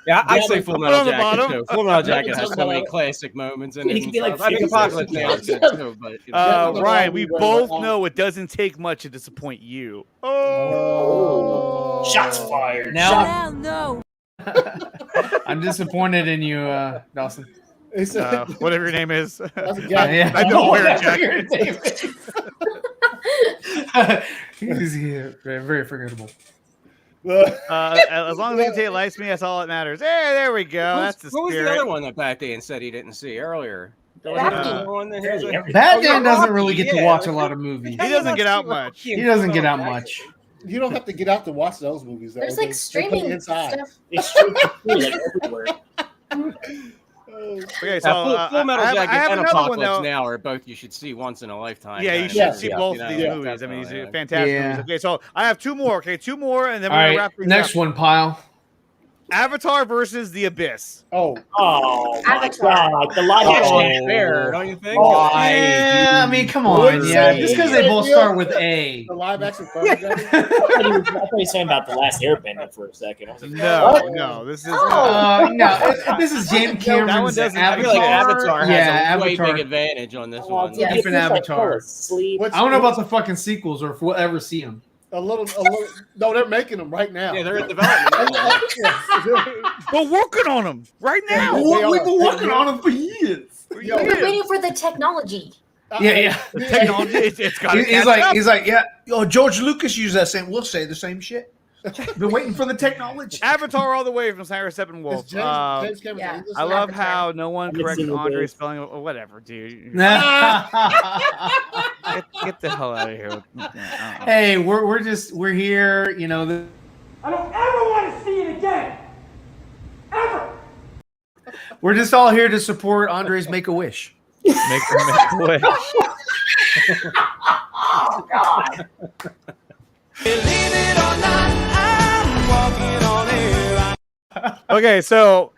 Yeah, I'd say Full Metal Jacket too. Full Metal Jacket has so many classic moments in it. It can be like I think Apocalypse Now is good too, but Ryan, we both know it doesn't take much to disappoint you. Oh, shots fired. Now, no. I'm disappointed in you, Dawson. Whatever your name is. Yeah. I don't wear a jacket. He's very forgettable. As long as you can take lights me, that's all that matters. Hey, there we go. That's the What was spirit. the other one that Bat Dan said he didn't see earlier? Bat Dan doesn't really get to watch a lot of movies. He doesn't get out much. He doesn't get out much. You don't have to get out to watch those movies. There's like streaming stuff. It's streaming like everywhere. Okay, so Full Metal I Jacket have and another one, Apocalypse though. Now are both you should see once in a lifetime. Yeah, you should see both of these movies. I mean, these are fantastic movies. Okay, so I have two more. Okay, two more, and then we're gonna wrap things next up. one, Pile. Avatar versus The Abyss. Oh my God! The live action fair, don't you think? Yeah, I mean, come on. Yeah, just because they both start with A. The live action. I thought he was saying about the last Airbender for a second. I was like, No, this is no. This is James Cameron's Avatar. I feel like Avatar has a way Avatar. big advantage on this one. Yeah, different Avatar. I don't know about the fucking sequels or if we'll ever see them. A little. No, they're making them right now. Yeah, they're in development. We're working on them right now. We've been working on them for years. We're waiting for the technology. Yeah. The technology, it's got to He's like, yeah. Oh, George Lucas used that same. We'll say the same shit. Been waiting for the technology. Avatar all the way from Cyrus Steppenwolf. James Cameron. Yeah. I love how no one corrected Andre's spelling. Whatever, dude. Get the hell out of here. Hey, we're here. You know. I don't ever want to see it again. Ever. We're just all here to support Andre's Make-A-Wish. Make a wish. oh God! Believe it or not, I'm walking on air. Okay, so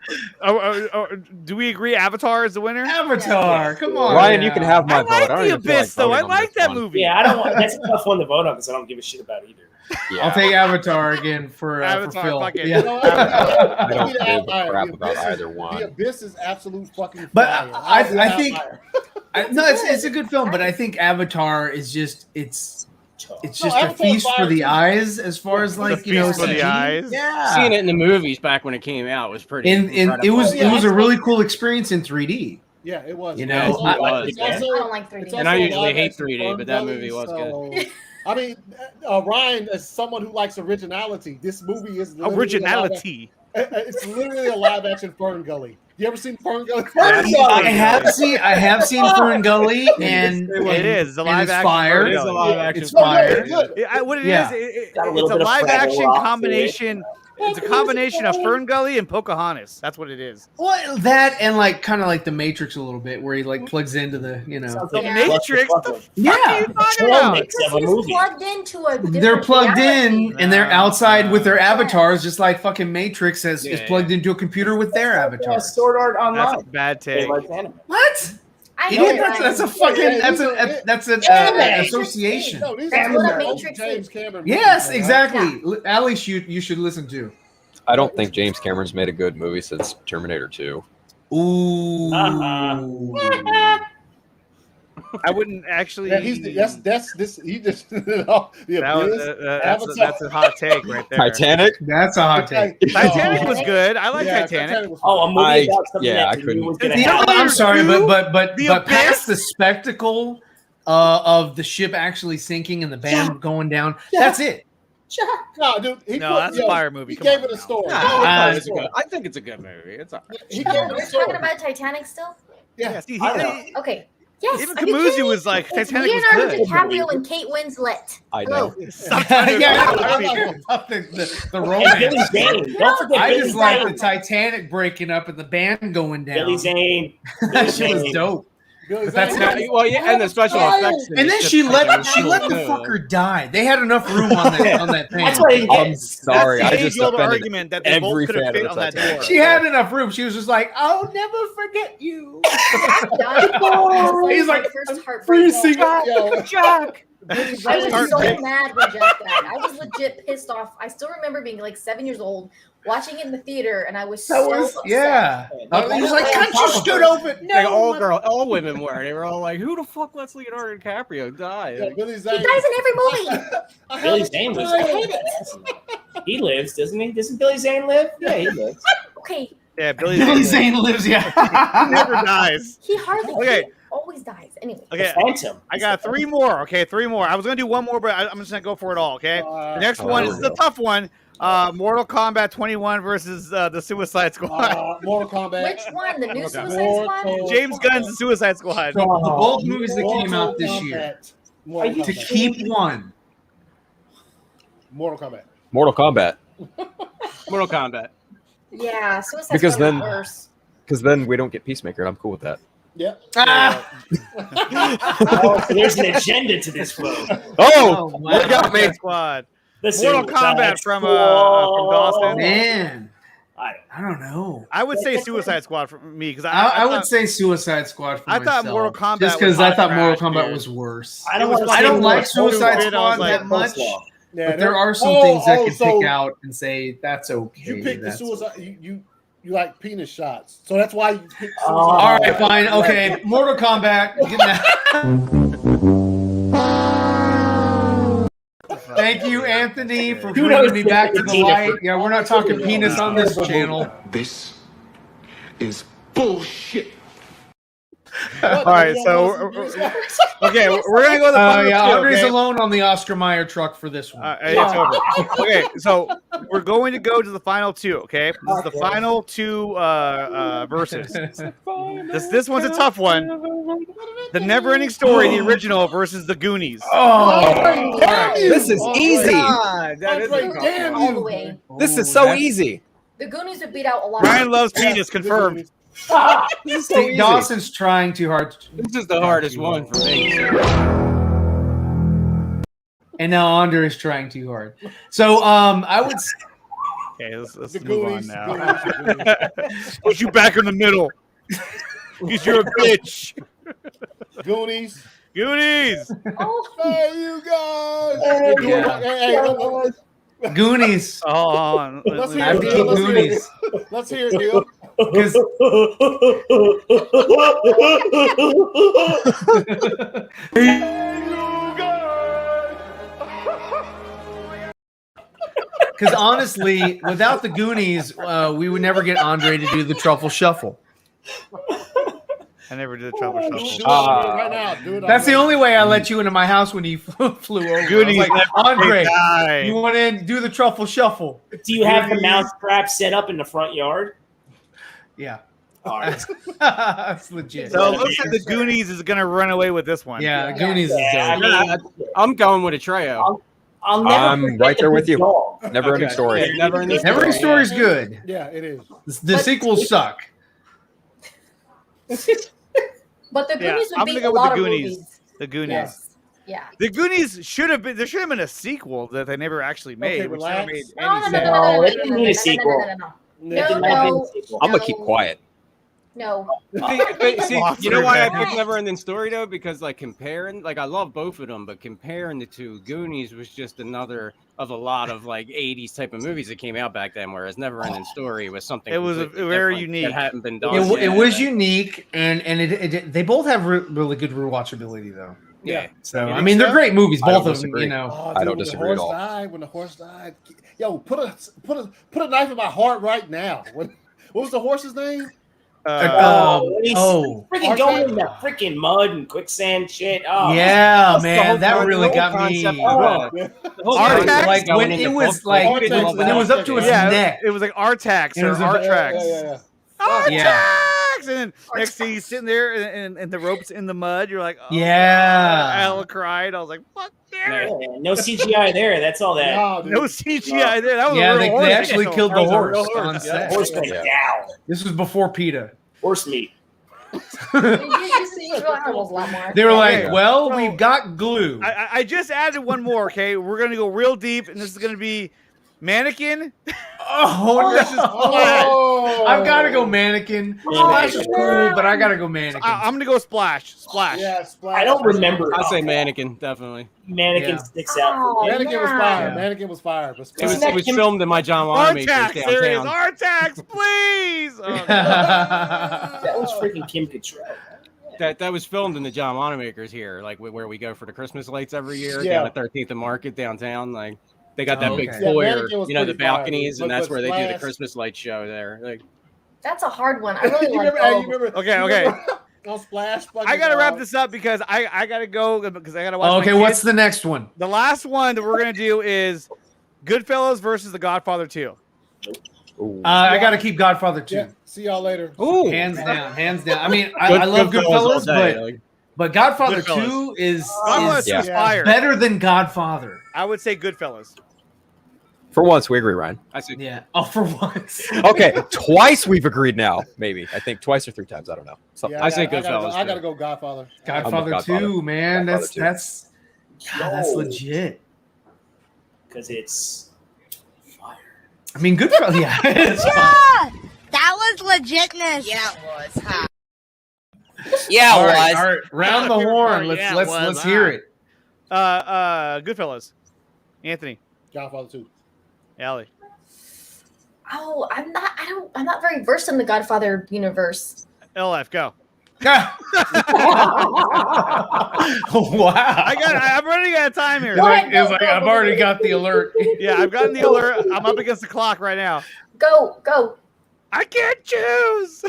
do we agree Avatar is the winner? Avatar, come on, Ryan, you can have my I vote. like I don't The even feel Abyss, though. I voting on like this that one. movie. Yeah, I don't want. That's a tough one to vote on because I don't give a shit about either. Yeah. I'll take Avatar again for Avatar, Phil. fuck it. Yeah. I don't give a crap about either The one. Abyss is absolute fucking. But fire. I think no, it's a good film, but I think Avatar is just it's just a Avatar's feast for fire the too. eyes as far as like feast for the CG. eyes. Yeah, Seeing it in the movies back when it came out was pretty. and it was a really cool experience in 3D. Yeah, it was. You know, I like It's it. also- I don't like 3D. it's And I also usually live hate action 3D, but that fun movie was so- I mean, Ryan, as someone who likes originality, this movie is literally Originality. It's literally a live action Fern Gully. You ever seen Fern Gully? I have seen Fern Gully, and It is. It's a and live it's action. fire. Fern It's a Gully. live action It's fire. What it Yeah. is, Got a it's little a bit of live Fraggle action Rock to it. combination. It's a combination of Fern Gully and Pocahontas. That's what it is. Well, that and like kind of like the Matrix a little bit, where he like plugs into the The Yeah. Matrix. What the fuck Yeah. are you talking about? Because he's plugged into a different They're plugged reality. in and they're outside with their avatars, just like fucking Matrix is Yeah. plugged into a computer with their avatar. Sword Art That's Online. a bad take. What? I know Idiot, that's a fucking that's an association. No, these That's are what a old Matrix James is. Cameron. Yes, movies, exactly. At least you should listen to. I don't think James Cameron's made a good movie since Terminator 2. Ooh. I wouldn't actually. Yeah, that's this. He just that's a hot take right there. Titanic. That's a hot take. Titanic was good. I like Titanic. Oh, a movie about something I that couldn't. was going to happen. I'm sorry, but The past the spectacle of the ship actually sinking and the band going down, that's it. No, dude. That's a fire movie. He Come gave on it a now. story. I think it's a good movie. It's all right. He gave it a We're story. talking about Titanic still? Yeah. See, Okay. Yes. Even are you Kamuzu kidding? was like, It's Titanic was Leonardo good. DiCaprio and Kate Winslet. I Hello. know. Stop trying to- the And romance. Billy Zane. Don't forget I Billy just like Zane. the Titanic breaking up and the band going down. Billy Zane. That shit was dope. But that's not. Well, yeah, and the special effects. And then she let the fucker die. They had enough room on that thing. That's what he I'm did. sorry. That's I the just age-old offended argument that they both every could have fan fit of on the that Titanic. door. She had enough room. She was just like, "I'll never forget you." He's like, first heartbreak. Jack. I was so mad when Jack died. I was legit pissed off. I still remember being like 7 years old, watching it in the theater, and I was so upset. Yeah. He was like, "Can't you stood over?" Like all women were. They were all like, "Who the fuck lets Leonardo DiCaprio die?" Yeah, Like, Billy He Zane. dies in every movie. Billy Zane lives. I hate it. He lives, doesn't he? Doesn't Billy Zane live? Yeah, he lives. Okay, Yeah, Billy Billy Zane lives. Yeah. He never dies. he hardly Okay. he always dies. Anyway. Okay, Phantom. I got three more. Okay, three more. I was gonna do one more, but I'm just gonna go for it all. Okay, the next one is the tough one. Mortal Kombat 21 versus the Suicide Squad. Mortal Kombat. Which one? The new Suicide Squad? James Gunn's Suicide Squad. So the both movies that came out this year. Mortal To Kombat. keep one. Mortal Kombat. Mortal Kombat. Mortal Kombat. Yeah, Suicide Because Squad then- was worse. Because then we don't get Peacemaker, and I'm cool with that. Yeah. Oh, so there's an agenda to this flow. Oh, wow. what got me? Suicide Squad. The Mortal Suicide Kombat from Squad. Dawson. Man, I I don't know. I would say Suicide Squad for me because I would thought- say Suicide Squad for I myself. thought Mortal Kombat just was because I hot thought Mortal trash, Kombat dude. was worse. I don't want to. I don't like so Suicide stupid, I was Squad like, that much, Yeah, but there are some oh, things that oh, can so pick out and say that's okay. You picked the that's Suicide. You like penis shots, so that's why you picked Suicide. All right, fine, okay. Mortal Kombat. Get that. Thank you, Anthony, for bringing me back to the light. Yeah, we're not talking penis on this channel. This is bullshit. All right, so okay, we're gonna go to the final Yeah, two, Andre's okay? alone on the Oscar Mayer truck for this one. It's over. Okay, so we're going to go to the final two. Okay, this is the final two verses. This one's a tough one. The Never-Ending Story, the original, versus the Goonies. Oh, This is easy. God, that is Andre, a damn All the you. way. This is so easy. The Goonies would beat out a lot Ryan of loves penis, confirmed. This is so See, easy. Dawson's trying too hard. This is the hardest one for me. And now Andre is trying too hard. So I would say, Okay, let's The move Goonies. on now. Put you back in the middle. Because you're a bitch. Goonies. Goonies. Oh, Hey, you guys. Hey, Goonies. Oh, hold on. let's hear I it, think Neil. Let's hear Goonies. it. Let's hear it, Neil. Because honestly, without the Goonies, we would never get Andre to do the truffle shuffle. I never did the trouble Do shuffle. it right now. Do it That's the already. only way I let you into my house when you flew over. Goonies, I was like, Andre, guy. you want to do the truffle shuffle? Do you have the mousetrap set up in the front yard? Yeah. All right. That's legit. So it looks like the Goonies is gonna run away with this one. Yeah, the Goonies is Yeah, dope. I mean, I'm going with a trio. I'll never I'm forget right there the with you. dog. Never-ending Okay. story. Yeah, Never-Ending Story. Every story's good. Yeah, it is. The sequels suck. but the Yeah, Goonies would I'm beat gonna go a with lot the of Goonies. movies. The Goonies. Yes. Yeah. The Goonies should have been. There should have been a sequel that they never actually made. Okay, which never relax. made No, any no, sense. no, no, no, No, no, they didn't need a sequel. no. They did not need a sequel. I'm gonna keep quiet. No. See, you know why I picked Never Ending Story though? Because like, see, you know why I picked Never Ending Story though? Because like comparing, like I love both of them, but comparing the two, Goonies was just another of a lot of like '80s type of movies that came out back then. Whereas Never Ending Story was something. It was completely very different unique. that hadn't been done. It was unique, and they both have really good rewatchability though. Yeah. So I mean, they're great movies, both of them. You know, I don't disagree at all. When the horse died, yo, put a knife in my heart right now. What was the horse's name? Freaking going in that freaking mud and quicksand shit. Oh, yeah, man, that really got me. Artax, like when it was like when it was up to his neck, it was like Artax or Artrax. Artax, and then next thing he's sitting there and the rope's in the mud. You're like, oh, Al cried. I was like, fuck. No CGI there. That's all that. No CGI there. That was a real they actually killed the horse on set. The horse went down. This was before PETA. Horse meat. You see real animals a lot more. They were like, well, we've got glue. I just added one more. Okay, we're gonna go real deep, and this is gonna be Mannequin. Oh, I've got to go Mannequin. Splash is cool, but I got to go Mannequin. I'm gonna go Splash. Splash. Yeah, Splash. I don't remember. I'll say Mannequin, definitely. Mannequin sticks out. Mannequin was fire. Mannequin was fire. But it was filmed in my John Wanamaker Artax, there it is. downtown. Artax, please. That was freaking Kim Cattrall. That was filmed in the John Wanamaker's here, like where we go for the Christmas lights every year down at 13th and Market downtown. Like they got that big foyer, the balconies, and that's where they do the Christmas light show there. Like that's a hard one. I really like. Okay. Don't Splash. I gotta wrap this up because I gotta go because I gotta watch. Okay, what's the next one? The last one that we're gonna do is Goodfellas versus The Godfather 2. I got to keep Godfather 2. Yeah. See y'all later. Ooh, hands down. I mean, I love Goodfellas, but Godfather 2 is better than Godfather. I would say Goodfellas. For once, we agree, Ryan. I said, oh, for once. Okay, twice we've agreed now. Maybe I think twice or 3 times. I don't know. I say Goodfellas. I gotta go Godfather. Godfather 2, man. That's legit. Because it's fire. I mean, Goodfellas. Yeah. That was legitness. Yeah, it was. Huh? Yeah, all right, round the horn. Let's hear it. Goodfellas. Anthony. Godfather 2. Allie. Oh, I'm not very versed in the Godfather universe. LF, go. Wow. I'm running out of time here. It's like I've already got the alert. Yeah, I've gotten the alert. I'm up against the clock right now. Go. I can't choose.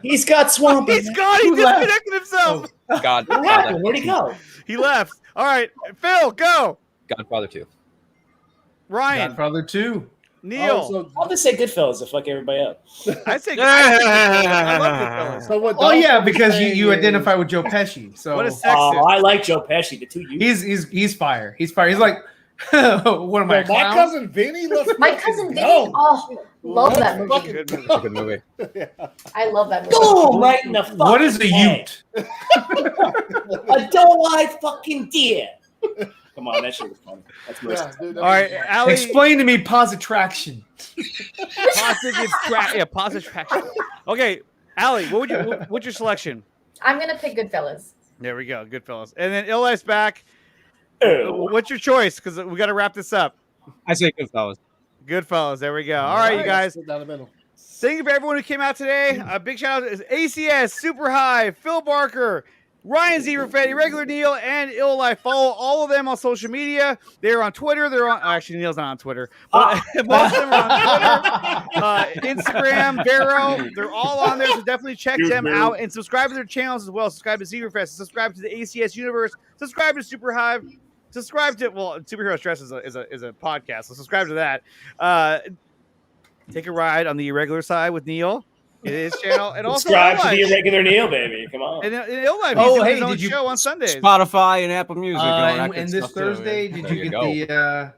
He's got swamp. He disconnected himself. Oh, God. What happened? Where'd he go? He left. All right, Phil, go. Godfather 2. Ryan. Godfather 2. Neil. I'll just say Goodfellas to fuck everybody up. I say I love Goodfellas. So what? Oh yeah, because you identify with Joe Pesci. So what a sex I like Joe Pesci. The two you. He's fire. He's fire. He's like what am I? My cousin Vinny. My cousin Vinny. Oh, love that movie. It's a good movie. I love that movie. Boom! Right in the fucking What is a ute? A doe-eyed fucking deer. Come on, that shit was funny. That's all right, Allie. Explain to me positraction. Positraction. Okay, Allie, what's your selection? I'm gonna pick Goodfellas. There we go, Goodfellas. And then Eli's back. What's your choice? Because we got to wrap this up. I say Goodfellas. Goodfellas. There we go. All right, you guys. Thank you for everyone who came out today. A big shout out to ACS, Super High, Phil Barker, Ryan Zeverfetti, Regular Neil, and IL Lyph. Follow all of them on social media. They're on Twitter. Actually, Neil's not on Twitter. But most of them are on Twitter, Instagram, Vero. They're all on there, so definitely check them out and subscribe to their channels as well. Subscribe to Zeverfest. Subscribe to the ACS Universe. Subscribe to Super Hive. Subscribe to Superhero Stress is a podcast, so subscribe to that. Take a ride on the irregular side with Neil. It is channel and also subscribe to the irregular Neil, baby. Come on. And IL Lyph, he's doing his own show on Sundays. Spotify and Apple Music. And this Thursday, did you get the?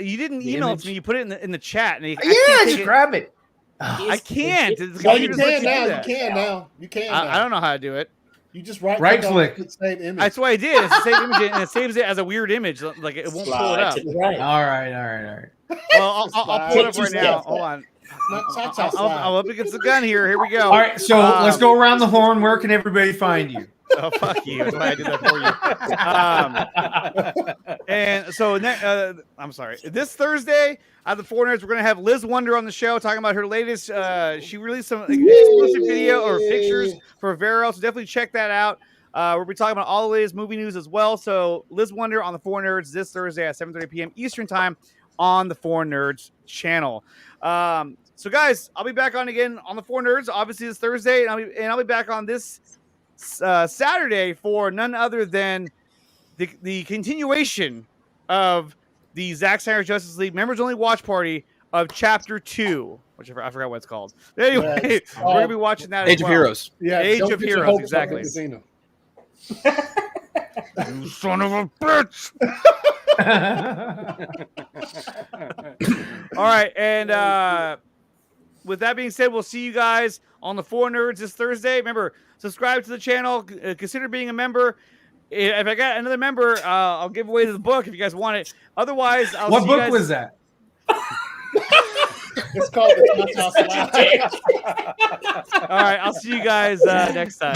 You didn't email it to me. You put it in the chat. And just grab it. I can't. No, you can now. You can now. You can. I don't know how to do it. You just right click. Save image. That's what I did. It's the same image, and it saves it as a weird image. Like it won't pull it up. All right. Well, I'll pull it up right now. Hold on. I'm up against the gun here. Here we go. All right, so let's go around the horn. Where can everybody find you? Oh, fuck you. That's why I did that for you. And so, I'm sorry. This Thursday, at the Four Nerds, we're going to have Liz Wonder on the show talking about her latest. She released some exclusive video or pictures for Vero, so definitely check that out. We'll be talking about all the latest movie news as well. So, Liz Wonder on the Four Nerds this Thursday at 7:30 p.m. Eastern Time on the Four Nerds channel. So, guys, I'll be back on again on the Four Nerds, obviously this Thursday, and I'll be back on this Saturday for none other than the continuation of the Zack Snyder Justice League members only watch party of Chapter 2, which I forgot what it's called. But anyway, we're gonna be watching that. Age of Heroes. Yeah, Age of Heroes, exactly. You son of a bitch! All right, and with that being said, we'll see you guys on the Four Nerds this Thursday. Remember, subscribe to the channel. Consider being a member. If I got another member, I'll give away the book if you guys want it. Otherwise, I'll what see book you guys... was that? It's called the All right, I'll see you guys next time.